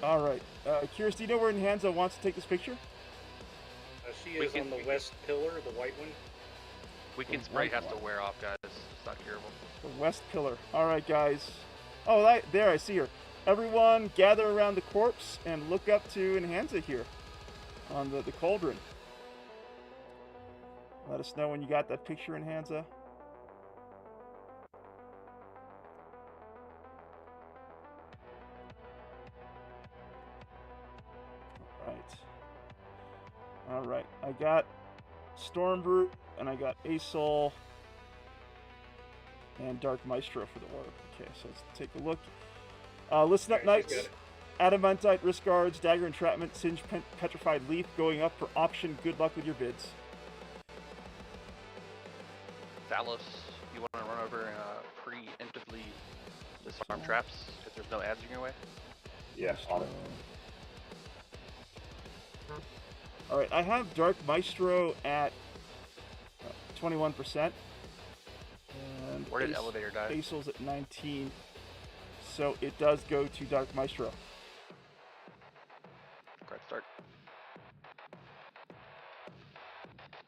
Alright. Curious, do you know where Hansa wants to take this picture? She We is can- on the west pillar, the white one. Weekend spray has to wear off, guys. It's not curable. The west pillar. Alright, guys. Oh, there, I see her. Everyone gather around the corpse and look up to Enhanza here on the cauldron. Let us know when you got that picture, Enhanza. Alright, I got Stormbrew, and I got Asol, and Dark Maestro for the orb. Okay, so let's take a look. Listen up, Alright, she's Knights. got it. Adamantite, Risk Guards, Dagger Entrapment, Singed Petrified Leaf going up for option. Good luck with your bids. Dallas, you want to run over and preemptively disarm traps if there's no ads in your way? Yeah, on it. Alright, I have Dark Maestro at 21%. And Where did Elevator die? Asol's at 19. So it does go to Dark Maestro. Correct start.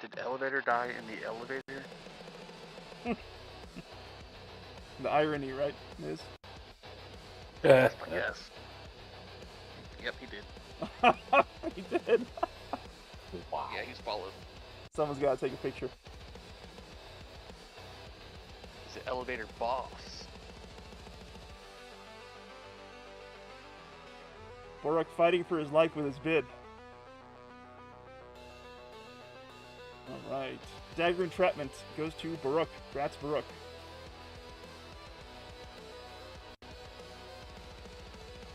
Did Elevator die in the elevator? The irony, right, Miz? Yes. Yep, he did. He did. Wow. Yeah, he's followed. Someone's got to take a picture. He's the elevator boss. Borak fighting for his life with his bid. All right. Dagger entrapment goes to Baruch. Congrats, Baruch.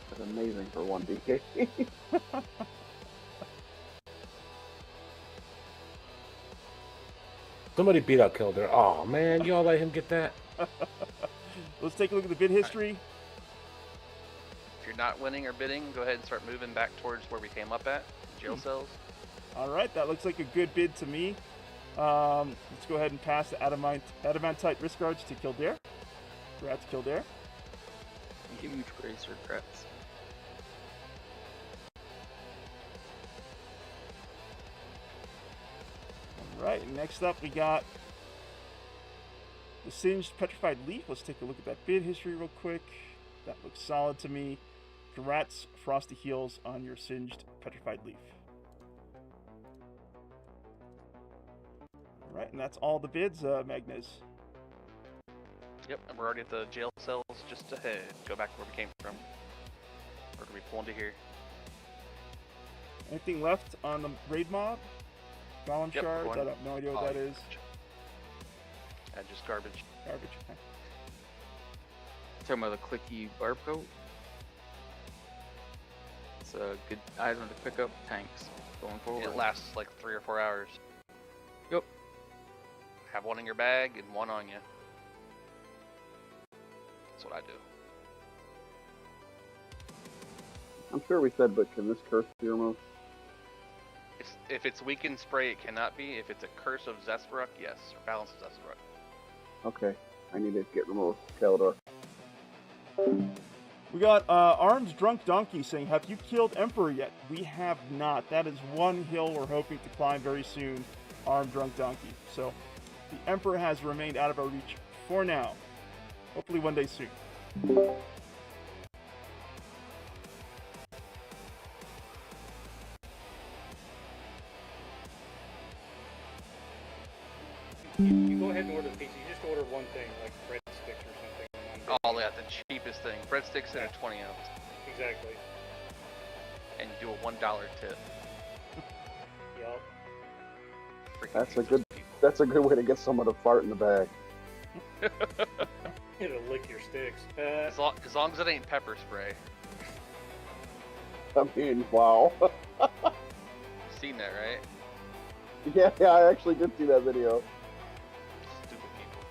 That's amazing for one DK. Somebody beat out Kildare. Oh man, y'all let him get that? Let's take a look at the bid history. If you're not winning or bidding, go ahead and start moving back towards where we came up at, jail cells. All right, that looks like a good bid to me. Let's go ahead and pass the adamantite wrist guards to Kildare. Congrats, Kildare. Huge grace regrets. All right, next up we got the Singed Petrified Leaf. Let's take a look at that bid history real quick. That looks solid to me. Congrats, Frosty Heels, on your Singed Petrified Leaf. All right, and that's all the bids, Magnus. Yep, and we're already at the jail cells just ahead. Go back to where we came from. Or do we pull into here? Anything left on the raid mob? Golem Yep, shards? one. I have no idea what that is. Just garbage. Garbage. Okay. Talking about the clicky barb coat. It's a good item to pick up tanks going forward. It lasts like 3 or 4 hours. Yep. Have one in your bag and one on you. That's what I do. I'm sure we said, but can this curse be removed? If it's weakened spray, it cannot be. If it's a curse of Ssraeshza, yes. Or balance of Ssraeshza. Okay, I need it to get removed. Kalador. We got Arms Drunk Donkey saying, have you killed Emperor yet? We have not. That is one hill we're hoping to climb very soon, Armed Drunk Donkey. So the Emperor has remained out of our reach for now. Hopefully one day soon. You go ahead and order the pizza. You just order one thing, like breadsticks or something. Oh, yeah, the cheapest thing. Breadsticks in a 20 ounce. Exactly. And do a $1 tip. Yup. That's a good way to get someone to fart in the bag. It'll lick your sticks. As long as it ain't pepper spray. I mean, wow. You've seen that, right? Yeah, I actually did see that video. Stupid people.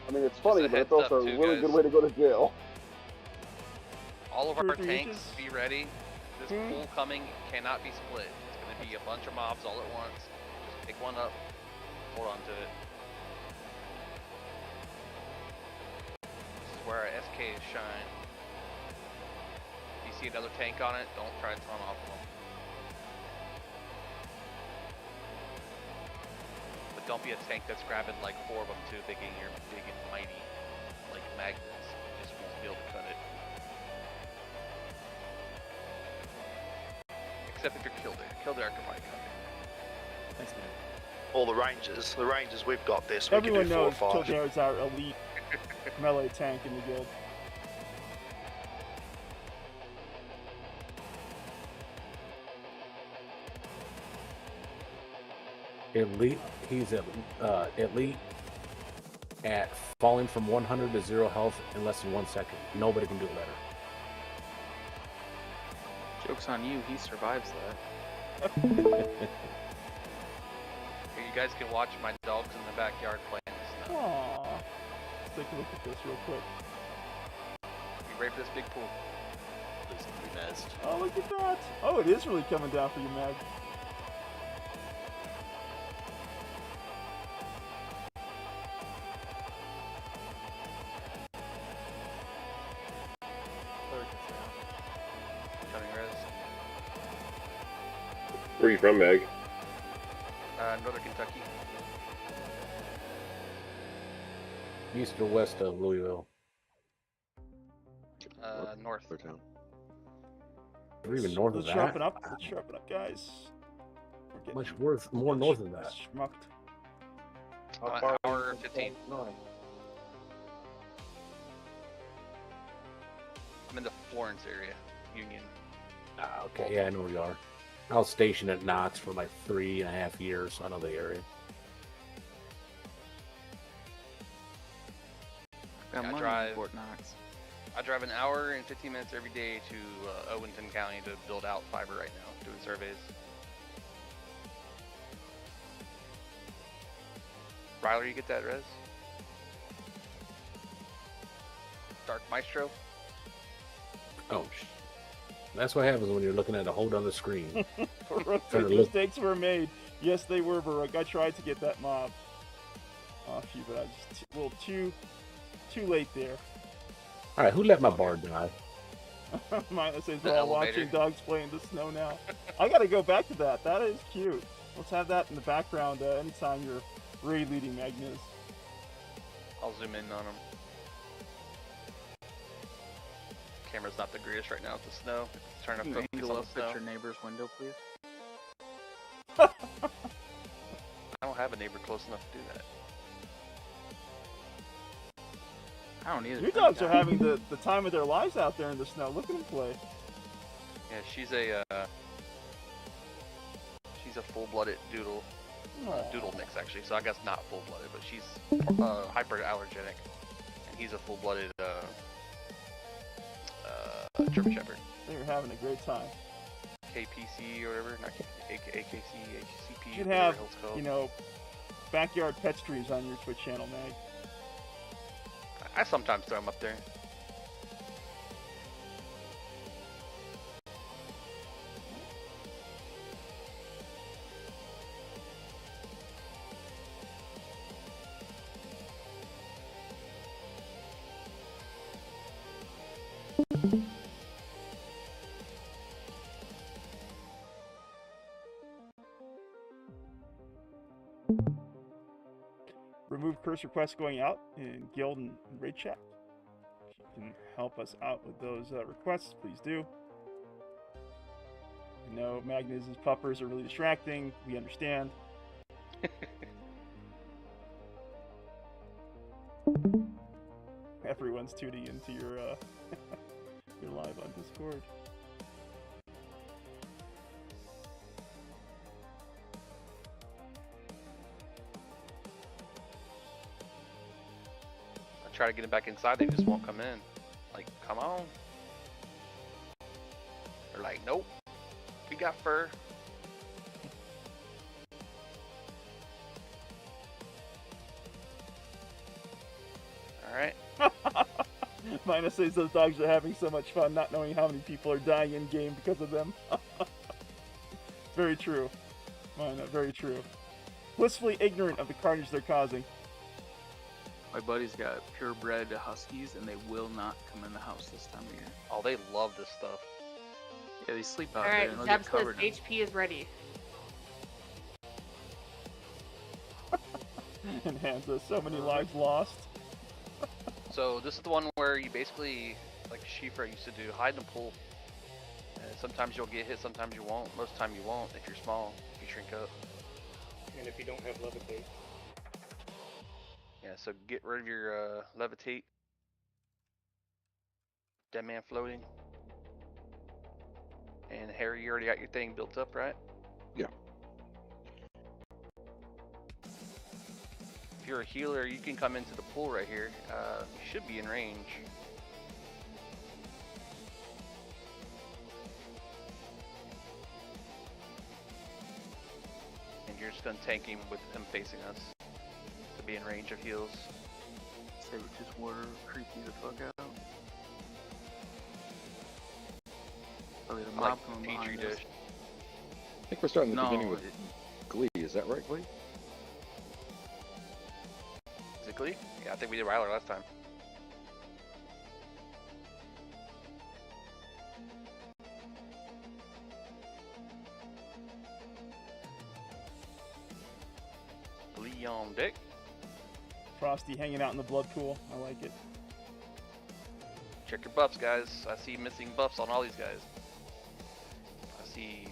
I mean, it's funny, but it's also a too, really guys. good way to go to jail. All of our 2 or 3 tanks, inches? be ready. This pool coming cannot be split. It's going to be a bunch of mobs all at once. Just pick one up, hold on to it. This is where our SKs shine. If you see another tank on it, don't try to run off of them. But don't be a tank that's grabbing like 4 of them too, thinking you're big and mighty, like magnets. You just won't be able to cut it. Except if you're Kildare. Kildare can probably cut it. Thanks, man. All the Rangers, we've got this. We Everyone can do 4 knows or 5. Kildare is our elite melee tank in the guild. Elite. He's elite at falling from 100 to 0 health in less than 1 second. Nobody can do it better. Joke's on you, he survives that. Here, you guys can watch my dogs in the backyard playing this now. Aww. Let's take a look at this real quick. You ready for this big pool? Please be messed. Oh, look at that. Oh, it is really coming down for you, Mag. Coming res. Where are you from, Meg? Northern Kentucky. East or west of Louisville? North. Or even north of Let's that? sharpen up. Let's sharpen up, guys. We're Much worth more north of that. Schmucked. Hour 15. I'm in the Florence area, Union. Ah, okay. Yeah, I know where you are. I was stationed at Knox for like 3.5 years. So I know the area. Got I money in drive. Fort Knox. I drive an hour and 15 minutes every day to Owenton County to build out fiber right now, doing surveys. Ryler, you get that, Rez? Dark Maestro? Oh, that's what happens when you're looking at a whole other screen. Baroque, mistakes were made. Yes, they were, Baroque. I tried to get that mob off you, but I was just a little too late there. All right, who let my bard die? Mine says we're all watching dogs play in the snow now. I gotta go back to that. That is cute. Let's have that in the background anytime you're raid leading Magnus. I'll zoom in on him. Camera's not the greatest right now with the snow. It's trying to focus angle on the up snow. at your neighbor's window, please? I don't have a neighbor close enough to do that. I don't either. Your dogs are having the time of their lives out there in the snow. Look at them play. Yeah, she's a full-blooded doodle. Doodle mix actually, so I guess not full-blooded, but she's hyperallergenic, and he's a full-blooded German Shepherd. They're having a great time. KPC or whatever, not AKC, HCP. You should have, backyard pet streams on your Twitch channel, Mag. I sometimes throw them up there. Remove curse requests going out in guild and raid chat. If you can help us out with those requests, please do. I know Magnus's puppers are really distracting. We understand. Everyone's tuning into your your live on Discord. Try to get him back inside, they just won't come in. Like, come on. They're like, nope, we got fur. Alright. Minus says those dogs are having so much fun not knowing how many people are dying in game because of them. Very true. Mina, very true. Blissfully ignorant of the carnage they're causing. My buddy's got purebred huskies, and they will not come in the house this time of year. Oh, they love this stuff. Yeah, they sleep out there, Alright, and they'll Zeb get says covered in. HP is ready. And Hansa, so many lives lost. So this is the one where you basically, like Shifra used to do, hide in the pool. And sometimes you'll get hit, sometimes you won't. Most of the time you won't if you're small, if you shrink up. And if you don't have levitate. Yeah, so get rid of your levitate. Dead man floating. And Harry, you already got your thing built up, right? Yeah. If you're a healer, you can come into the pool right here. You should be in range. And you're just gonna tank him with him facing us to be in range of heals. Say with just water creep you the fuck out. Oh, the mob Like coming Petri behind us. dish. I think we're starting at the No, beginning with Glee. Is that right, Glee? Is it Glee? Yeah, I think we did Ryler last time. Glee on deck. Frosty hanging out in the blood pool. I like it. Check your buffs, guys. I see missing buffs on all these guys. I see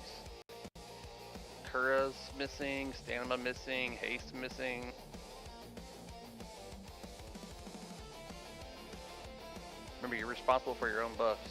Kura's missing, Stamina missing, Haste missing. Remember, you're responsible for your own buffs.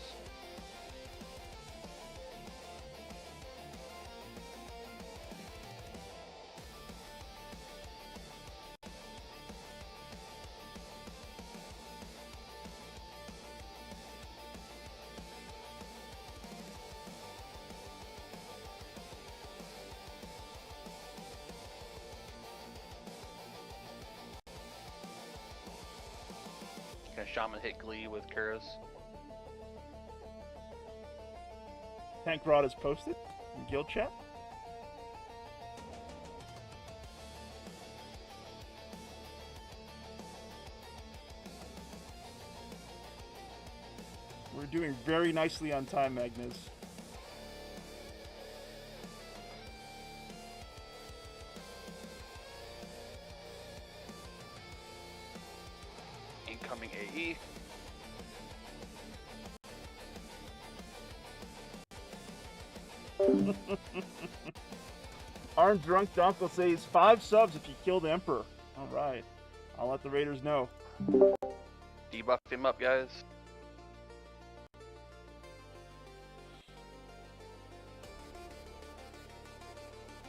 Can Shaman hit Glee with Kairos? Tank Rod is posted in guild chat. We're doing very nicely on time, Magnus. Incoming AE. Armed Drunk Donk will say it's 5 subs if you kill the Emperor. Alright. I'll let the Raiders know. Debuff him up, guys.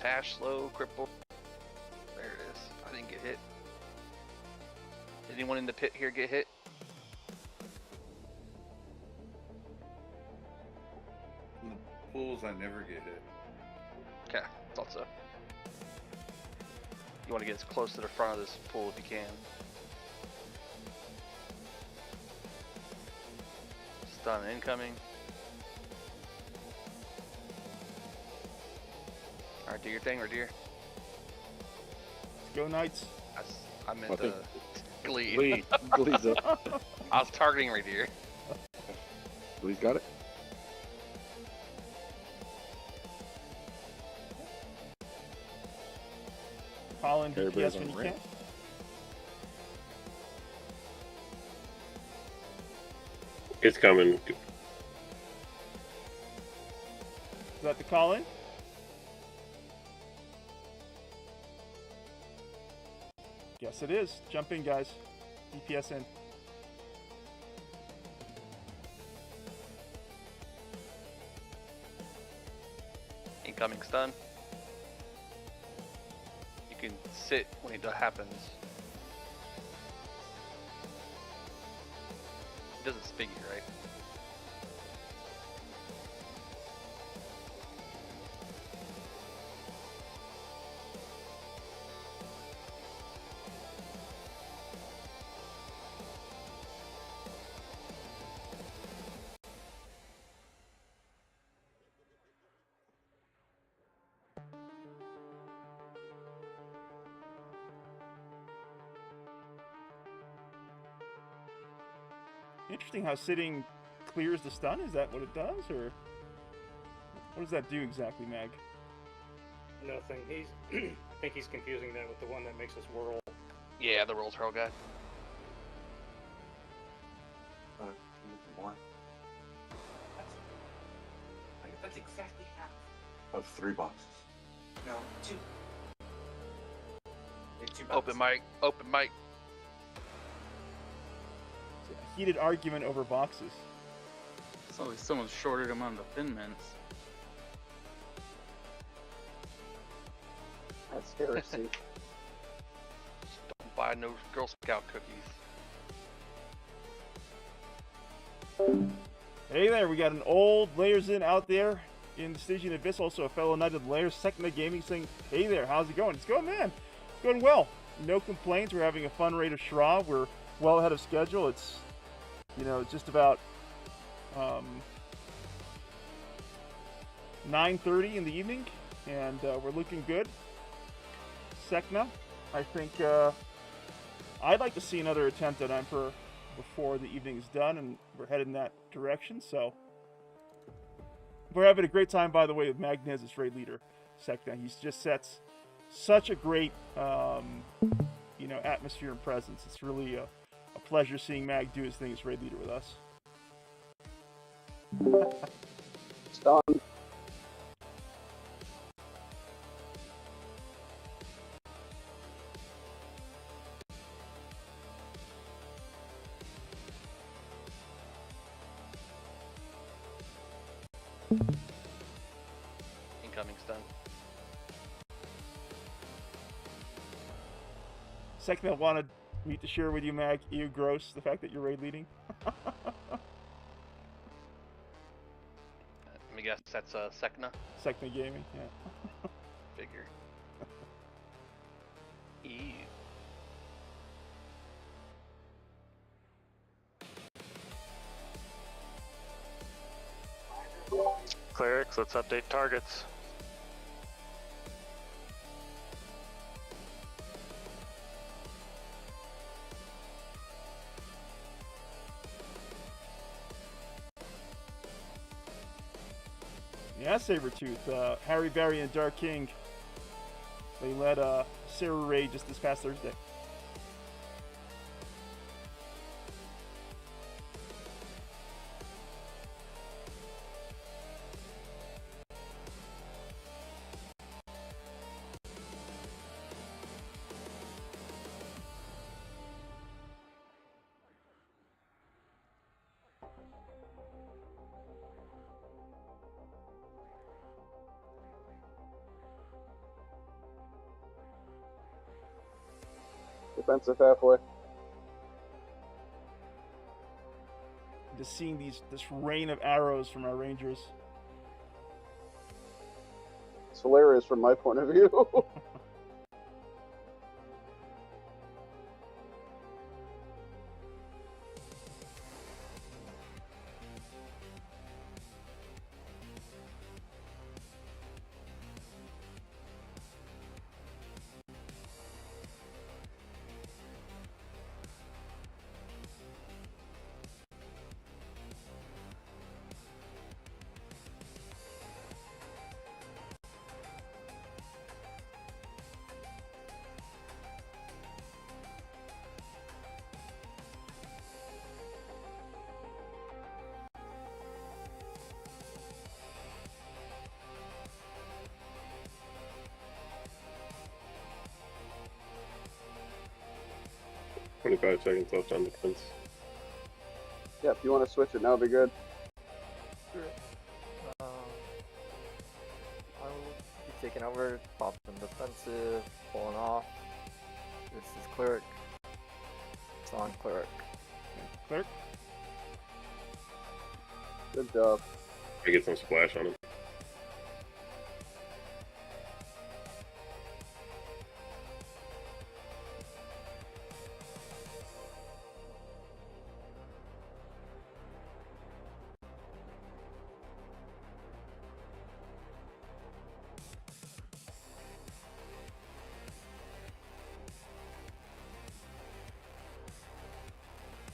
Tash, slow, cripple. There it is. I didn't get hit. Did anyone in the pit here get hit? In the pools, I never get hit. Okay, thought so. You want to get as close to the front of this pool if you can. Stun incoming. Alright, do your thing, Radir. Go Knights. I meant the Glee. Glee's up. I was targeting Radir. Glee's got it. Colin, Everybody's DPS when on you ramp. can. It's coming. Is that the call-in? Yes, it is. Jump in, guys. DPS in. Incoming stun. You can sit when it happens. It doesn't speak you, right? Interesting how sitting clears the stun. Is that what it does, or what does that do exactly, Mag? Nothing. He's. I think he's confusing that with the one that makes us whirl. Yeah, the roll throw guy. More. That's exactly half. Of 3 boxes. No, 2. Open mic. Open mic. A heated argument over boxes. So like someone shorted him on the Thin Mints. That's heresy. Don't buy no Girl Scout cookies. Hey there, we got an old Layers in out there in Stygian Abyss, also a fellow knight of Lair, Ssraeshza Gaming, saying, hey there, how's it going? It's going, man. It's going well. No complaints. We're having a fun raid of Ssraeshza. We're well ahead of schedule. It's, you know, just about 9:30 in the evening, and we're looking good. Ssraeshza, I think I'd like to see another attempt at Emperor before the evening is done, and we're headed in that direction. So we're having a great time, by the way, with Magnez as raid leader. Ssraeshza, he just sets such a great, you know, atmosphere and presence. It's really a pleasure seeing Mag do his thing as raid leader with us. Stun. Incoming stun. Second, I wanted me to share with you, Mag, you gross, the fact that you're raid leading. Let me guess, that's Sekna? Sekna Gaming, yeah. Figure. Ew. Clerics, let's update targets. Yeah, Sabretooth, Harry, Barry, and Dark King. They led Sarah raid just this past Thursday. Defensive halfway. Just seeing this rain of arrows from our rangers. It's hilarious from my point of view. $25 seconds left on defense. Yeah, if you want to switch it now, it'd be good. I will be taking over, popping defensive, pulling off. This is cleric. It's on cleric. Cleric? Good job. I get some splash on him.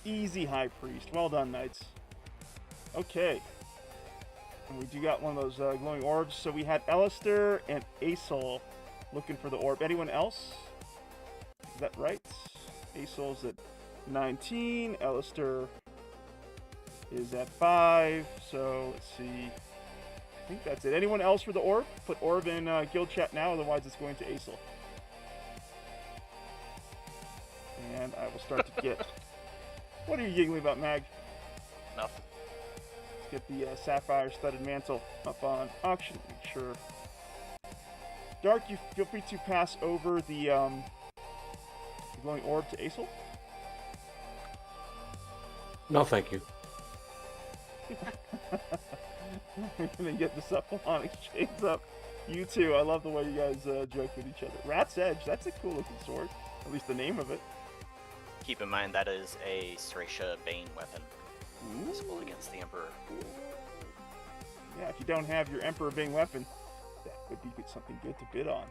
Easy High Priest. Well done, Knights. Okay. And we do got one of those glowing orbs. So we had Alistair and Aesol looking for the orb. Anyone else? Is that right? Aesol's at 19. Alistair is at 5. So let's see. I think that's it. Anyone else for the orb? Put orb in guild chat now, otherwise it's going to Aesol. And I will start to get... What are you giggling about, Mag? Nothing. Let's get the sapphire studded mantle up on auction. Make sure. Dark, you feel free to pass over the glowing orb to Aesol. No, thank you. We're gonna get the supple onyx chains up. You too. I love the way you guys joke with each other. Rat's Edge. That's a cool looking sword. At least the name of it. Keep in mind that is a Ssraeshza Bane weapon. Usable against the Emperor. Yeah, if you don't have your Emperor Bane weapon, that would be something good to bid on.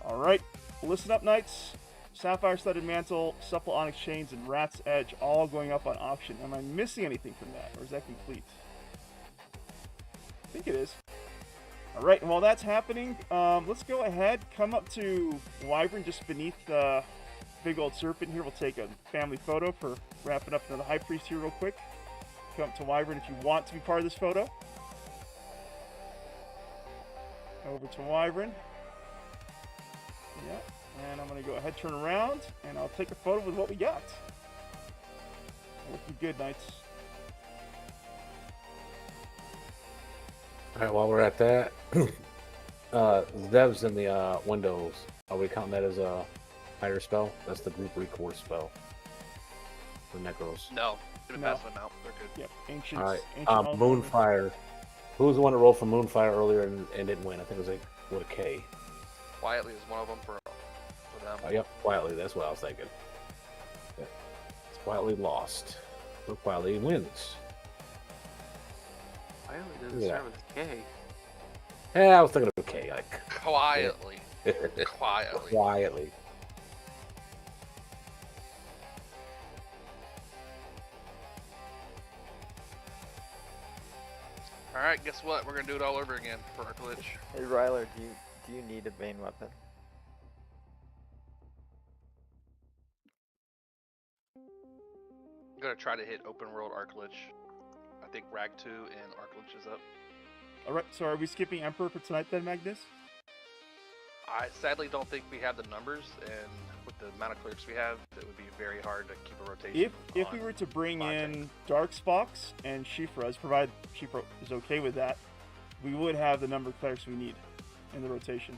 Alright, listen up, Knights. Sapphire Studded Mantle, Supple Onyx Chains, and Rat's Edge all going up on auction. Am I missing anything from that, or is that complete? I think it is. Alright, and while that's happening, let's go ahead, come up to Wyvern just beneath the big old serpent here. We'll take a family photo for wrapping up another High Priest here real quick. Come up to Wyvern if you want to be part of this photo. Over to Wyvern. Yeah, and I'm going to go ahead, turn around, and I'll take a photo with what we got. Looking good, Knights. All right, while we're at that, Zev's in the windows. Are we counting that as a higher spell? That's the group recourse spell. The Necros. No, gonna No. pass them out. They're good. Yep. Ancient. All right. Ancient Element. Moonfire. Who was the one that rolled for Moonfire earlier and didn't win? I think it was like with a K. Quietly is one of them for them. Yep, quietly. That's what I was thinking. Yeah. It's quietly lost. But quietly wins. Quietly doesn't Yeah. start with a K. Yeah, I was thinking of a K. Like Quietly. Quietly. Quietly. All right, guess what? We're gonna do it all over again for our glitch. Hey Ryler, do you need a Bane weapon? I'm gonna try to hit open world arc glitch. I think Rag 2 and arc glitch is up. All right. So are we skipping Emperor for tonight then, Magnus? I sadly don't think we have the numbers, and with the amount of clerks we have, it would be very hard to keep a rotation. If we were to bring in Darkspox and Ssraeshza, provided Ssraeshza is okay with that, we would have the number of clerics we need in the rotation.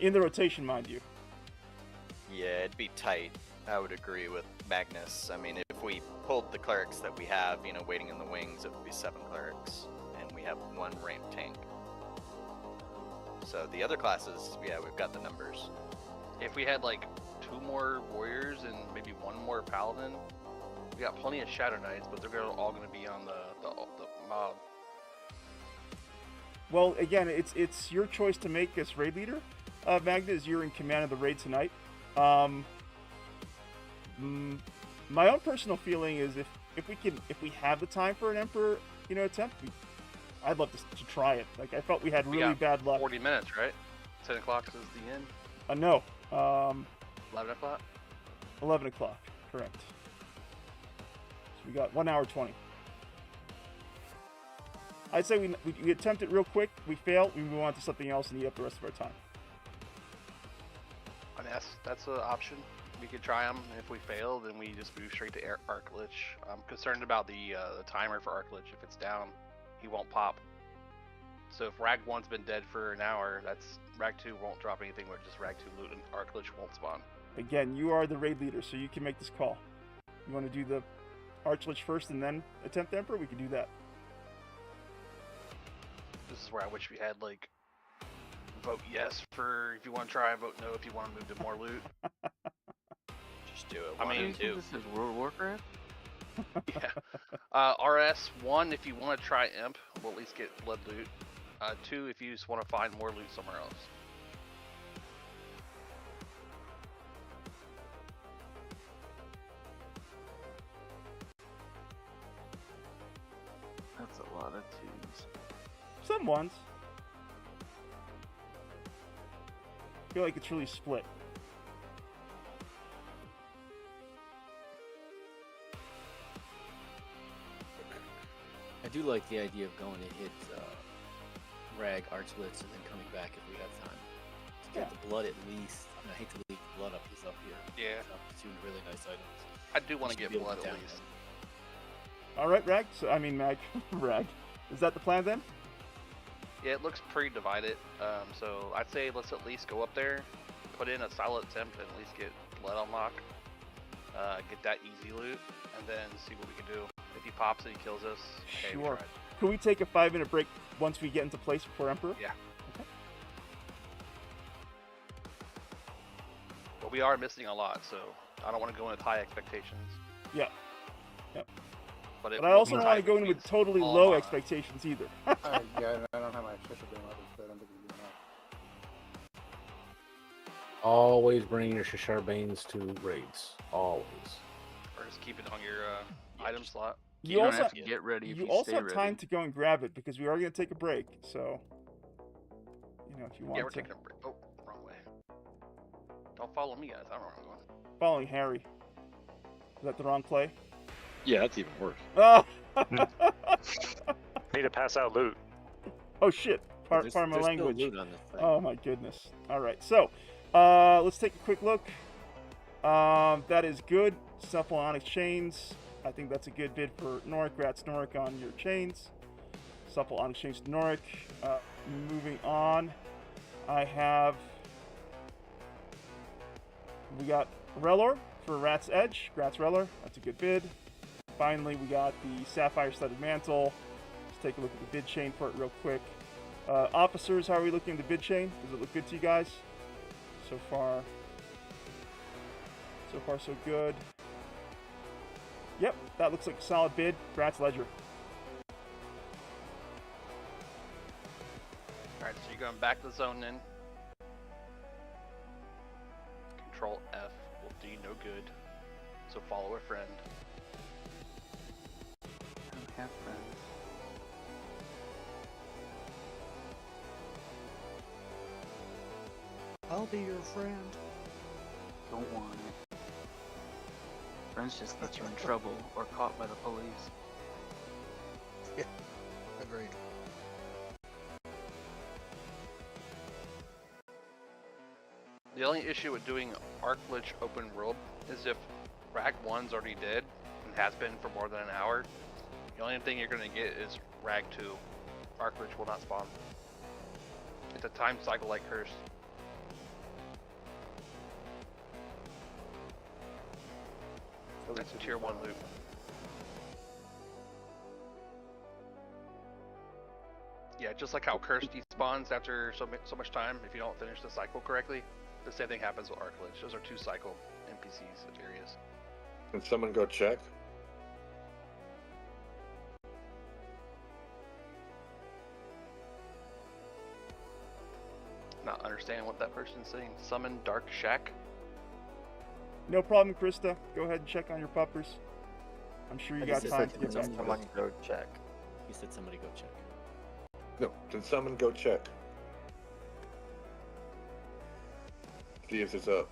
In the rotation, mind you. Yeah, it'd be tight. I would agree with Magnus. I mean, if we pulled the clerics that we have, waiting in the wings, it would be 7 clerics, and we have 1 ramp tank. So the other classes, yeah, we've got the numbers. If we had like 2 more warriors and maybe 1 more paladin, we got plenty of Shadow Knights, but they're all going to be on the mob. Well, again, it's your choice to make us raid leader. Magnus, you're in command of the raid tonight. My own personal feeling is if we have the time for an Emperor, attempt, I'd love to try it. Like, I felt we had really bad luck. 40 minutes, right? 10 o'clock is the end. No. 11 o'clock? 11 o'clock, correct. So we got 1 hour 20. I'd say we attempt it real quick, we fail, we move on to something else and eat up the rest of our time. I mean, that's an option. We could try them. If we fail, then we just move straight to arc glitch. I'm concerned about the timer for arc glitch. If it's down, he won't pop. So if Rag 1's been dead for an hour, that's Rag 2 won't drop anything, but just Rag 2 loot and arc glitch won't spawn. Again, you are the raid leader, so you can make this call. You want to do the Archlich first and then attempt the Emperor? We can do that. This is where I wish we had, like, vote yes for if you want to try, vote no if you want to move to more loot. Just do it. I mean, This is World of Warcraft? Yeah. RS 1 if you want to try Imp, we'll at least get blood loot. 2 if you just want to find more loot somewhere else. That's a lot of 2s. Some ones. I feel like it's really split. I do like the idea of going to hit Rag, Archblitz, and then coming back if we have time. To get the blood at least. And I hate to leave blood up. He's up here. Yeah. It's 2 really nice items. I do want to get Should be able blood to at down least. All right, Rag. So I mean, Mag, Rag. Is that the plan then? Yeah, it looks pretty divided. So I'd say let's at least go up there, put in a solid attempt, and at least get blood unlock. Get that easy loot, and then see what we can do. If he pops and he kills us, hey, we Sure. tried. Could we take a 5-minute break once we get into place before Emperor? Yeah. Okay. But we are missing a lot, so I don't want to go in with high expectations. Yeah. Yep. But I also don't want to go in with totally low expectations either. Yeah, I don't have my Ssraeshza being weapons, so I don't think we can do that. Always bring your Shishar Banes to raids. Always. Or just keep it on your item slot. You also have to get ready if you you also stay have ready. time to go and grab it because we are going to take a break. So, if you want Yeah, we're to. taking a break. Oh, wrong way. Don't follow me, guys. I don't know where I'm going. Following Harry. Is that the wrong play? Yeah, that's even worse. Oh! Need to pass out loot. Oh shit! There's Pardon my still language. loot on this thing. Oh my goodness! All right, so let's take a quick look. That is good. Cephalonic chains. I think that's a good bid for Norik. Rats Norik on your chains. Supple on exchange to Norik. Moving on, we got Relor for Rat's Edge. Gratz Relor, that's a good bid. Finally, we got the Sapphire Studded Mantle. Let's take a look at the bid chain for it real quick. Officers, how are we looking at the bid chain? Does it look good to you guys? So far, so good. Yep, that looks like a solid bid. Gratz Ledger. Alright, so you're going back to the zone then. Control F will do you no good. So follow a friend. I don't have friends. I'll be your friend. Don't want it. Friends just get you in trouble or caught by the police. Yeah, agreed. The only issue with doing Arclich open world is if Rag 1's already dead and has been for more than an hour, the only thing you're going to get is Rag 2. Arclich will not spawn. It's a time cycle like Curse. That's a tier 1 loop. Yeah, just like how Curse despawns after so much time if you don't finish the cycle correctly, the same thing happens with Arclich. Those are 2 cycle NPCs areas. Can someone go check? Not understand what that person's saying. Summon Dark Shack? No problem, Krista. Go ahead and check on your puppers. I'm sure you got time to get back to Someone us. go check. He said somebody go check. No, can someone go check? See if it's up.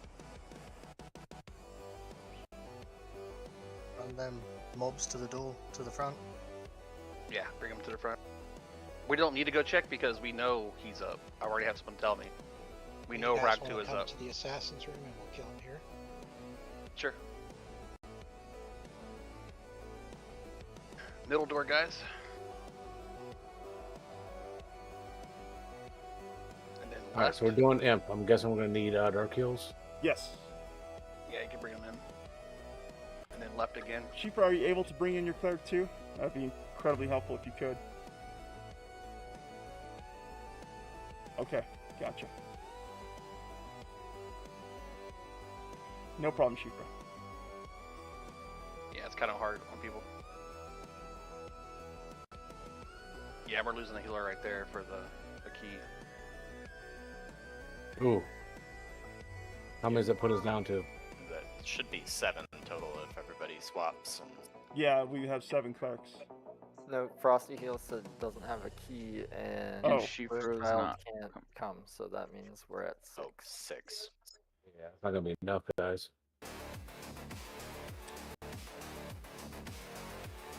Run them mobs to the door, to the front. Yeah, bring him to the front. We don't need to go check because we know he's up. I already have someone tell me. We know Rag 2 is up. To the assassin's room and we'll kill him here. Sure. Middle door, guys. And then All right, left. so we're doing Imp. I'm guessing we're gonna need Dark Heals. Yes. Yeah, you can bring him in. And then left again. Sheeper, are you able to bring in your cleric too? That'd be incredibly helpful if you could. Okay, gotcha. No problem, Sheeper. Yeah, it's kind of hard on people. Yeah, we're losing the healer right there for the key. Ooh. How many does that put us down to? That should be 7 total if everybody swaps. And... Yeah, we have 7 clerics. No, Frosty Heel said doesn't have a key, and Oh. First Child can't come, so that means we're at 6. Oh, 6. Yeah, it's not gonna be enough, guys.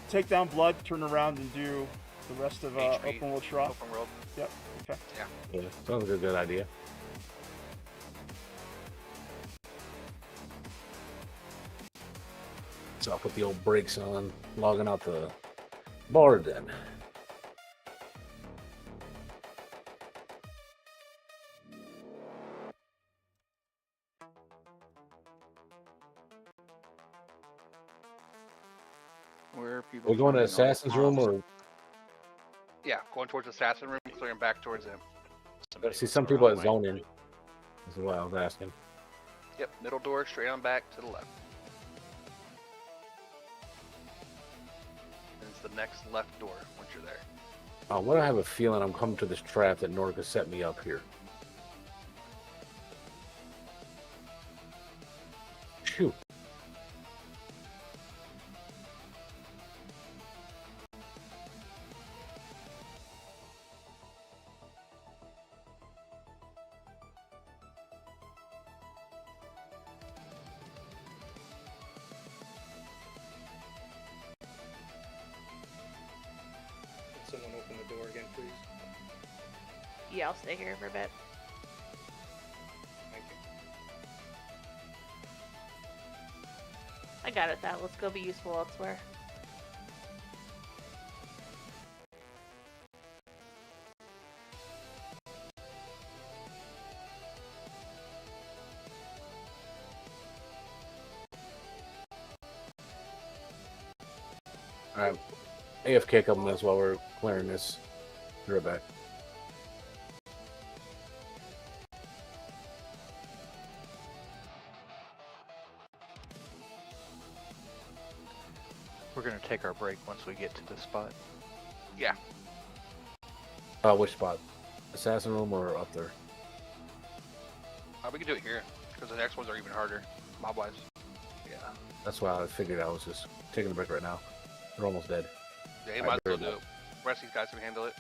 Take down blood, turn around, and do the rest of HP, open world Shroff. Open world. Yep. Okay. Yeah. Yeah, sounds like a good idea. So I'll put the old brakes on, logging out the board then. Where are people? We're going to finding all Assassin's the room, mobs? or Yeah, going towards assassin room, clearing back towards him. I see some people at zone in. That's what I was asking. Yep, middle door, straight on back to the left. And it's the next left door once you're there. What do I have a feeling I'm coming to this trap that Norka set me up here. Shoot. Can someone open the door again, please? Yeah, I'll stay here for a bit. Thank you. I got it, that. Let's go be useful elsewhere. Alright. AFK a couple minutes while we're clearing this. Be right back. We're gonna take our break once we get to the spot. Yeah. Which spot? Assassin room or up there? We can do it here, because the next ones are even harder, mob-wise. Yeah. That's why I figured I was just taking a break right now. They're almost dead. Yeah, you might as well do it. The rest of these guys can handle it,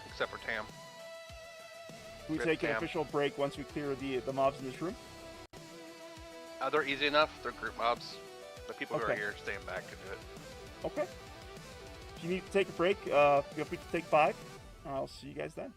except for Tam. We Rip take an Tam. official break once we clear the mobs in this room. They're easy enough. They're group mobs. The people who are Okay. here staying back can do it. Okay. If you need to take a break, feel free to take 5. I'll see you guys then.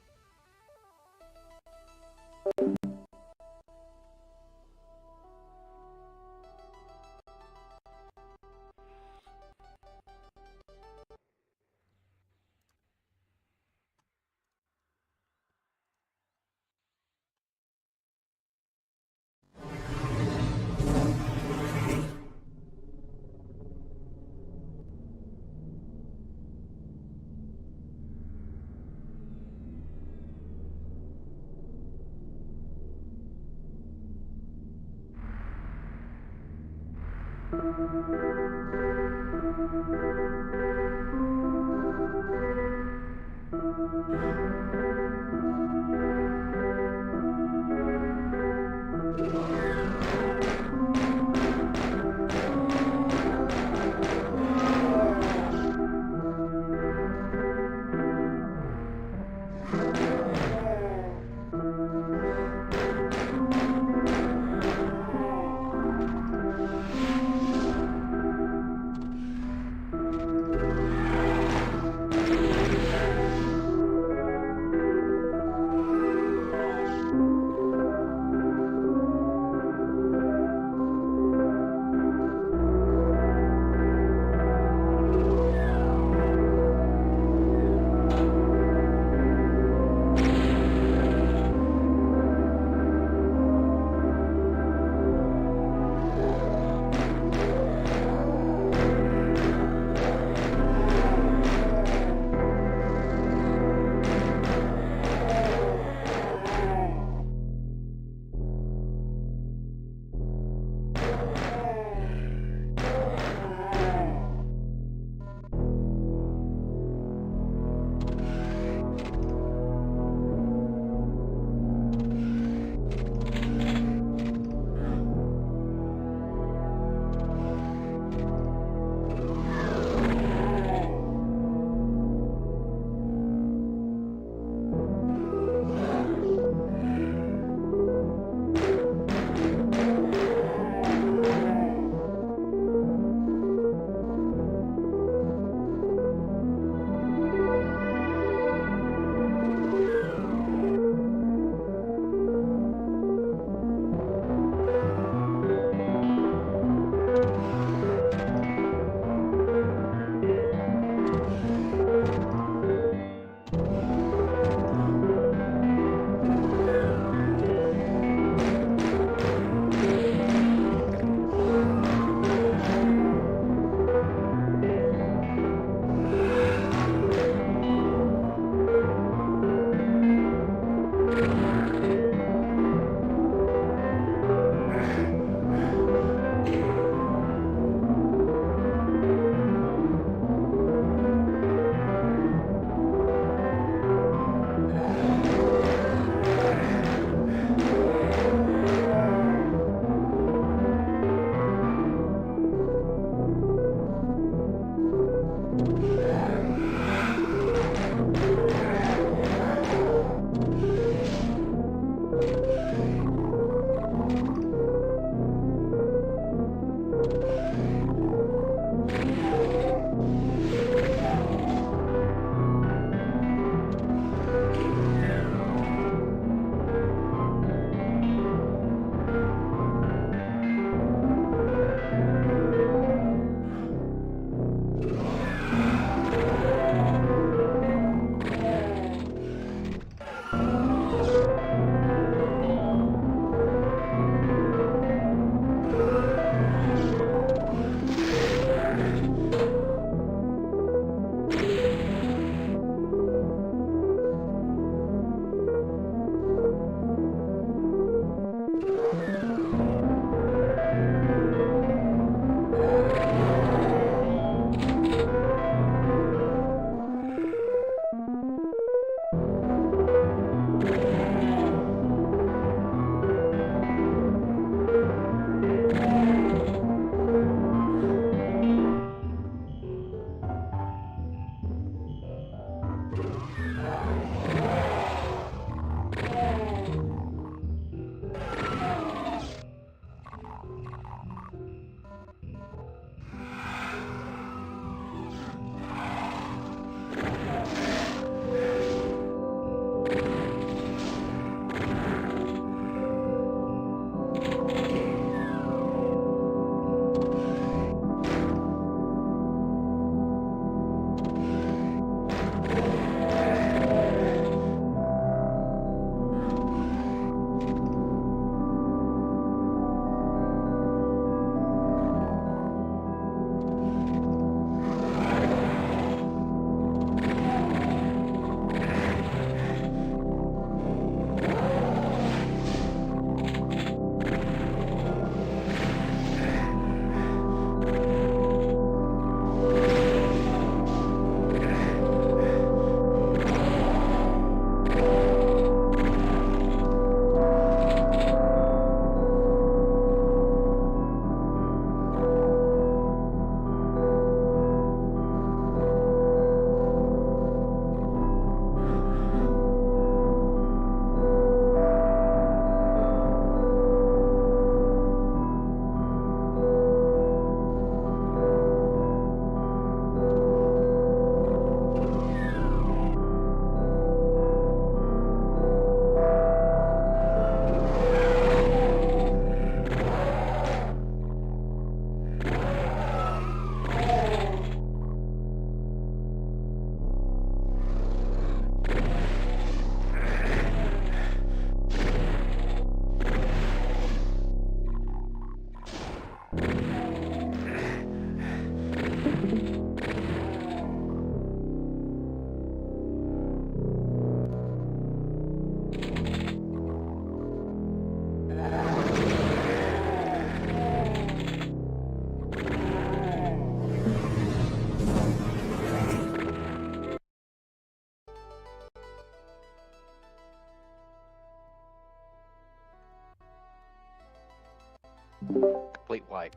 Complete wipe.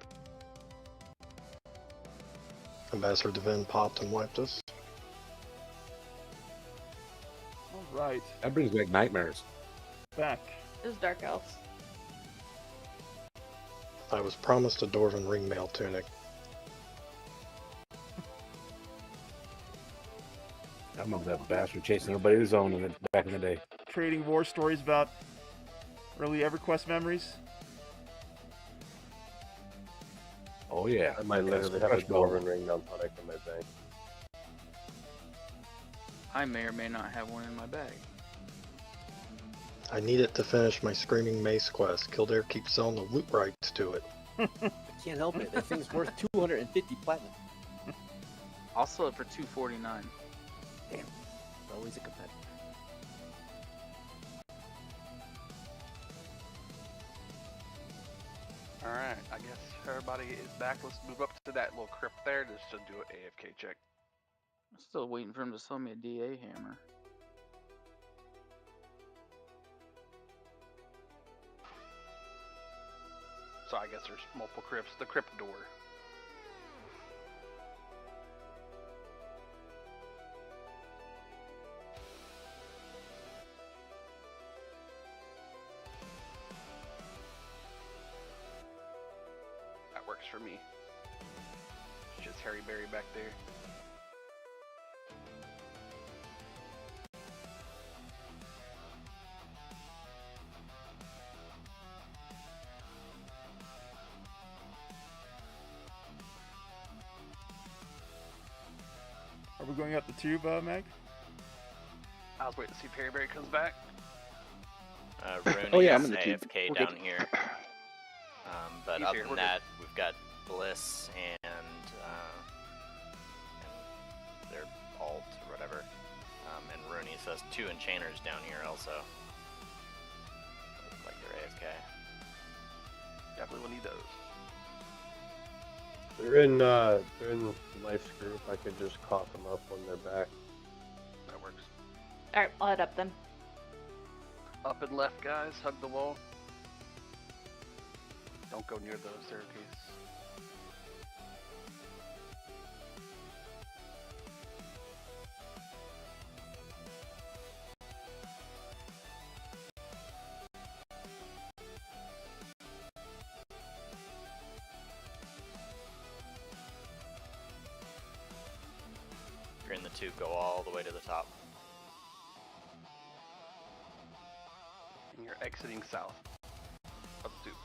Ambassador Devin popped and wiped us. All right. That brings back nightmares. Back. It was Dark Elves. I was promised a Dwarven ringmail tunic. I remember that bastard chasing everybody in his own back in the day. Trading war stories about early EverQuest memories. Oh yeah. I might literally have a Dwarven ringmail tonic in my bag. I may or may not have one in my bag. I need it to finish my Screaming Mace quest. Kildare keeps selling the loot rights to it. I can't help it. That thing's worth 250 platinum. I'll sell it for 249. Damn. Always a competitor. Alright, I guess everybody is back. Let's move up to that little crypt there just to do an AFK check. I'm still waiting for him to sell me a DA hammer. So I guess there's multiple crypts. The crypt door. That works for me. It's just Harry Berry back there. Are we going up the tube, Meg? I was waiting to see if Harry Berry comes back. Rooney Oh, yeah, is I'm in the tube. AFK We're down good. here. But He's other here, than we're that, we've got Bliss and their alt or whatever. And Rooney says 2 enchanters down here also. Look like they're AFK. Definitely will need those. They're in Life's group. I could just cough them up when they're back. That works. Alright, I'll head up then. Up and left, guys. Hug the wall. Don't go near the staircase. If you're in the tube, go all the way to the top. And you're exiting south of the tube.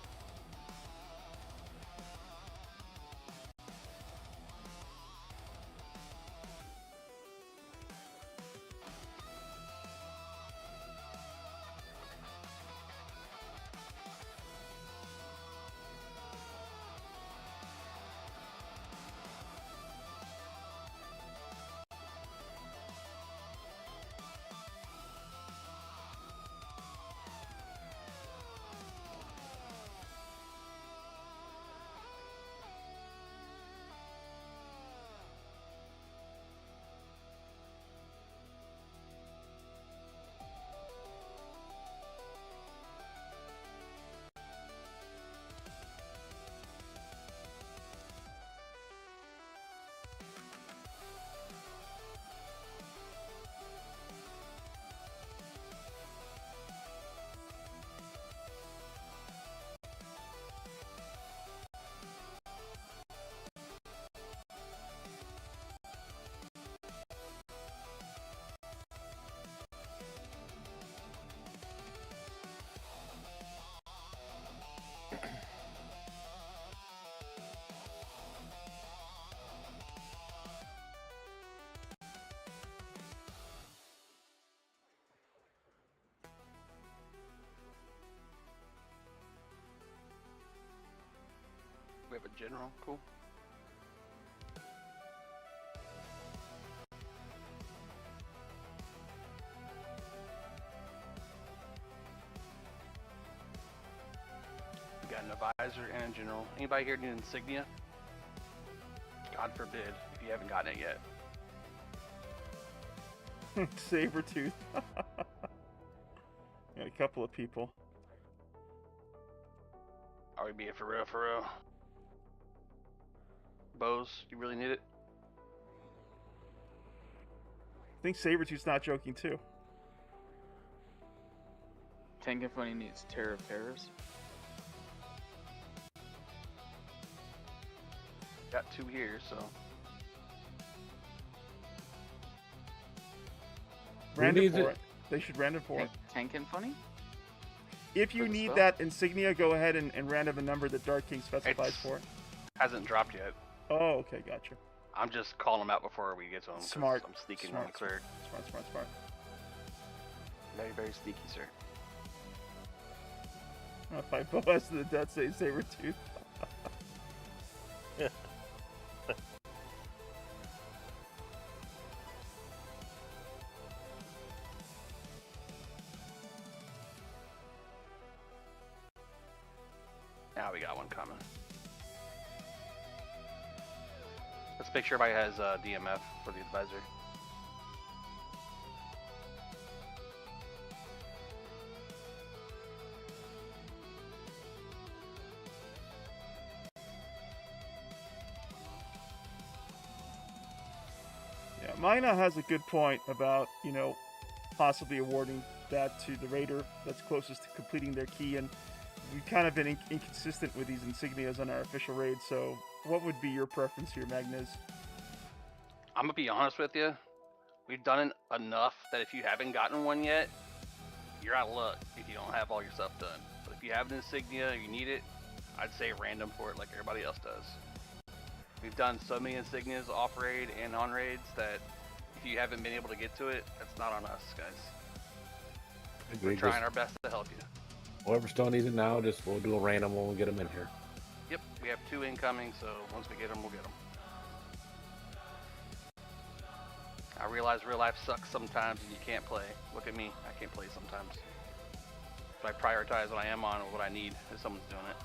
have a general. Cool. We got an advisor and a general. Anybody here need an insignia? God forbid if you haven't gotten it yet. Sabretooth. Yeah, a couple of people. Are we being for real, for real? Bows, you really need it? I think Sabretooth's not joking too. Tank and Funny needs Terror of Terrors. Got 2 here, so. Random for it. They should random for it. Tank and Funny? If you need that insignia, go ahead and random a number that Dark King specifies for it. Hasn't dropped yet. Oh, okay, gotcha. I'm just calling them out before we get to them. Smart. I'm sneaking Smart. on the clear. Smart. Very, very sneaky, sir. If I Boaz to the death, say Sabretooth. Now we got one coming. Let's make sure everybody has DMF for the advisor. Yeah, Mina has a good point about, possibly awarding that to the raider that's closest to completing their key, and we've kind of been inconsistent with these insignias on our official raid, so what would be your preference here, Magnus? I'm gonna be honest with you. We've done it enough that if you haven't gotten one yet, you're out of luck if you don't have all your stuff done. But if you have an insignia, you need it, I'd say random for it like everybody else does. We've done so many insignias off raid and on raids that if you haven't been able to get to it, that's not on us, guys. We're trying our best to help you. Whoever still needs it now, we'll do a random when we get them in here. Yep, we have 2 incoming, so once we get them, we'll get them. I realize real life sucks sometimes and you can't play. Look at me, I can't play sometimes. So I prioritize what I am on and what I need if someone's doing it.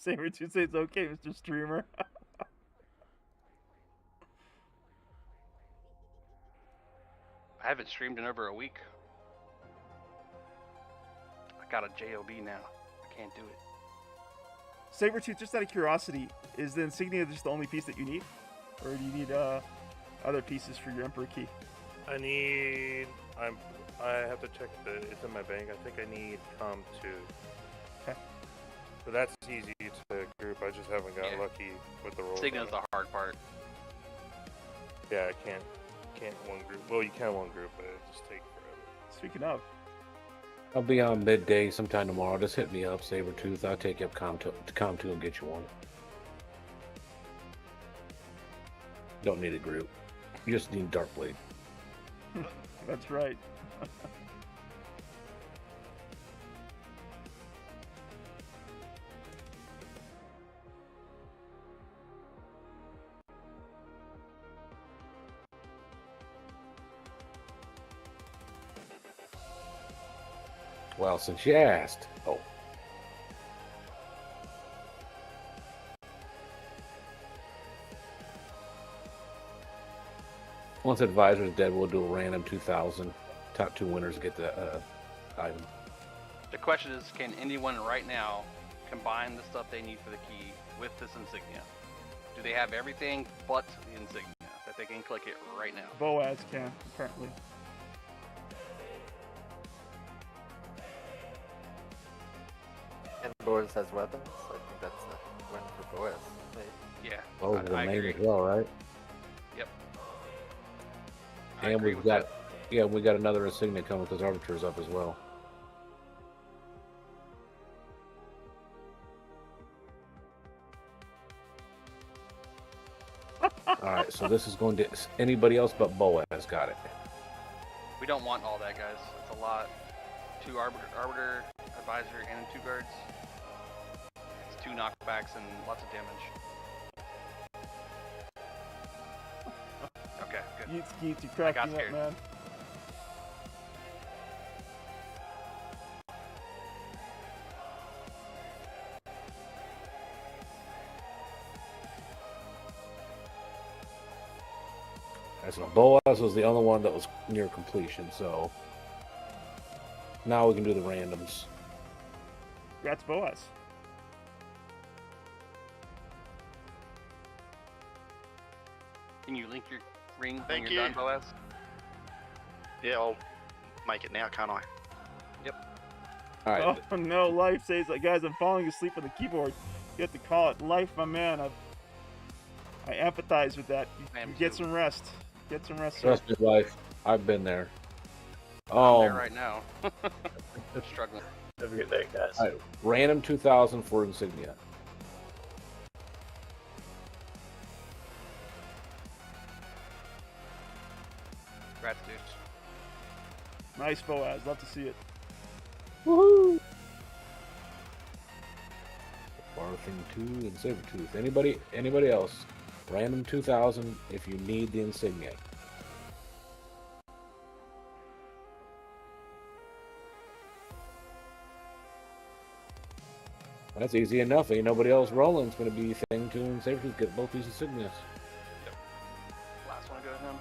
Sabretooth says it's okay, Mr. Streamer. I haven't streamed in over a week. I got a JOB now. I can't do it. Sabretooth, just out of curiosity, is the insignia just the only piece that you need? Or do you need other pieces for your Emperor key? I have to check it's in my bank. I think I need Com 2. Okay. But that's easy to group. I just haven't got lucky with the rolls. Insignia's the hard part. Yeah, I can't one group. Well, you can one group, but it just takes forever. Speaking of, I'll be on midday sometime tomorrow. Just hit me up, Sabretooth. I'll take you up Com 2 and get you one. Don't need a group. You just need Darkblade. That's right. Well, since you asked. Oh. Once Advisor's dead, we'll do a random 2,000. Top 2 winners get the item. The question is, can anyone right now combine the stuff they need for the key with this insignia? Do they have everything but the insignia that they can click it right now? Boaz can, apparently. And Boaz has weapons. I think that's a win for Boaz. Yeah. Oh, the main as well, right? Yep. And we've got, we got another insignia coming because Arbiter's up as well. All right, so this is going to anybody else but Boaz got it. We don't want all that, guys. It's a lot. 2 arbiter, advisor, and 2 guards. It's 2 knockbacks and lots of damage. Okay, good. Skeets, you cracked got me up, scared. man. So Boaz was the only one that was near completion, so now we can do the randoms. Congrats, Boaz. Can you link your ring when Thank you're you. done, Boaz? Yeah, I'll make it now, can't I? Yep. All right. Oh no, Life says, guys, I'm falling asleep on the keyboard. You have to call it. Life, my man. I empathize with that. You get some rest. Get some rest, sir. Trust me, Life. I've been there. I'm there right now. I'm struggling. Have a good day, guys. All right, random 2,000 for insignia. Congrats, dude. Nice, Boaz. Love to see it. Woohoo! Barthing 2 and Sabertooth. Anybody else? Random 2,000 if you need the insignia. That's easy enough. Ain't nobody else rolling. It's going to be Thing 2 and Sabertooth get both these insignias. Last one to go to him.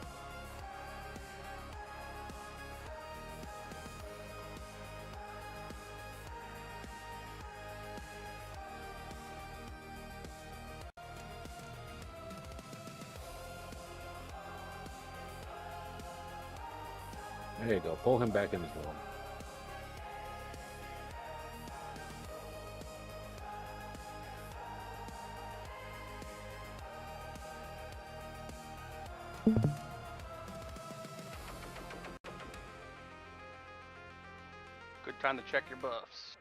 There you go. Pull him back in his room. Good time to check your buffs.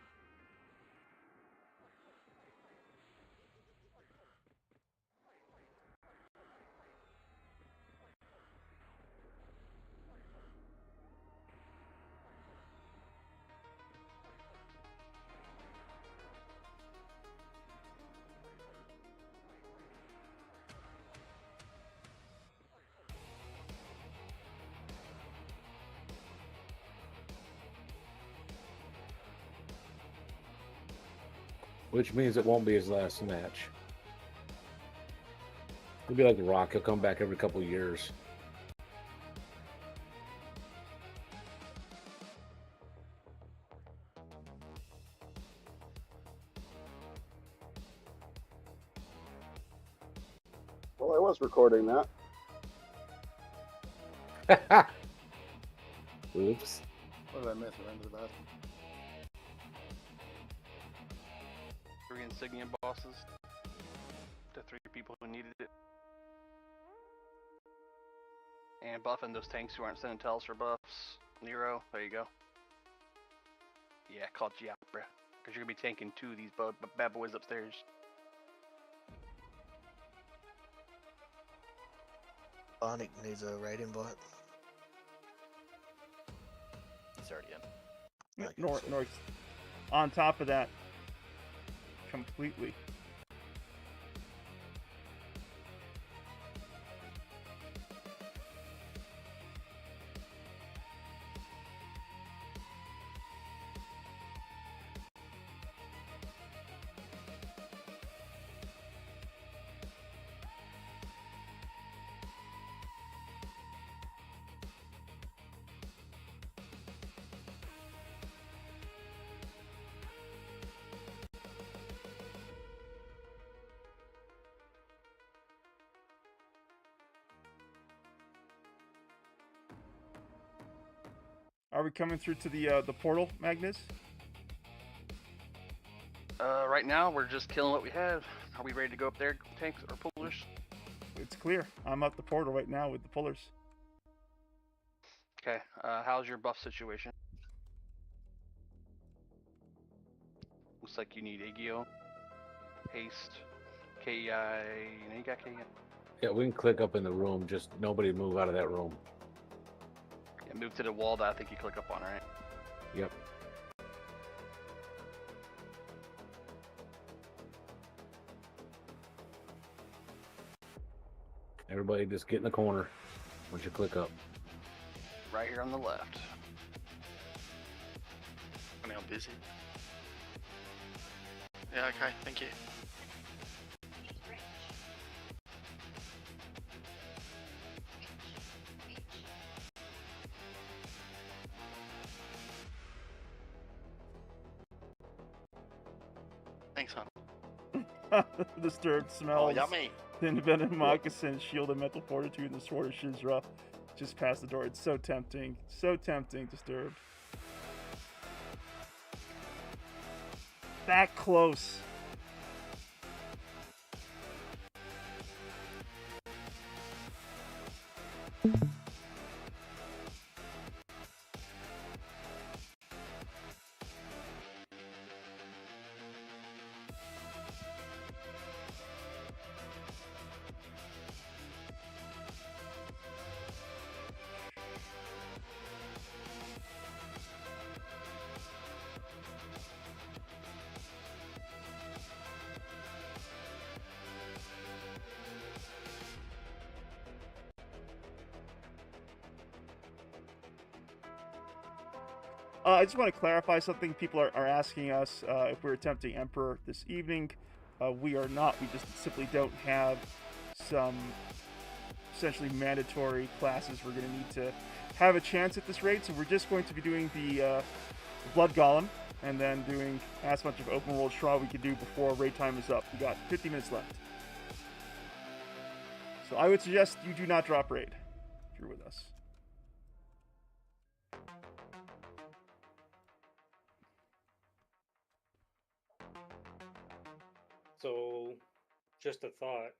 Which means it won't be his last match. He'll be like The Rock. He'll come back every couple of years. Well, I was recording that. Oops. What did I miss? I ran to the bathroom. 3 insignia bosses. To 3 people who needed it. And buffing those tanks who aren't sending tells for buffs. Nero, there you go. Yeah, called you out, bruh. Because you're going to be tanking 2 of these bad boys upstairs. Bionic needs a raid invite. He's already in. North. On top of that, completely. Are we coming through to the portal, Magnus? Right now, we're just killing what we have. Are we ready to go up there, tanks or pullers? It's clear. I'm up the portal right now with the pullers. Okay, how's your buff situation? Looks like you need Aegyo, Haste, KEI, you got KEI? Yeah, we can click up in the room. Just nobody move out of that room. Yeah, move to the wall that I think you click up on, right? Yep. Everybody just get in the corner once you click up. Right here on the left. I'm now busy. Yeah, okay, thank you. Thanks, hon. Disturbed smells. yummy. The independent moccasin, shield of mental fortitude, and the sword of Ssraeshza. Just past the door. It's so tempting. So tempting, Disturbed. That close. I just want to clarify something. People are asking us if we're attempting Emperor this evening. We are not. We just simply don't have some essentially mandatory classes we're going to need to have a chance at this raid. So we're just going to be doing the Blood Golem and then doing as much of open world Shroud we can do before raid time is up. We got 50 minutes left. So I would suggest you do not drop raid if you're with us. So, just a thought.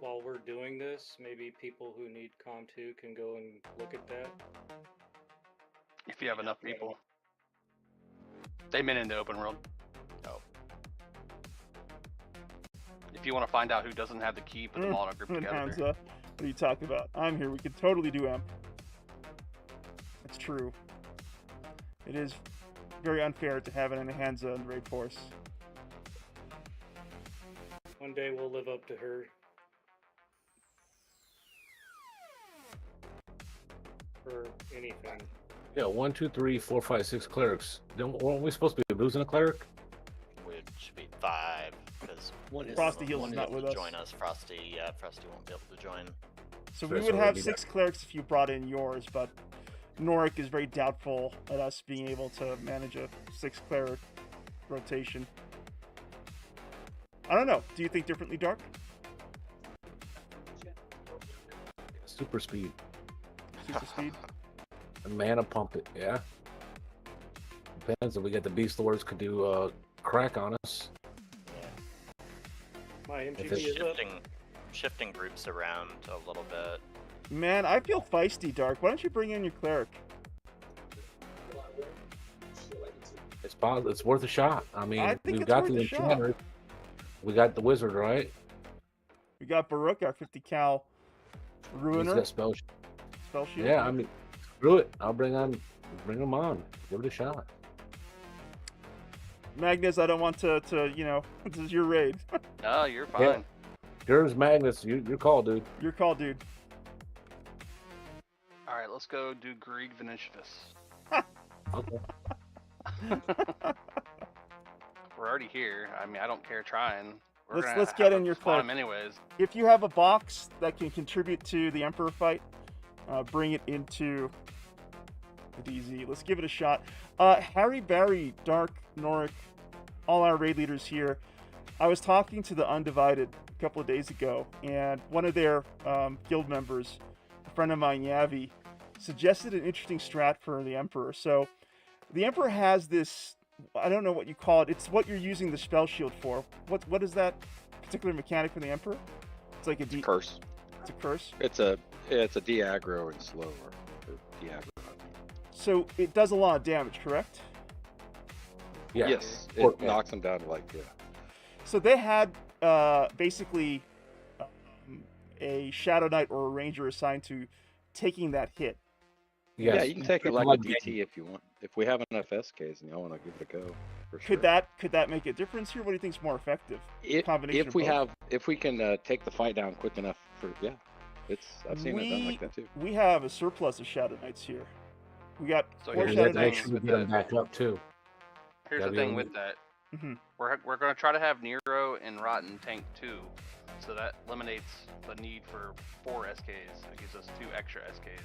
While we're doing this, maybe people who need Com 2 can go and look at that. If you have enough people. They meant in the open world. Oh. If you want to find out who doesn't have the key, put them all in a group together. Hansa, what are you talking about? I'm here. We could totally do Emp. That's true. It is very unfair to have it in Hansa and Raid Force. One day we'll live up to her. For anything. Yeah, 1, 2, 3, 4, 5, 6 clerics. Then weren't we supposed to be losing a cleric? Which should be 5, because one is Frosty Heals is not with us. join us. Frosty won't be able to join. So we would have 6 clerics if you brought in yours, but Norik is very doubtful at us being able to manage a 6 cleric rotation. I don't know. Do you think differently, Dark? Super speed. Super speed? And mana pump it, yeah. Depends if we get the Beast Lords could do crack on us. My If MGB is up. shifting groups around a little bit. Man, I feel feisty, Dark. Why don't you bring in your cleric? It's worth a shot. I mean, I think we've it's got worth the a shot. enchanter. We got the wizard, right? We got Baruch, our 50 cal He's ruiner. got spell. Spell shield. Yeah, I mean, screw it. I'll bring him on. Give it a shot. Magnus, I don't want to you know, this is your raid. No, you're fine. Yeah. Here's Magnus. Your call, dude. Your call, dude. Alright, let's go do Grieg Venetius. Okay. We're already here. I mean, I don't care trying. Let's get in your cleric. cleric. Anyways. If you have a box that can contribute to the Emperor fight, bring it into the DZ. Let's give it a shot. Harry, Barry, Dark, Norik, all our raid leaders here. I was talking to the Undivided a couple of days ago, and one of their guild members, a friend of mine, Yavi, suggested an interesting strat for the Emperor. So the Emperor has this, I don't know what you call it. It's what you're using the spell shield for. What is that particular mechanic for the Emperor? It's like a curse. It's a curse. It's a de-aggro and slower. Or de-aggro. So it does a lot of damage, correct? Yeah. Yes. It knocks them down to like, yeah. So they had basically a Shadow Knight or a Ranger assigned to taking that hit. Yeah, you can take it like a DT if you want. If we have enough SKs and y'all want to give it a go, for sure. Could that make a difference here? What do you think is more effective? Combination If we of both? if we can take the fight down quick enough for I've seen it done like that too. We have a surplus of Shadow Knights here. We got So 4 here's Shadow the Knights. thing Should with get them that. back up too. Here's Yeah, the we thing only- with that. Mhm. We're going to try to have Nero and Rotten tank 2, so that eliminates the need for 4 SKs. It gives us 2 extra SKs.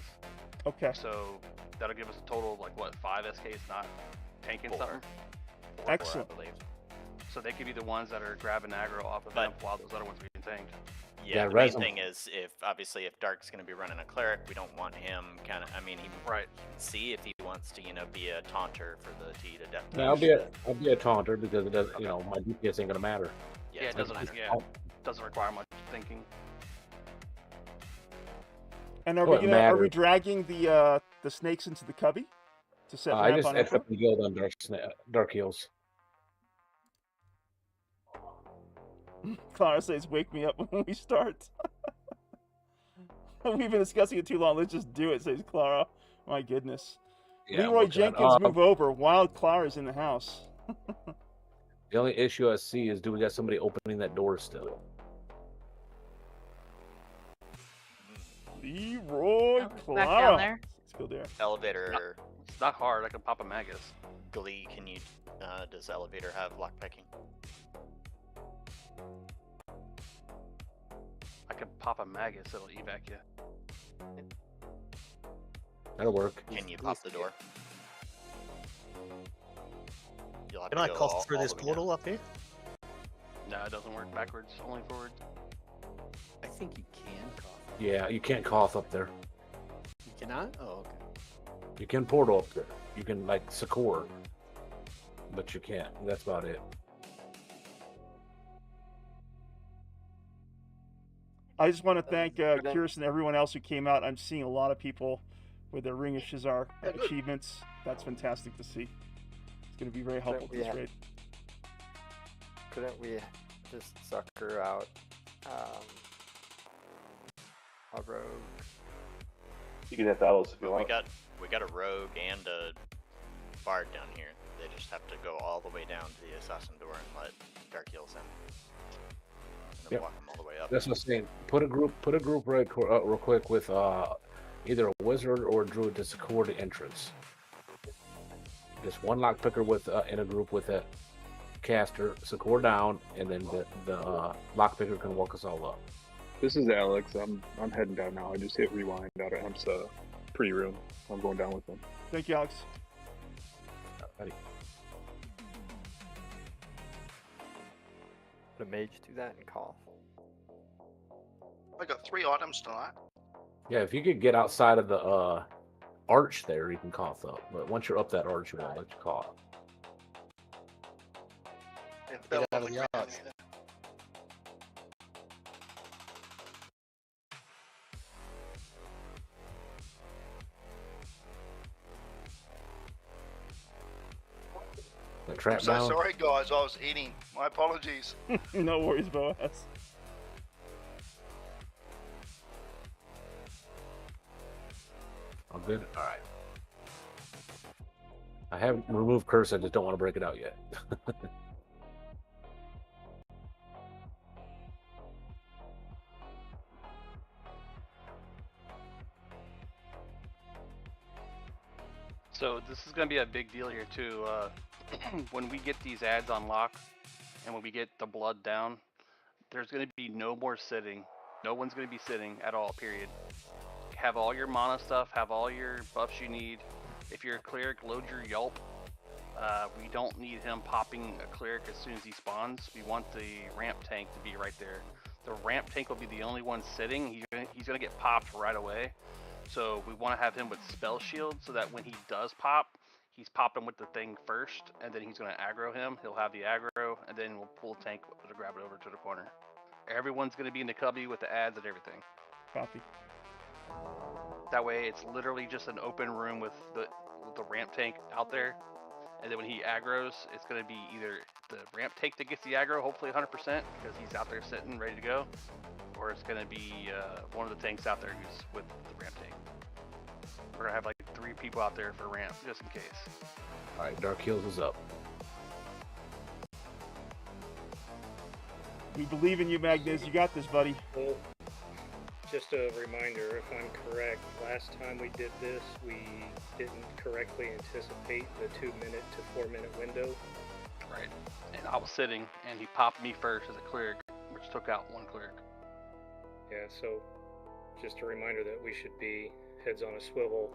Okay. So that'll give us a total of like what, 5 SKs, not tanking something. Excellent. I believe. So they could be the ones that are grabbing aggro off of them while those other ones are being tanked. Yeah, the main thing is if Dark's going to be running a cleric, we don't want him he can see if he wants to, be a taunter for the T to death. Yeah, I'll be a taunter because it does. My DPS ain't gonna matter. Yeah, it doesn't. Doesn't require much thinking. And are What we matters- dragging the snakes into the cubby to set I ramp just on X info? up the guild on Dark Heels. Clara says, "Wake me up when we start." We've been discussing it too long. Let's just do it, says Clara. My goodness. Yeah, I'm Leroy working on it. Jenkins, move over. Wild Clara's in the house. The only issue I see is, do we got somebody opening that door still? Leroy Back Clara. down there. Let's go there. Elevator. It's not hard. I can pop a Magus. Glee, can you? Does elevator have lockpicking? I can pop a Magus. It'll evac you. That'll work. Can you pop the door? You'll have Can to I go cough through all this the way portal up here? No, it doesn't work backwards. Only forward. I think you can cough. Yeah, you can't cough up there. You cannot? Oh, okay. You can portal up there. You can Sakura, but you can't. That's about it. I just want to thank Kyrus and everyone else who came out. I'm seeing a lot of people with their Ring of Shizar achievements. That's fantastic to see. It's going to be very helpful to this raid. Couldn't we just sucker out a rogue? You can hit the owls if you want. We got a rogue and a bard down here. They just have to go all the way down to the assassin door and let Dark Heels in. And then Yep. walk them all the way up. That's what I'm saying. Put a group real quick with either a wizard or a druid to secure the entrance. Just one lockpicker with in a group with a caster, secure down, and then the lockpicker can walk us all up. This is Alex. I'm heading down now. I just hit rewind out of Hemp's pre-room. I'm going down with them. Thank you, Alex. Put a mage do that and call. I got 3 items tonight. Yeah, if you could get outside of the arch there, you can cough up. But once you're up that arch, you won't let you cough. Get out of the arch. The trap I'm so down. sorry, guys. I was eating. My apologies. No worries, Boaz. All good. All right. I haven't removed curse. I just don't want to break it out yet. So this is going to be a big deal here too. When we get these ads on lock, and when we get the blood down, there's going to be no more sitting. No one's going to be sitting at all. Period. Have all your mana stuff. Have all your buffs you need. If you're a cleric, load your Yelp. We don't need him popping a cleric as soon as he spawns. We want the ramp tank to be right there. The ramp tank will be the only one sitting. He's gonna get popped right away. So we want to have him with spell shield so that when he does pop, he's popping with the thing first, and then he's gonna aggro him. He'll have the aggro, and then we'll pull tank to grab it over to the corner. Everyone's gonna be in the cubby with the ads and everything. Copy. That way, it's literally just an open room with the ramp tank out there. And then when he aggroes, it's going to be either the ramp tank that gets the aggro, hopefully 100%, because he's out there sitting ready to go, or it's gonna be one of the tanks out there who's with the ramp tank. We're gonna have like 3 people out there for ramp, just in case. All right, Dark Heels is up. We believe in you, Magnus. You got this, buddy. Well, just a reminder, if I'm correct, last time we did this, we didn't correctly anticipate the 2-minute to 4-minute window. Right. And I was sitting, and he popped me first as a cleric, which took out 1 cleric. Yeah, so just a reminder that we should be heads on a swivel,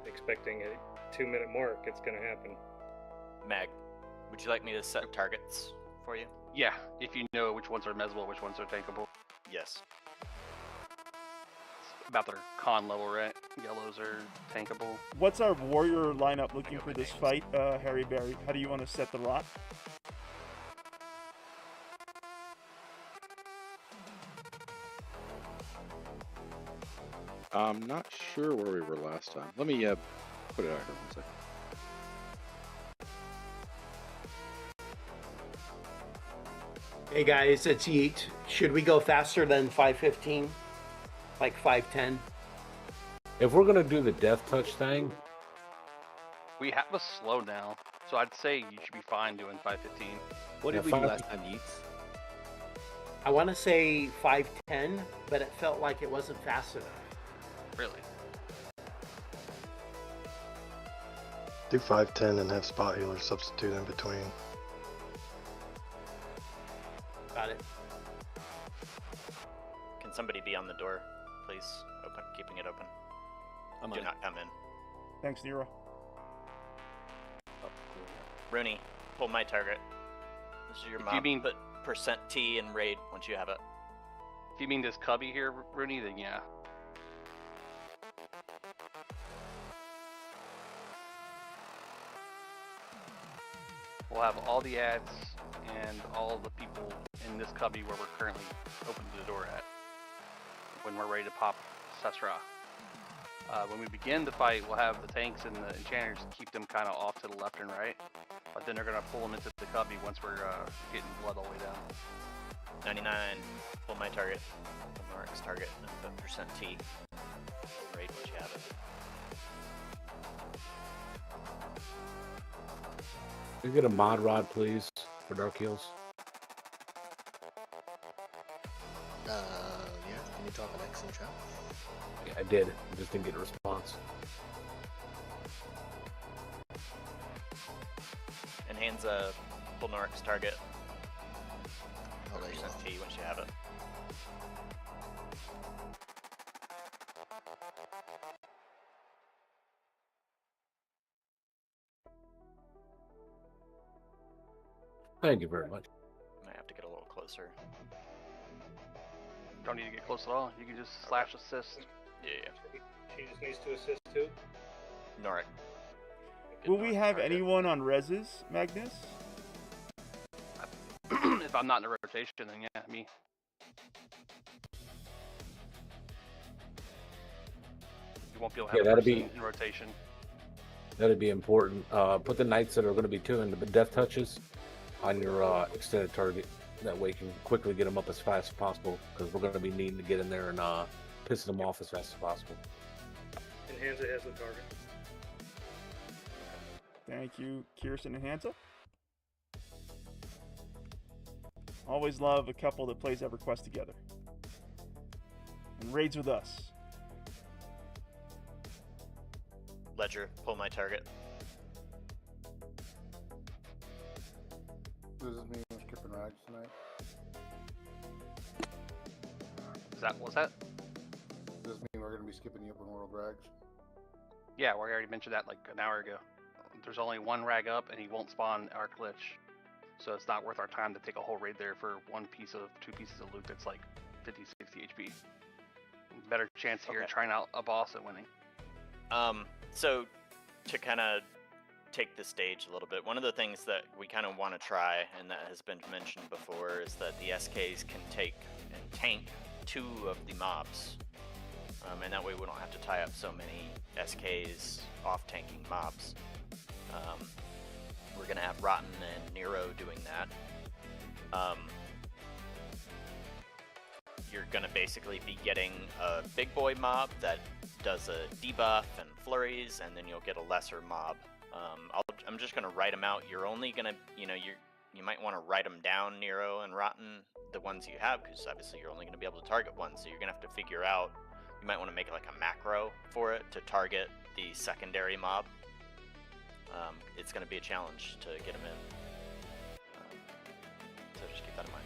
expecting a 2-minute mark. It's going to happen. Mag, would you like me to set targets for you? Yeah, if you know which ones are mesable, which ones are tankable. Yes. It's about their con level, right? Yellows are tankable. What's our warrior lineup looking for this fight, Harry Barry? How do you want to set the lot? I'm not sure where we were last time. Let me put it out here 1 second. Hey guys, it's Yeet. Should we go faster than 5:15? Like 5:10? If we're gonna do the death touch thing, We have a slow now, so I'd say you should be fine doing 5:15. What did we do last time, Yeats? I want to say 5:10, but it felt like it wasn't fast enough. Really? Do 5:10 and have spot healers substitute in between. Got it. Can somebody be on the door, please? Open, keeping it open. Do not come in. Thanks, Nero. Rooney, pull my target. This is your If mob. you mean- Put %T in raid once you have it. If you mean this cubby here, Rooney, then yeah. We'll have all the ads and all the people in this cubby where we're currently opening the door at when we're ready to pop Ssraeshza. When we begin the fight, we'll have the tanks and the enchanters keep them kind of off to the left and right, but then they're going to pull them into the cubby once we're getting blood all the way down. 99, pull my target. Pull Mark's target and put %T. Raid once you have it. can we get a mod rod, please, for Dark Heels? Yeah. Can you talk Alex in chat? Yeah, I did. I just didn't get a response. And hands pull Mark's target. I'll let you know. %T once you have it. Thank you very much. Might have to get a little closer. Don't need to get close at all. You can just slash assist. Yeah. She just needs to assist too. Norik. Will we have anyone on reses, Magnus? If I'm not in a rotation, then yeah, me. You won't be able to have a that'd person be- in rotation. That'd be important. Put the knights that are going to be doing the death touches on your extended target. That way you can quickly get them up as fast as possible, because we're going to be needing to get in there and piss them off as fast as possible. And Hansa has the target. Thank you, Kirsten and Hansa. Always love a couple that plays EverQuest together and raids with us. Ledger, pull my target. Does this mean we're skipping rags tonight? What's that? Does this mean we're going to be skipping the open world rags? Yeah, we already mentioned that like an hour ago. There's only one rag up, and he won't spawn our glitch. So it's not worth our time to take a whole raid there for two pieces of loot that's like 50, 60 HP. Better chance here trying out a boss and winning. So to kind of take the stage a little bit, one of the things that we kind of want to try, and that has been mentioned before, is that the SKs can take and tank 2 of the mobs. And that way we don't have to tie up so many SKs off tanking mobs. We're going to have Rotten and Nero doing that. you're going to basically be getting a big boy mob that does a debuff and flurries, and then you'll get a lesser mob. I'm just going to write them out. You're only going to, you might want to write them down, Nero and Rotten, the ones you have, because obviously you're only going to be able to target one, so you're going to have to figure out, you might want to make like a macro for it to target the secondary mob. It's going to be a challenge to get them in. So just keep that in mind.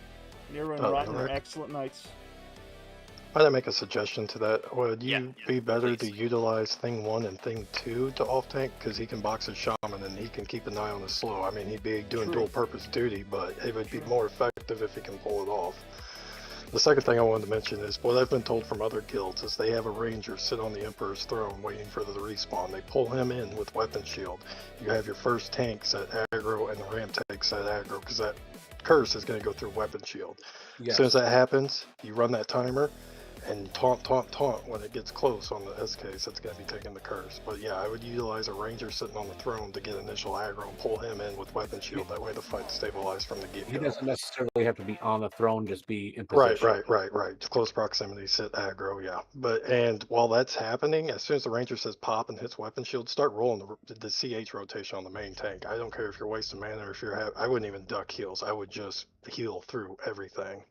Nero and Rotten are excellent knights. Might I make a suggestion to that? Would you be better to utilize Thing 1 and Thing 2 to off-tank? Because he can box his shaman and he can keep an eye on his slow. I mean, he'd be doing dual-purpose duty, but it would be more effective if he can pull it off. The second thing I wanted to mention is what I've been told from other guilds is they have a ranger sit on the Emperor's throne waiting for the respawn. They pull him in with weapon shield. You have your first tanks at aggro and the ram tanks at aggro, because that curse is going to go through weapon shield. Yes. As soon as that happens, you run that timer and taunt when it gets close on the SKs. That's going to be taking the curse. But yeah, I would utilize a ranger sitting on the throne to get initial aggro and pull him in with weapon shield. That way the fight's stabilized from the get-go. He doesn't necessarily have to be on the throne, just be in position. Right. Close proximity, sit aggro, yeah. And while that's happening, as soon as the ranger says pop and hits weapon shield, start rolling the CH rotation on the main tank. I don't care if you're wasting mana or if I wouldn't even duck heals. I would just heal through everything.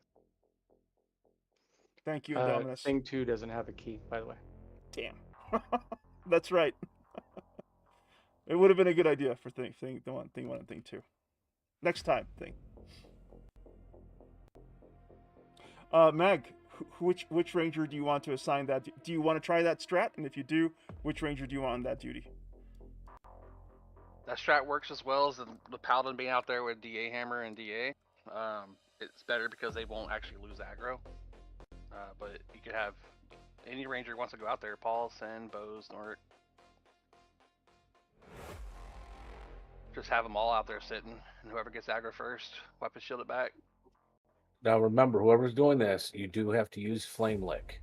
Thank you, Indominus. Thing 2 doesn't have a key, by the way. Damn. That's right. It would have been a good idea for thing 1 and thing 2. Next time, thing. Mag, which ranger do you want to assign that? Do you want to try that strat? And if you do, which ranger do you want on that duty? That strat works as well as the paladin being out there with DA hammer and DA. It's better because they won't actually lose aggro. But you could have any ranger who wants to go out there, Paul, Sen, Bose, Nort. Just have them all out there sitting, and whoever gets aggro first, weapon shield it back. Now remember, whoever's doing this, you do have to use Flame Lick.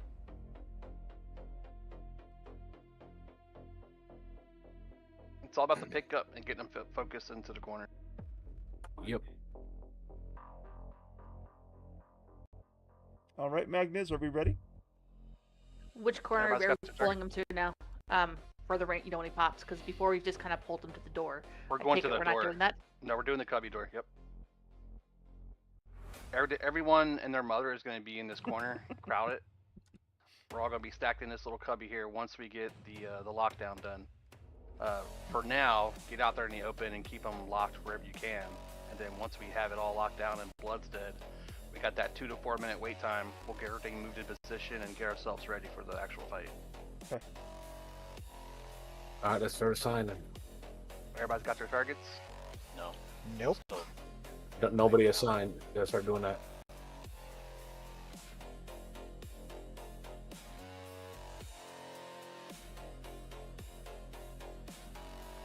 It's all about the pickup and getting them focused into the corner. Yep. All right, Magnus, are we ready? Which corner are we pulling them to now? For the range, when he pops, because before we've just kind of pulled him to the door. We're going to the door. door. Not doing that? No, we're doing the cubby door. Yep. Everyone and their mother is going to be in this corner, crowded. We're all going to be stacked in this little cubby here once we get the lockdown done. For now, get out there in the open and keep them locked wherever you can. And then once we have it all locked down and blood's dead, we got that 2 to 4 minute wait time. We'll get everything moved in position and get ourselves ready for the actual fight. Okay. All right, let's start assigning. Everybody's got their targets? No. Nope. Nobody assigned. Gotta start doing that.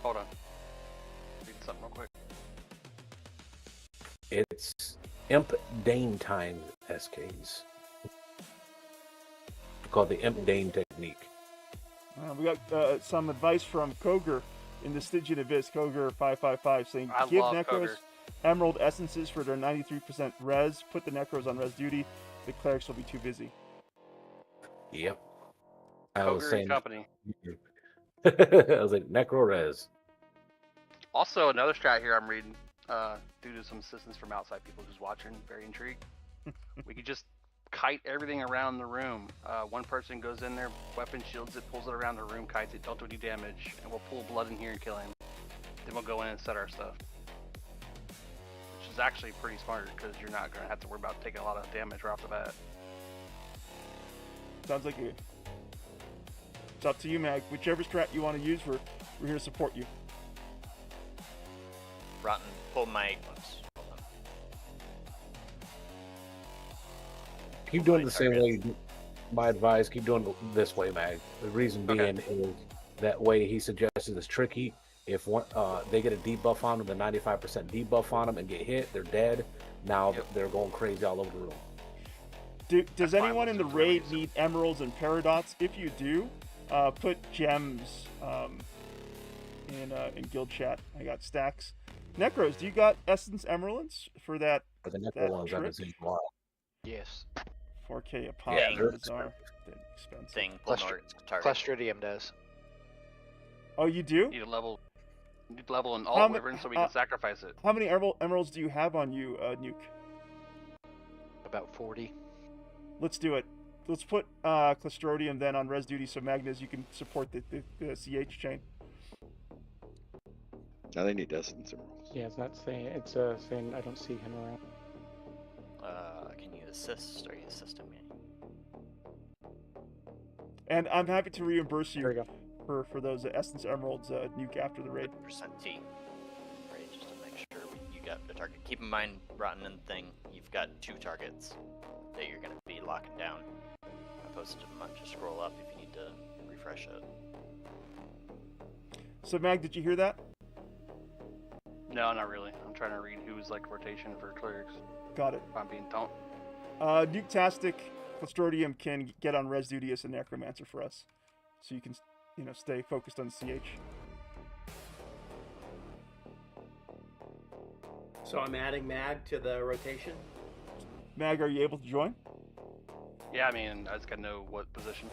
Hold on. Read something real quick. It's Imp Dane time SKs. Called the Imp Dane technique. We got some advice from Koger in the Stygian Abyss. Koger 555 saying, give love Necros Koger. Emerald Essences for their 93% res. Put the Necros on res duty. The clerics will be too busy. Yep. I Koger was and saying. company. I was like Necro res. Also, another strat here I'm reading, due to some assistance from outside people just watching, very intrigued. We could just kite everything around the room. One person goes in there, weapon shields it, pulls it around the room, kites it, don't do any damage, and we'll pull blood in here and kill him. Then we'll go in and set our stuff. Which is actually pretty smart, because you're not going to have to worry about taking a lot of damage right off the bat. Sounds like it. It's up to you, Mag. Whichever strat you want to use, we're here to support you. Rotten, pull my... Keep doing it the same way. My advice: keep doing it this way, Mag. The reason being is that way he suggested is tricky. If one, they get a debuff on them, the 95% debuff on them, and get hit, they're dead. Now they're going crazy all over the room. Does anyone in the raid need emeralds and paradots? If you do, put gems in guild chat. I got stacks. Necros, do you got essence emeralds for that? For the Necro ones, I haven't seen a while. Yes. 4K a pop. Yeah, Yeah, they're bizarre. They're expensive. Thing will north target. Clostridium does. Oh, you do? Need to level in How all ma- wyverns so we can sacrifice it. How many emeralds do you have on you, Nuke? About 40. Let's do it. Let's put Clostridium then on res duty, so Magnus, you can support the CH chain. Now they need essence emeralds. Yeah, it's not saying. It's saying I don't see him around. Can you assist? Are you assisting me? And I'm happy to reimburse you There we go. for those essence emeralds, Nuke, after the raid. Percent T. Right, just to make sure you got the target. Keep in mind, Rotten and Thing, you've got 2 targets that you're going to be locking down. I posted them up. Just scroll up if you need to refresh it. So Mag, did you hear that? No, not really. I'm trying to read who's like rotation for clerics. Got it. If I'm being taunt. Nuke-tastic Clostridium can get on res duty as a necromancer for us, so you can, stay focused on CH. So I'm adding Mag to the rotation. Mag, are you able to join? Yeah, I mean, I just gotta know what position.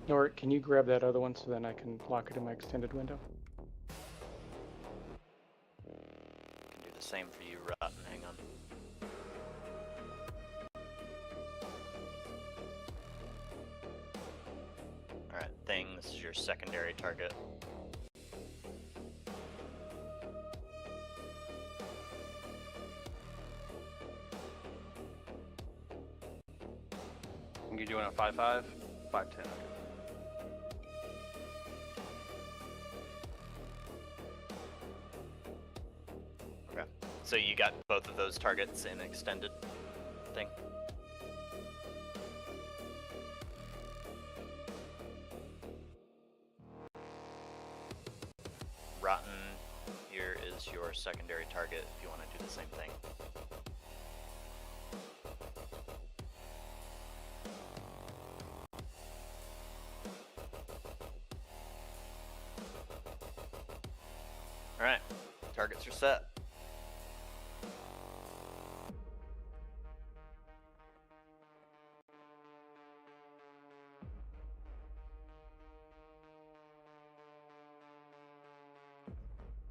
Nor, can you grab that other one so then I can lock it in my extended window? Can do the same for you, Rotten. Hang on. Alright, Thing, this is your secondary target. You doing a 5-5? 5-10. Okay. So you got both of those targets in extended thing? Rotten, here is your secondary target if you want to do the same thing. Alright, targets are set.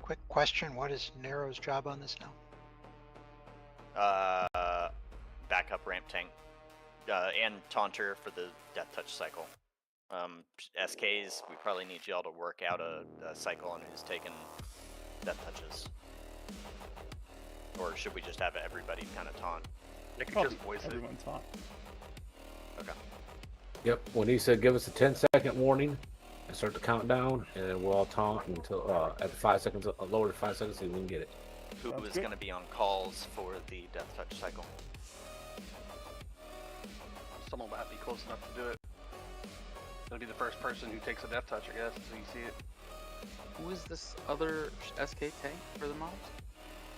Quick question, what is Nero's job on this now? Backup ramp tank. And taunter for the death touch cycle. SKs, we probably need y'all to work out a cycle on who's taken death touches. Or should we just have everybody kind of taunt? They can Probably just voice everyone taunt. Okay. Yep. When he said give us a 10-second warning and start the countdown, and then we'll all taunt until at the 5 seconds, lower to 5 seconds, so we can get it. Who is going to be on calls for the death touch cycle? Someone will have to be close enough to do it. It'll be the first person who takes a death touch, I guess, so you see it. Who is this other SK tank for the mobs?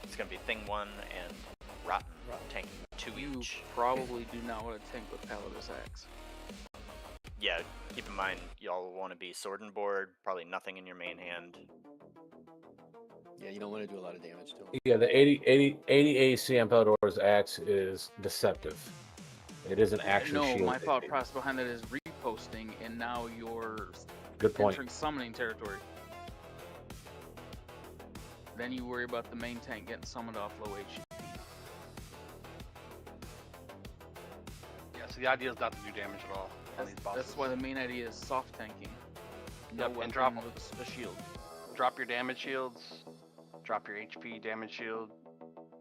It's going to be Thing 1 and Rotten tanking 2 You each. probably do not want to tank with Paladin's Axe. Yeah, keep in mind, y'all want to be sword and board, probably nothing in your main hand. Yeah, you don't want to do a lot of damage to him. Yeah, the 80 AC on Pelodor's axe is deceptive. It isn't actually No, shield. my thought process behind that is reposting, and now you're Good point. entering summoning territory. Then you worry about the main tank getting summoned off low HP. Yeah, so the idea is not to do damage at all on these bosses. That's why the main idea is soft tanking. Yep, No and drop weapon with a shield. Drop your damage shields. Drop your HP damage shield.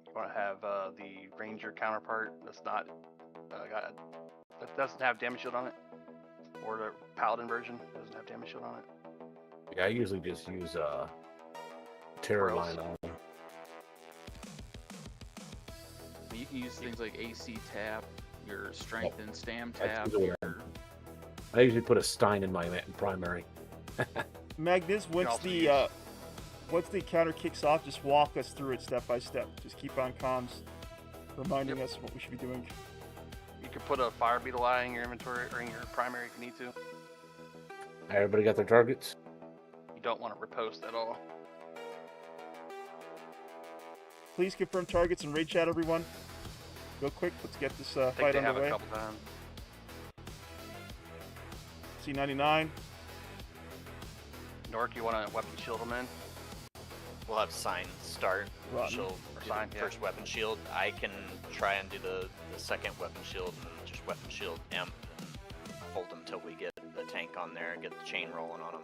You want to have the ranger counterpart that's not that doesn't have damage shield on it, or the paladin version doesn't have damage shield on it. Yeah, I usually just use terror Or line else- on. You can use things like AC tap, your strength and stam That's tap. usually what I usually put a Stein in my primary. Magnus, once also the counter kicks off, just walk us through it step by step. Just keep on comms, reminding us what we should be doing. You could put a fire beetle eye in your inventory or in your primary if you need to. Everybody got their targets? You don't want to riposte at all. Please confirm targets and raid chat, everyone. real quick. Let's get this I think fight they have underway. a couple times. C99. Nork, you want to weapon shield them in? We'll have sign start. Rotten. She'll Or do sign, the yeah. first weapon shield. I can try and do the second weapon shield and just weapon shield imp and hold them till we get the tank on there and get the chain rolling on them.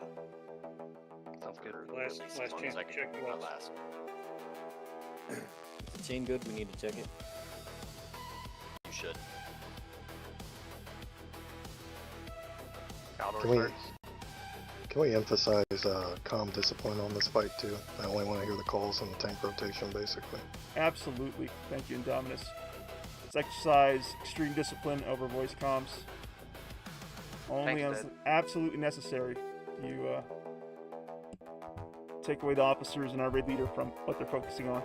Sounds good. Last As long chance as I to can check do my gloves. last. Is the chain good? We need to check it. You should. Outdoor Can we, starts. can we emphasize calm discipline on this fight too? I only want to hear the calls and the tank rotation, basically. Absolutely. Thank you, Indominus. Let's exercise extreme discipline over voice comms. Only Thanks, as Ted. absolutely necessary. You take away the officers and our raid leader from what they're focusing on.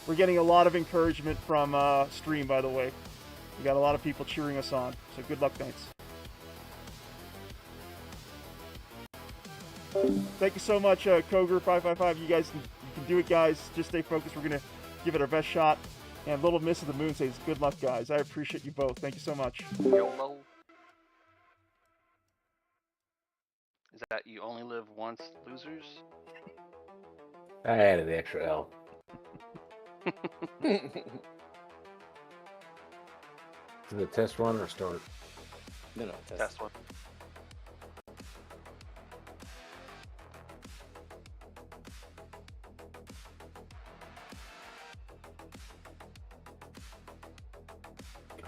We're getting a lot of encouragement from stream, by the way. We got a lot of people cheering us on. So good luck, Knights. Thank you so much, Koger555. You guys can do it, guys. Just stay focused. We're going to give it our best shot. And Little Miss of the Moon says, good luck, guys. I appreciate you both. Thank you so much. YOLO. Is that you only live once, losers? I added the extra L. Is it a test run or start? No, Test one.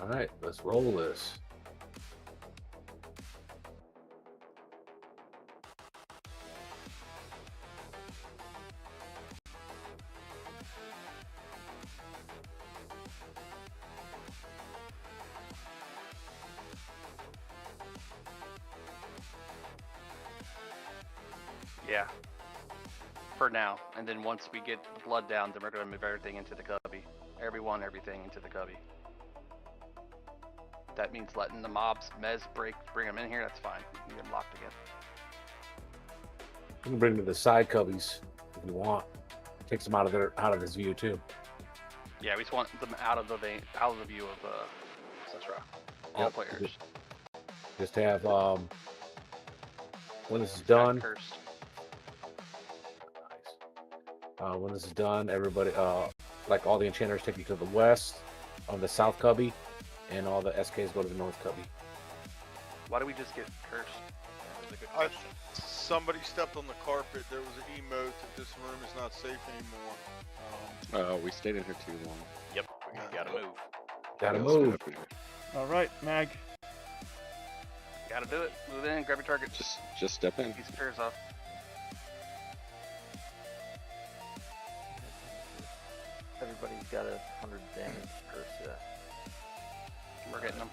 All right, let's roll this. Yeah. For now. And then once we get the blood down, then we're going to move everything into the cubby. Everything into the cubby. That means letting the mobs bring them in here, that's fine. We can get them locked again. You can bring them to the side cubbies if you want. Takes them out of his view too. Yeah, we just want them out of the view of Ssraeshza. All Yep. players. Just have when this is done. Cursed. When this is done, everybody, like all the enchanters, take you to the west on the south cubby, and all the SKs go to the north cubby. Why do we just get cursed? That's a good question. Somebody stepped on the carpet. There was an emote that this room is not safe anymore. We stayed in here too long. Yep, we gotta move. Gotta What else move. happened here? All right, Mag. Gotta do it. Move in, grab your target. Just step in. Piece of curse off. Everybody's got a 100 damage curse, yeah. We're getting them.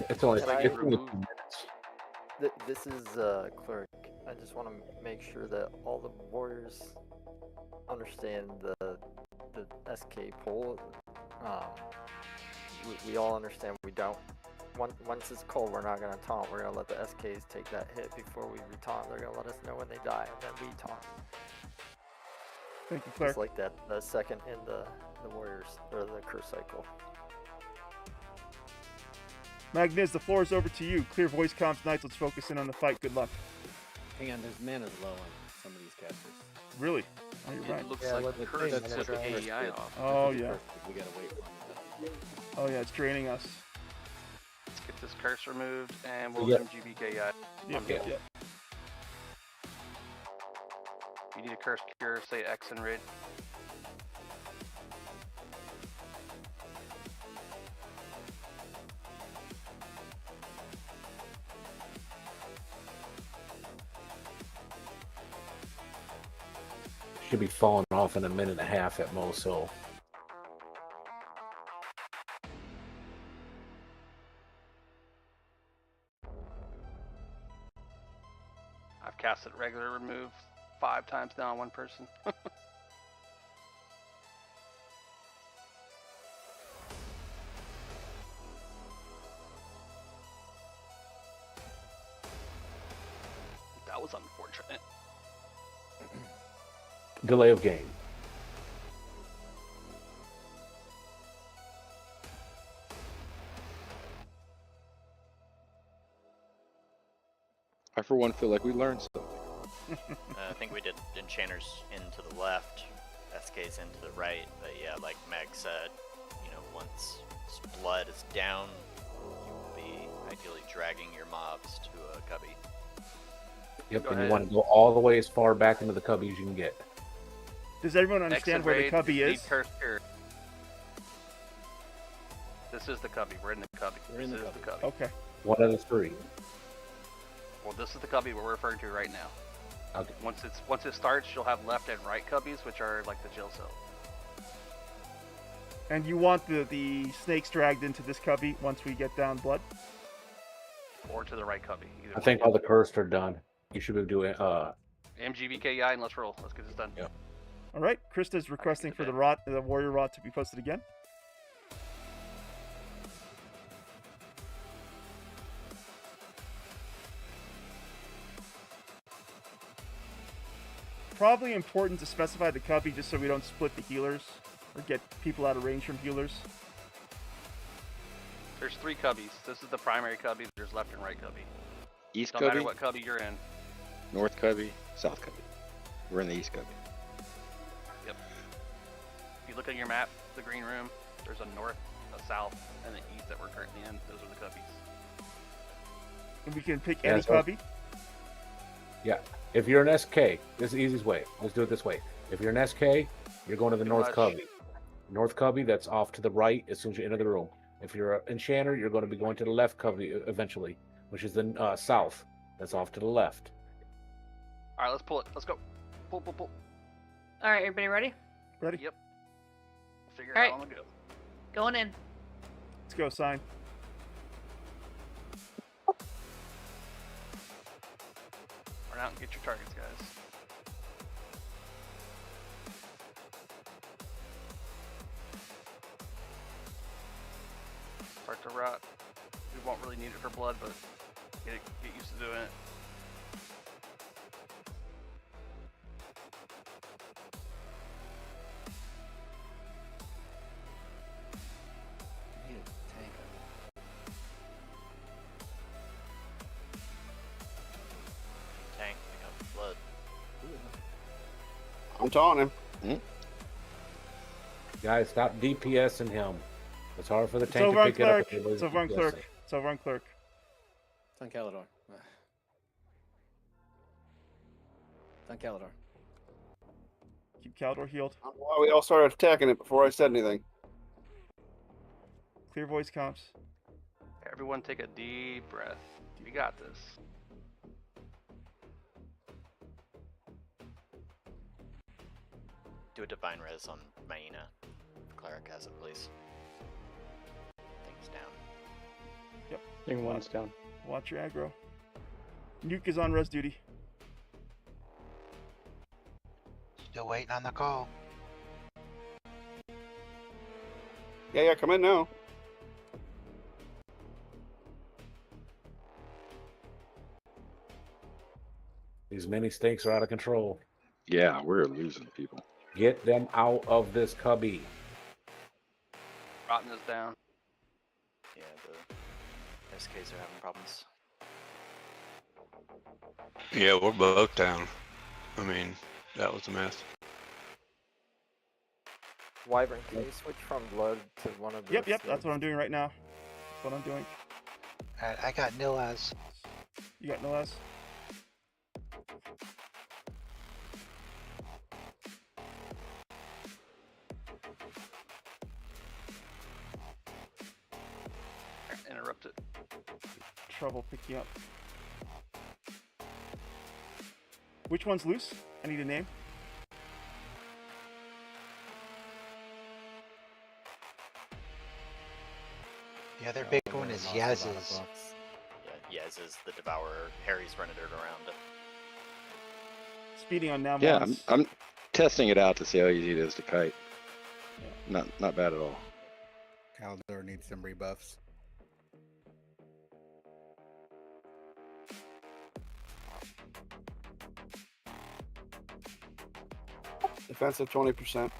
It's only Can I- it's only 2 minutes. This is Cleric. I just want to make sure that all the warriors understand the SK pull. We all understand we don't. Once it's cold, we're not going to taunt. We're going to let the SKs take that hit before we retaunt. They're going to let us know when they die, and then we taunt. Thank you, Claire. Just like that, the second in the warriors, or the curse cycle. Magniz, the floor is over to you. Clear voice comms, Knights. Let's focus in on the fight. Good luck. Hang on, there's mana's low on some of these casters. really? Oh, you're right. It looks Yeah, like let the the curse thing took dry. AEI off. Oh, yeah. We gotta wait for it. Oh, yeah, it's draining us. Let's get this curse removed, and we'll Yep. do GBKI. Yep, yep, yep. If you need a curse cure, say X and raid. Should be falling off in a minute and a half at most. So I've casted regular remove 5 times now on one person. That was unfortunate. delay of game. I for one feel like we learned something. I think we did enchanters into the left, SKs into the right. But yeah, like Meg said, once blood is down, you will be ideally dragging your mobs to a cubby. Yep, and you want to go all the way as far back into the cubby as you can get. Does everyone understand where the cubby is? This is the cubby. We're in the cubby. This is the cubby. Okay. One of the three. Well, this is the cubby we're referring to right now. Okay. Once it starts, you'll have left and right cubbies, which are like the jail cell. And you want the snakes dragged into this cubby once we get down blood? Or to the right cubby. I think all the cursed are done. You should be doing MGVKI and let's roll. Let's get this done. Yep. All right. Krista's requesting for the warrior rot to be posted again. Probably important to specify the cubby just so we don't split the healers or get people out of range from healers. There's 3 cubbies. This is the primary cubby. There's left and right cubby. East Don't cubby, matter what cubby you're in. North cubby, South cubby. We're in the East cubby. Yep. If you look at your map, the green room, there's a north, a south, and an east that we're currently in. Those are the cubbies. And we can pick any cubby? Yeah. If you're an SK, this is the easiest way. Let's do it this way. If you're an SK, you're going to the North Cubby. North Cubby, that's off to the right as soon as you enter the room. If you're an Enchanter, you're going to be going to the left Cubby eventually, which is the South. That's off to the left. All right, let's pull it. Let's go. Pull. All right, everybody ready? Ready? Yep. Figure All it right. out on the go. Going in. Let's go, Sign. Run out and get your targets, guys. Start to rot. We won't really need it for blood, but get used to doing it. Tank, pick up blood. I'm taunting him. Guys, stop DPSing him. It's hard for the It's tank over to on pick it up. Clerk. It's over on Clerk. It's over on Clerk. It's on Calidor. It's on Calidor. Keep Calidor healed. I don't know why we all started attacking it before I said anything. Clear voice comps. Everyone take a deep breath. You got this. Do a divine res on Maina. Cleric has it, please. Thing's down. Yep. Thing 1's down. Watch your aggro. Nuke is on res duty. Still waiting on the call. Yeah, come in now. These mini stinks are out of control. Yeah, we're losing people. Get them out of this cubby. Rotten is down. Yeah, the SKs are having problems. Yeah, we're both down. I mean, that was a mess. Wyvern, can you switch from blood to one of the Yep, that's what I'm doing right now. That's what I'm doing. Alright, I got Nilaz. You got Nilaz? Interrupt it. Trouble picking up. Which one's loose? I need a name. The other big one is Yaz's. Yeah, Yaz is the Devourer. Harry's running it around. Speeding on now. Yeah, I'm testing it out to see how easy it is to kite. Yeah. Not bad at all. Calidor needs some rebuffs. Defensive 20%.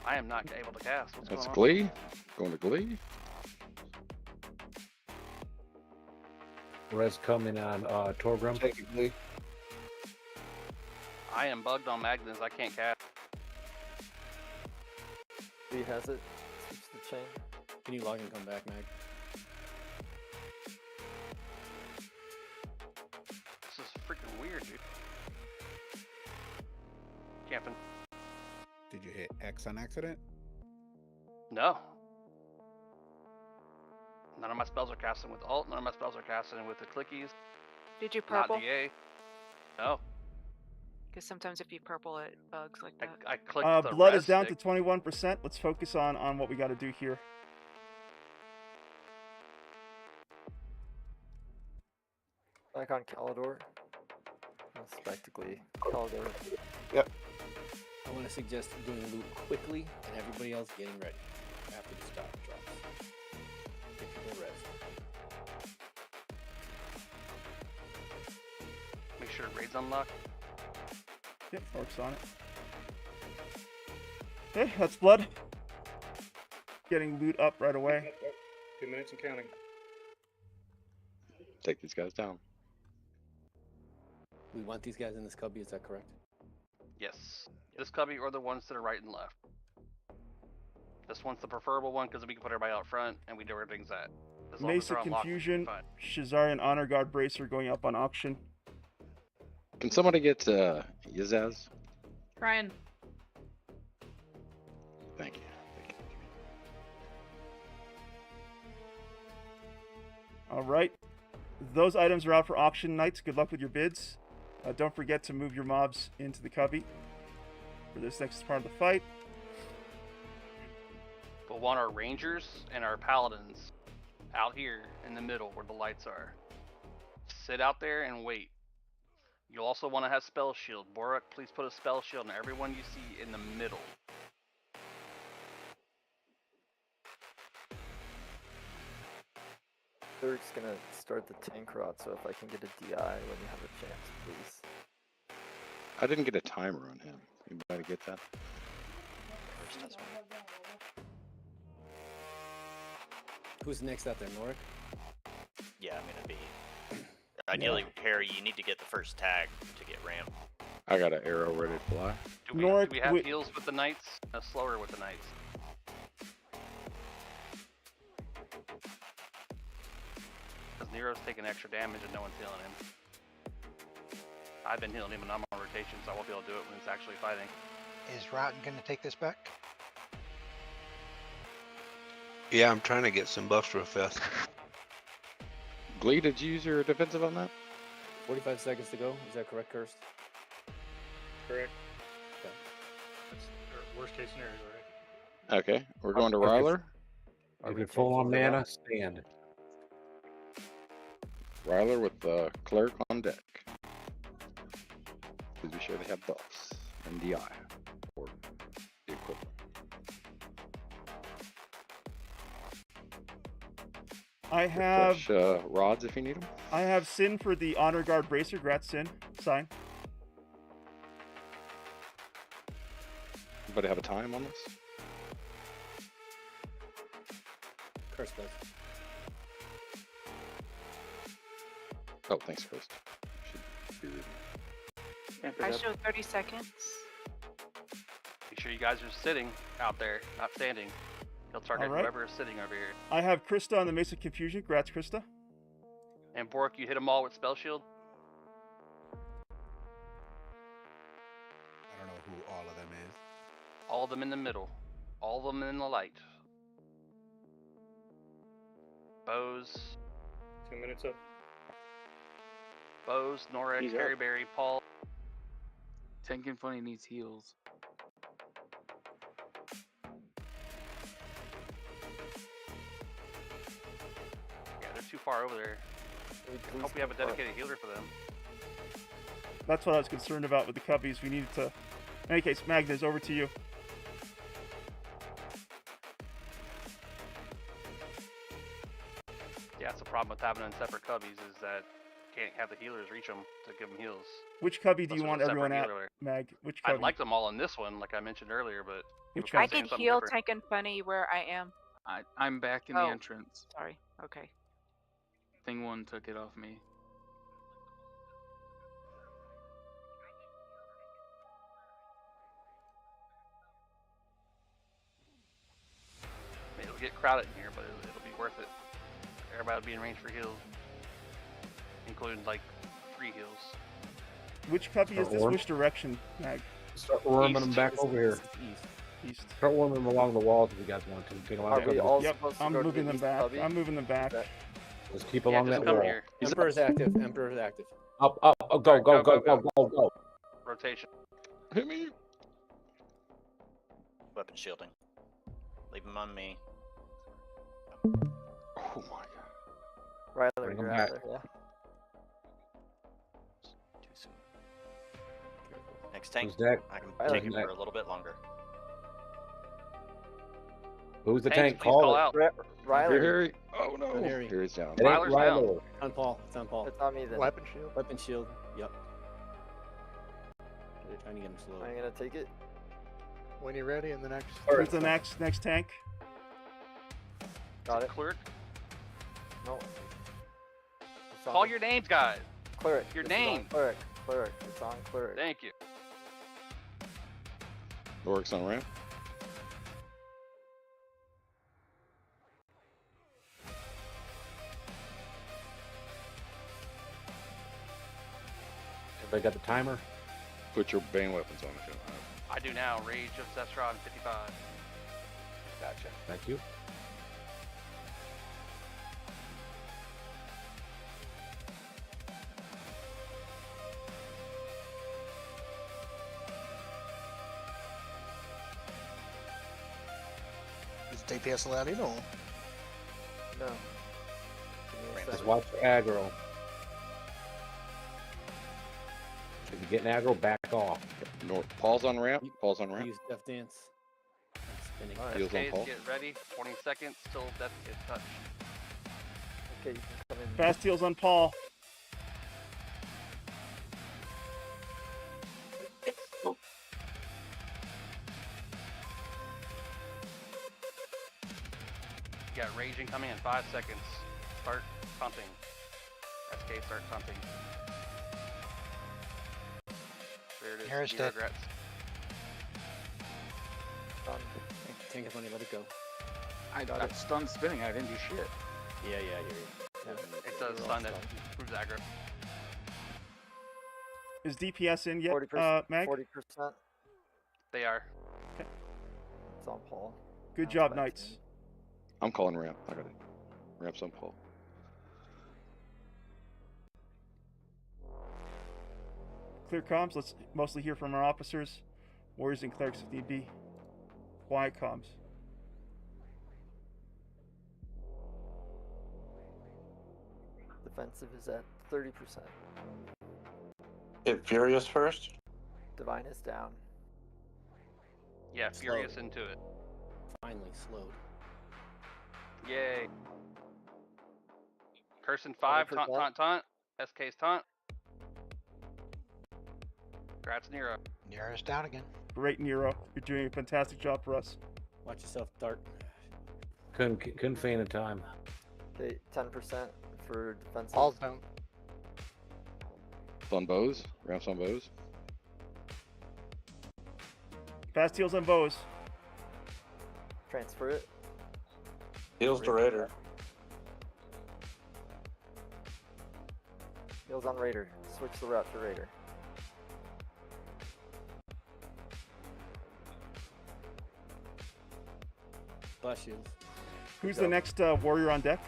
I am not able to cast. What's That's going on? Glee? Going to Glee. Res coming on Torgrim. Technically. I am bugged on Magnus. I can't cast. Lee has it. Switch the chain. Can you log and come back, Mag? This is freaking weird, dude. Camping. Did you hit X on accident? No. None of my spells are casting with alt. None of my spells are casting with the clickies. Did you Not purple? DA. No. Because sometimes if you purple, it bugs like that. I clicked the Blood res is down stick. to 21%. Let's focus on what we got to do here. Back on Calidor. Spectacally. Calidor. Yep. I want to suggest doing loot quickly and everybody else getting ready after the stop drops. Get people rest. Make sure raid's unlocked. Yep, works on it. Okay, that's blood. Getting loot up right away. 2 minutes and counting. Take these guys down. We want these guys in this cubby, is that correct? Yes. This cubby or the ones that are right and left. This one's the preferable one because we can put everybody out front and we know where things at. As long as Mesa they're unlocked, we'll be Confusion, fine. Shazarian Honor Guard Bracer going up on auction. Can somebody get Yazaz? Ryan. Thank you. All right. Those items are out for auction nights. Good luck with your bids. Don't forget to move your mobs into the cubby for this next part of the fight. We'll want our rangers and our paladins out here in the middle where the lights are. Sit out there and wait. You'll also want to have spell shield. Borak, please put a spell shield on everyone you see in the middle. Dirk's gonna start the tank rot, so if I can get a DI when you have a chance, please. I didn't get a timer on him. Anybody get that? Who's next out there, Norik? Yeah, I'm gonna be. Ideally, Harry, you need to get the first tag to get ramped. I got an arrow ready to fly. Do we have heals with the knights? Slower with the knights. Because Nero's taking extra damage and no one's healing him. I've been healing him and I'm on rotation, so I won't be able to do it when it's actually fighting. Is Rotten going to take this back? Yeah, I'm trying to get some buffs real fast. Glee, did you use your defensive on that? 45 seconds to go. Is that correct, Cursed? Correct. Okay. That's our worst case scenario, right? Okay, we're going to Ryler. Okay, full on mana, stand. Ryler with the cleric on deck. Please be sure they have buffs and DI or the equivalent. I have Fresh, rods if you need them. I have Sin for the Honor Guard Bracer. Grats Sin. Sign. Anybody have a time on this? Curse does. Oh, thanks, Ghost. Should be reading. I show 30 seconds. Make sure you guys are sitting out there, not standing. He'll target All right. whoever is sitting over here. I have Krista on the Mesa Confusion. Grats Krista. And Bork, you hit them all with spell shield. I don't know who all of them is. All of them in the middle. All of them in the light. Bows. 2 minutes up. Bows, Norik, He's up. Harryberry, Paul. Tank and Funny needs heals. Yeah, they're too far over there. I hope we have a dedicated healer for them. That's what I was concerned about with the cubbies. We needed to. In any case, Magnus, over to you. Yeah, that's the problem with having them in separate cubbies is that you can't have the healers reach them to give them heals. Which cubby do Unless you there's want a separate everyone at, healer. Mag? Which cubby? I'd like them all in this one, like I mentioned earlier, but Which people I keep saying can something heal different. Tank and Funny where I am. I'm back in the Oh. entrance. Sorry. Okay. Thing 1 took it off me. It'll get crowded in here, but it'll be worth it. Everybody will be in range for heals, including like 3 heals. Which puppy is this? Worm. Which direction, Mag? Start worming them East. back over here. East. Start worming them along the walls if you guys want to. Take them out. Are we all Yep, supposed to I'm go to moving the them east back. lobby? I'm moving them back. Just keep Yeah, along just that come wall. here. Emperor's active. Emperor's active. Up, up, oh, go, Alright, go, go, go, go, go, go, go. Rotation. Hit me. Weapon shielding. Leave them on me. Oh my god. Ryler, Bring 'em you're back. out there, yeah. Too soon. Next tank. Who's that? I can Ryler, take it who's for that? a little bit longer. Who's the Tanks, tank? please call Call it. out. Ryler, Here, Harry. Oh no. Not Harry. Harry's down. It ain't Ryler's down. Ryler. It's on Paul. It's on Paul. it's on me then. Weapon shield. Weapon shield. Yep. They're trying to get him slow. I'm gonna take it. When you're ready in the next. Who's the next tank? Got it. Cleric. No. It's on Call me. your names, guys. Cleric. your This is on name. Cleric. Cleric. It's on Cleric. Thank you. Oryx on ramp. Everybody got the timer? Put your bane weapons on if you don't have. I do now. Rage of Ssraeshza 55. Gotcha. Thank you. Is DPS allowed in or? No. Give me a Just second. watch the aggro. If you're getting aggro, back off. North. Paul's on ramp. Paul's on ramp. Use Death Dance. I'm spinning. Alright. Heals on SKs, Paul. get ready. 20 seconds till death gets touched. Okay, you can come in. Fast heals on Paul. You got raging coming in 5 seconds. Start pumping. SK start pumping. There it is. Harris No dead. regrets. Done. Tank of money, let it go. I got stunned spinning. I didn't do shit. Yeah, I hear you. It's a stun that proves aggro. Is DPS in yet, 40%. Mag? 40%. They are. It's on Paul. Good Now job, it's back to Knights. me. I'm calling ramp. I got it. Ramp's on Paul. Clear comms. Let's mostly hear from our officers. Warriors and clerics if need be. Quiet comms. Defensive is at 30%. Hit Furious first. Divine is down. Yeah, Slow. Furious into it. Finally slowed. Yay. Person 5, taunt, 20%. taunt, taunt. SK's taunt. Congrats, Nero. Nero's down again. Great, Nero. You're doing a fantastic job for us. Watch yourself, Dart. Couldn't feign in time. Okay, 10% for defensive. Paul's down. It's on bows. Ramp's on bows. Fast heals on bows. Transfer it. Heals to Raider. Heals on Raider. Switch the route to Raider. Blast shields. Who's Go. the next warrior on deck?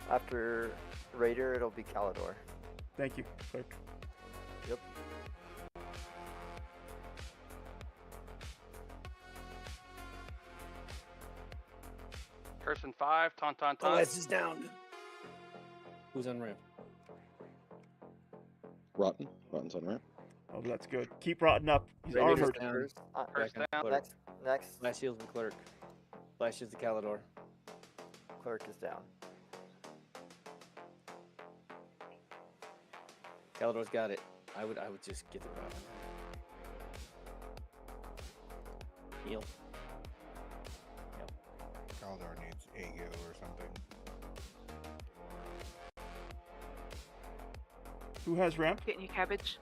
After Raider, it'll be Calidor. Thank you, clerk. Yep. Person 5, taunt, taunt, Oh, taunt. this is down. Who's on ramp? Rotten. Rotten's on ramp. Oh, that's good. Keep Rotten up. He's Raider's armored. down. First, First Back on down. Cleric. next. Blast shields and Cleric. Blast shields to Calidor. Cleric is down. Calidor's got it. I would just get the route. Heal. Who has ramp? Getting you cabbage.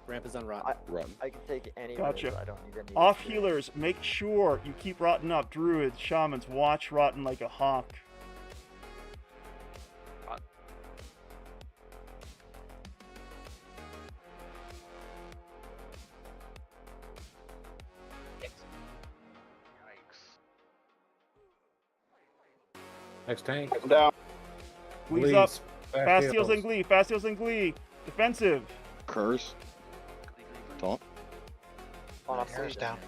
Ramp is on Rotten. I can take it anyway. Gotcha. I don't need any. Off experience. healers, make sure you keep Rotten up. Druids, shamans, watch Rotten like a hawk. Next tank. I'm down. Glee's up. Fast heals and Glee. Fast heals and Glee. Defensive. Curse. Taunt. Nero's down.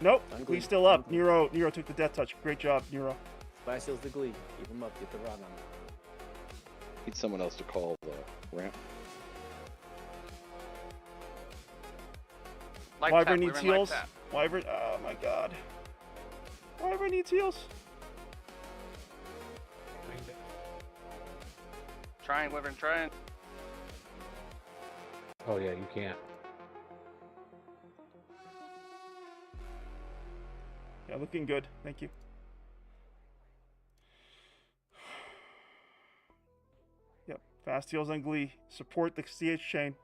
Nope. Glee's still up. Nero took the death touch. Great job, Nero. Flash heals the Glee. Keep him up. Get the rod on him. Need someone else to call the ramp. Wyvern needs heals. Wyvern. Oh my god. Wyvern needs heals. Trying, Wyvern, trying. Oh yeah, you can't. Yeah, looking good. Thank you. Yep. Fast heals on Glee. Support the CH chain.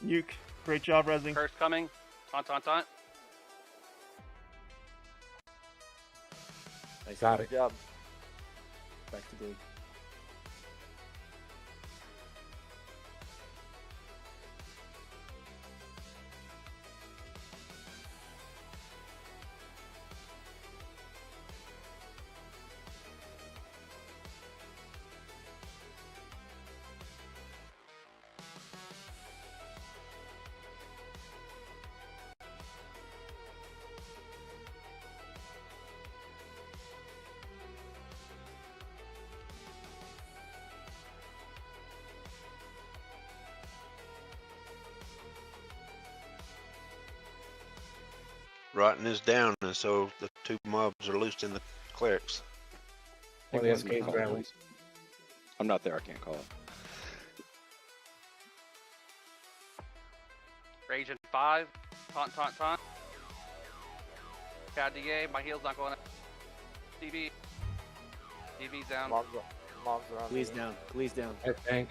Nuke. Great job, resing. Curse coming. Taunt. Nice. Got it. Good job. Back to Glee. Rotten is down, and so the two mobs are loosed in the clerics. Well, the SK's rally. I'm not there. I can't call it. Rage in 5. Taunt. Got DA. My heal's not going up. DB. DB's down. Mobs are on. Glee's down. Glee's down. Next tank.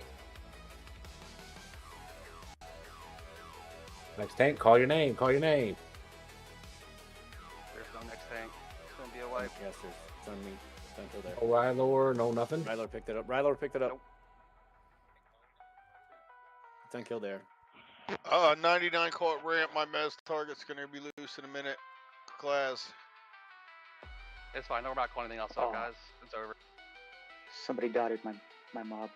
Next tank. Call your name. Call your name. There's no next tank. It's gonna be a wipe. Casters. It's on me. It's until there. No Rylor. No nothing. Rylar picked it up. Rylar picked it up. Nope. It's on kill there. 99 caught ramp. My mez target's gonna be loose in a minute. Class. It's fine. No, we're not calling anything else out, guys. It's over. Somebody dotted my mob.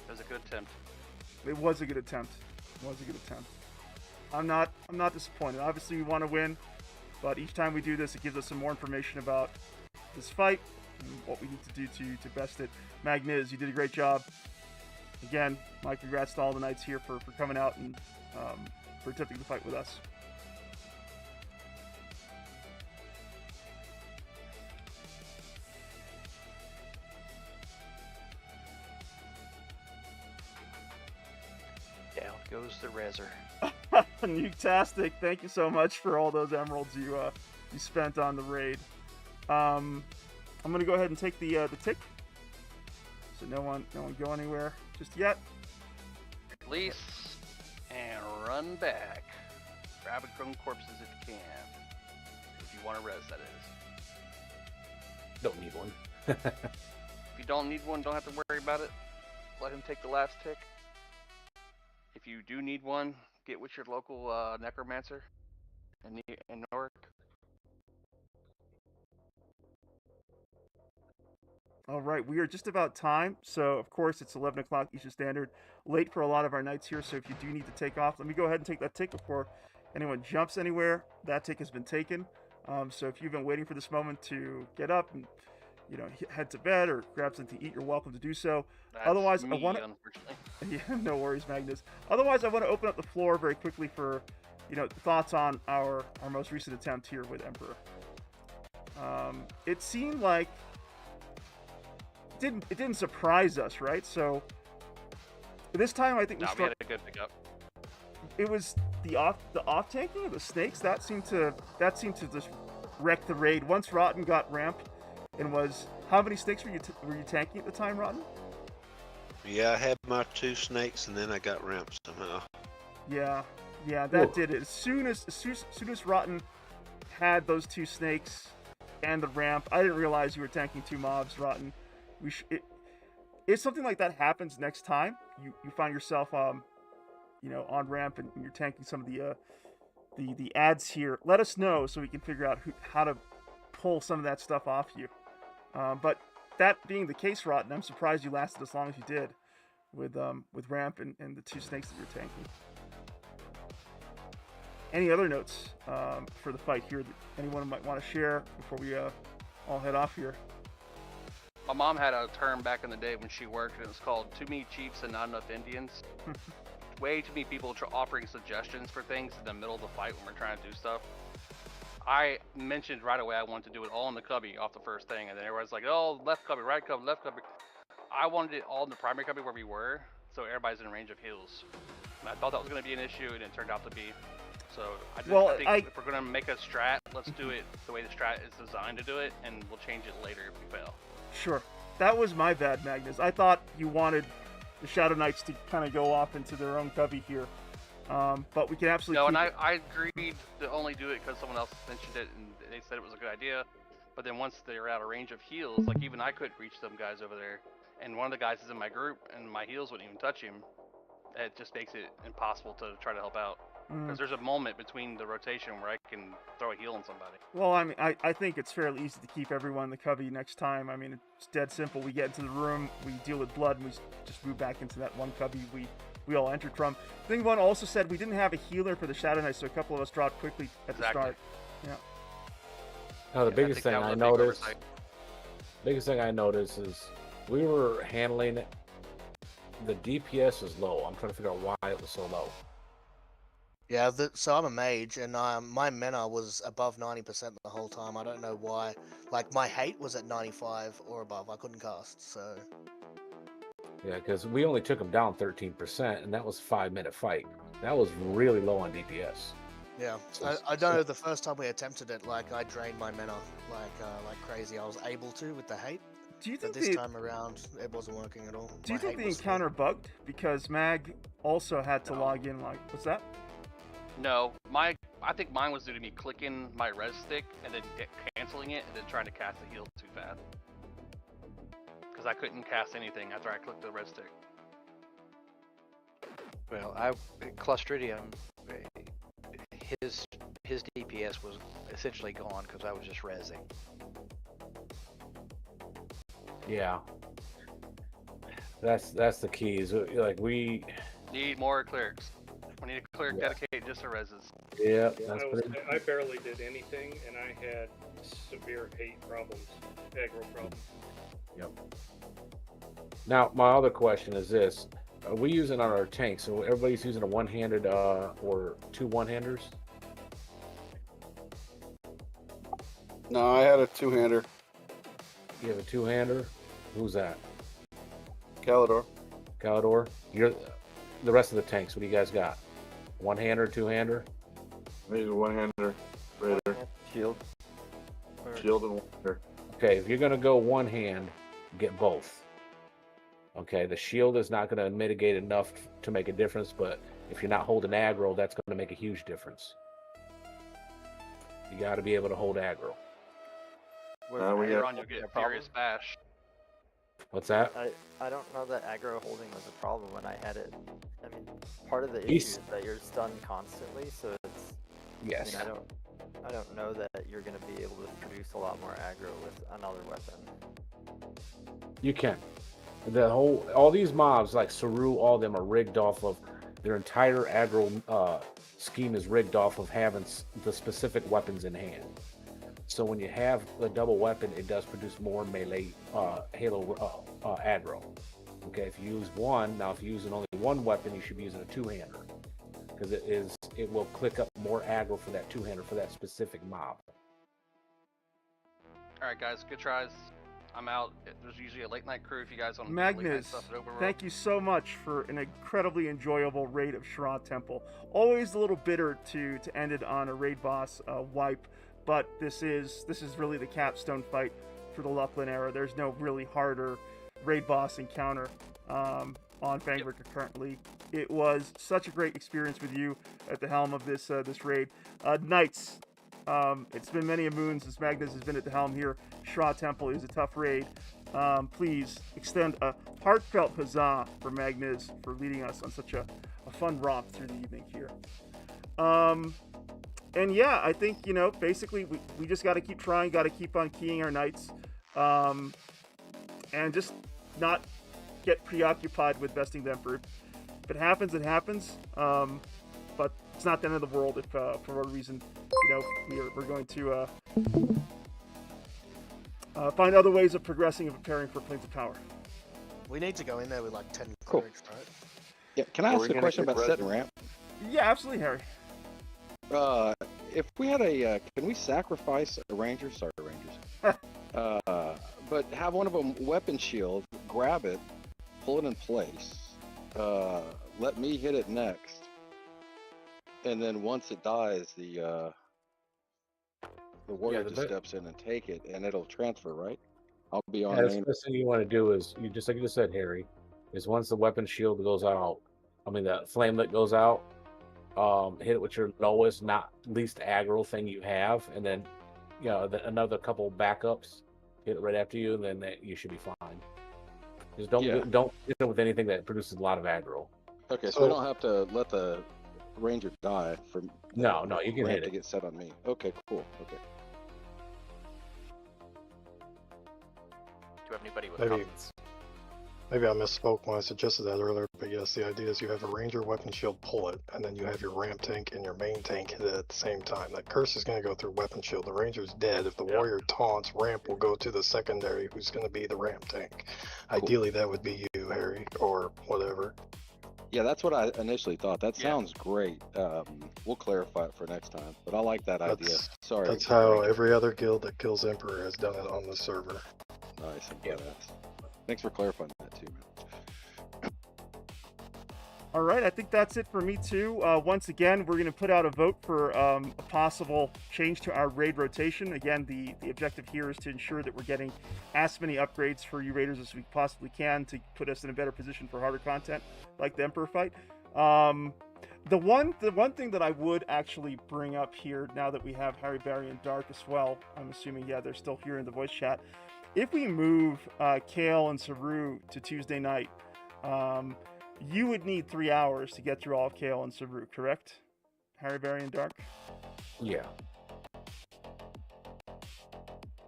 It was a good attempt. It was a good attempt. I'm not disappointed. Obviously, we want to win, but each time we do this, it gives us some more information about this fight and what we need to do to best it. Magniz, you did a great job. Again, my congrats to all the knights here for coming out and for attempting to fight with us. Down goes the Rezer. Nuketastic, thank you so much for all those emeralds you spent on the raid. I'm gonna go ahead and take the tick, so no one go anywhere just yet. Release and run back. Grab a grown corpses if you can. If you want to res, that is. Don't need one. If you don't need one, don't have to worry about it. Let him take the last tick. If you do need one, get with your local necromancer in Newark. All right, we are just about time. So, of course, it's 11 o'clock Eastern Standard. Late for a lot of our nights here, so if you do need to take off, let me go ahead and take that tick before anyone jumps anywhere. That tick has been taken. So if you've been waiting for this moment to get up and, head to bed or grab something to eat, you're welcome to do so. That's Otherwise, me, I want to... unfortunately. Yeah, no worries, Magnus. Otherwise, I want to open up the floor very quickly for, thoughts on our most recent attempt here with Emperor. It seemed like it didn't surprise us, right? So this time I think we had a good pickup. It was the off tanking of the snakes that seemed to just wreck the raid. Once Rotten got ramped, and was how many snakes were you tanking at the time, Rotten? Yeah, I had my 2 snakes, and then I got ramped somehow. Yeah, that did it. As soon as Rotten had those 2 snakes and the ramp, I didn't realize you were tanking 2 mobs, Rotten. If something like that happens next time, you find yourself on ramp and you're tanking some of the ads here, let us know so we can figure out how to pull some of that stuff off you. But that being the case, Rotten, I'm surprised you lasted as long as you did with ramp and the 2 snakes that you're tanking. Any other notes for the fight here that anyone might want to share before we all head off here? My mom had a term back in the day when she worked, and it was called "Too many chiefs and not enough Indians." Way too many people offering suggestions for things in the middle of the fight when we're trying to do stuff. I mentioned right away I wanted to do it all in the cubby off the first thing, and then everyone's like, "Oh, left cubby, right cubby, left cubby." I wanted it all in the primary cubby where we were, so everybody's in range of heals. And I thought that was going to be an issue, and it turned out to be. So I think if we're going to make a strat, let's do it the way the strat is designed to do it, and we'll change it later if we fail. Sure. That was my bad, Magnus. I thought you wanted the Shadow Knights to kind of go off into their own cubby here. But we can absolutely... No, and I agreed to only do it because someone else mentioned it, and they said it was a good idea. But then once they're out of range of heals, like even I couldn't reach them guys over there. And one of the guys is in my group, and my heals wouldn't even touch him. It just makes it impossible to try to help out. Because there's a moment between the rotation where I can throw a heal on somebody. Well, I mean, I think it's fairly easy to keep everyone in the cubby next time. I mean, it's dead simple. We get into the room, we deal with blood, and we just move back into that one cubby we all entered from. Thing one also said we didn't have a healer for the Shadow Knight, so a couple of us dropped quickly at the start. Yeah. Now, the biggest thing I noticed is we were handling it. The DPS is low. I'm trying to figure out why it was so low. Yeah, so I'm a mage, and my mana was above 90% the whole time. I don't know why. Like, my hate was at 95 or above. I couldn't cast, so... Yeah, because we only took him down 13%, and that was a 5-minute fight. That was really low on DPS. Yeah, I know the first time we attempted it, like, I drained my mana like crazy. I was able to with the hate. Do you think but this time around, it wasn't working at all. Do you think the encounter bugged? Because Mag also had to log in, like, what's that? No, I think mine was due to me clicking my res stick and then canceling it and then trying to cast the heal too fast. Because I couldn't cast anything after I clicked the res stick. Well, Clostridium, his DPS was essentially gone because I was just rezzing. Yeah, that's the key. Is like we need more clerics. We need a cleric dedicated just to reses. Yeah, I barely did anything, and I had severe hate problems, aggro problems. Yep. Now, my other question is this: are we using on our tank? So everybody's using a one-handed or 2 one-handers? No, I had a 2-hander. You have a 2-hander? Who's that? Calidor. Calidor? You're the rest of the tanks. What do you guys got? 1-hander, 2-hander? Maybe 1-hander. Raider. Shield. Shield and 1-hander. Okay, if you're gonna go one hand, get both. Okay, the shield is not gonna mitigate enough to make a difference, but if you're not holding aggro, that's gonna make a huge difference. You got to be able to hold aggro. Later on, you'll get Furious Bash. What's that? I don't know that aggro holding was a problem when I had it. I mean, part of the issue is that you're stunned constantly, so it's... Yes. I mean, I don't know that you're going to be able to produce a lot more aggro with another weapon. You can. All these mobs, like Saru, all of them are rigged off of... Their entire aggro scheme is rigged off of having the specific weapons in hand. So when you have a double weapon, it does produce more melee Halo aggro. Okay, if you use one, now if you're using only one weapon, you should be using a 2-hander because it will click up more aggro for that two-hander for that specific mob. All right, guys, good tries. I'm out. There's usually a late night crew if you guys want to do late night Magnus, stuff at Overworld. thank you so much for an incredibly enjoyable raid of Ssraeshza Temple. Always a little bitter to end it on a raid boss wipe, but this is really the capstone fight for the Lucklin era. There's no really harder raid boss encounter on Fangbreaker currently. It was such a great experience with you at the helm of this raid. Knights, it's been many a moon since Magnus has been at the helm here. Ssraeshza Temple is a tough raid. Please extend a heartfelt huzzah for Magnus for leading us on such a fun romp through the evening here. And yeah, I think, basically we just got to keep trying, got to keep on keying our knights, and just not get preoccupied with besting the Emperor. If it happens, it happens. But it's not the end of the world if, for whatever reason, we're going to find other ways of progressing and preparing for Planes of Power. We need to go in there with like 10 clerics, right? Yeah, can I ask a question about setting ramp? Yeah, absolutely, Harry. If we had can we sacrifice a ranger? Sorry, rangers. But have one of them weapon shield, grab it, pull it in place, let me hit it next, and then once it dies, the warrior just steps in and take it, and it'll transfer, right? I'll be on. The first thing you want to do is, just like you just said, Harry, is once the weapon shield goes out, the flamelet goes out, hit it with your lowest, not least aggro thing you have, and then, another couple backups, hit it right after you, and then you should be fine. Just don't hit it with anything that produces a lot of aggro. Okay, so we don't have to let the ranger die for no, you can hit it. To get set on me. Okay, cool. Okay. Do you have anybody with Maybe comments? Maybe I misspoke when I suggested that earlier, but yes, the idea is you have a ranger weapon shield, pull it, and then you have your ramp tank and your main tank hit it at the same time. That curse is going to go through weapon shield. The ranger's dead. If the warrior taunts, ramp will go to the secondary, who's going to be the ramp tank. Cool. Ideally, that would be you, Harry, or whatever. Yeah, that's what I initially thought. That sounds great. We'll clarify it for next time, but I like that idea. Sorry. That's how every other guild that kills Emperor has done it on the server. Nice and badass. Thanks for clarifying that too, man. All right, I think that's it for me too. Once again, we're going to put out a vote for a possible change to our raid rotation. Again, the objective here is to ensure that we're getting as many upgrades for you raiders as we possibly can to put us in a better position for harder content like the Emperor fight. The one thing that I would actually bring up here, now that we have Harry, Barry, and Dark as well, I'm assuming, they're still here in the voice chat. If we move Kale and Saru to Tuesday night, you would need 3 hours to get through all of Kale and Saru, correct? Harry, Barry, and Dark? Yeah.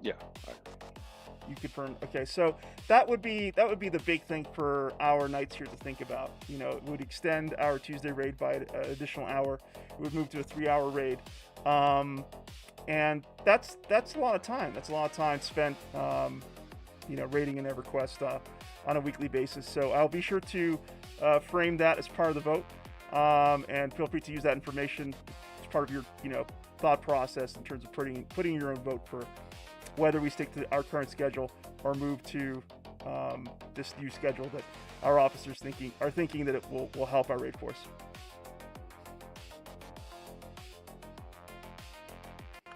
Yeah. You confirm. Okay, so that would be the big thing for our nights here to think about. It would extend our Tuesday raid by an additional hour. It would move to a 3-hour raid. And that's a lot of time. That's a lot of time spent, raiding an EverQuest on a weekly basis. So I'll be sure to frame that as part of the vote, and feel free to use that information as part of your, thought process in terms of putting your own vote for whether we stick to our current schedule or move to this new schedule that our officers are thinking that it will help our raid force.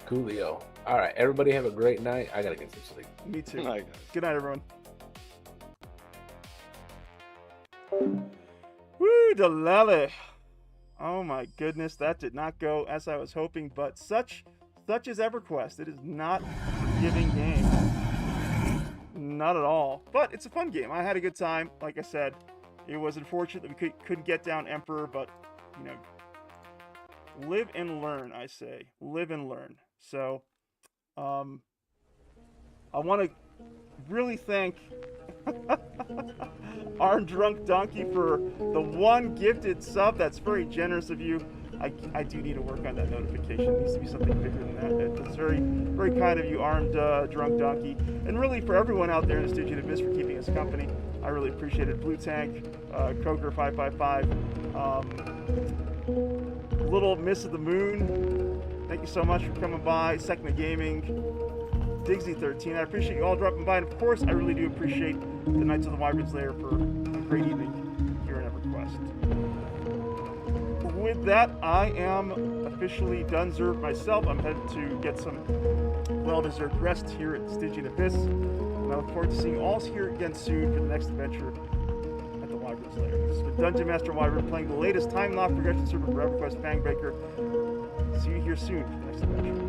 Coolio. All right, everybody have a great night. I gotta get some sleep. Me too. Good night. Good night, everyone. Woo, Delele. Oh my goodness, that did not go as I was hoping, but such is EverQuest. It is not a forgiving game. Not at all. But it's a fun game. I had a good time. Like I said, it was unfortunate that we couldn't get down Emperor, but, live and learn, I say. Live and learn. So, I want to really thank Arm Drunk Donkey for the one gifted sub. That's very generous of you. I do need to work on that notification. It needs to be something bigger than that. It's very, very kind of you, Armed Drunk Donkey. And really, for everyone out there in the studio to miss for keeping us company, I really appreciate it. Blue Tank, Kroger 555, Little Miss of the Moon, thank you so much for coming by. Second of Gaming, Digsy13, I appreciate you all dropping by, and of course, I really do appreciate the Knights of the Wyverns Lair for a great evening here in EverQuest. With that, I am officially done myself. I'm headed to get some well-deserved rest here at Stygian Abyss, and I look forward to seeing you all here again soon for the next adventure at the Wyverns Lair. This has been Dungeon Master Wyvern playing the latest time-locked progression server for EverQuest Fangbreaker. See you here soon for the next adventure.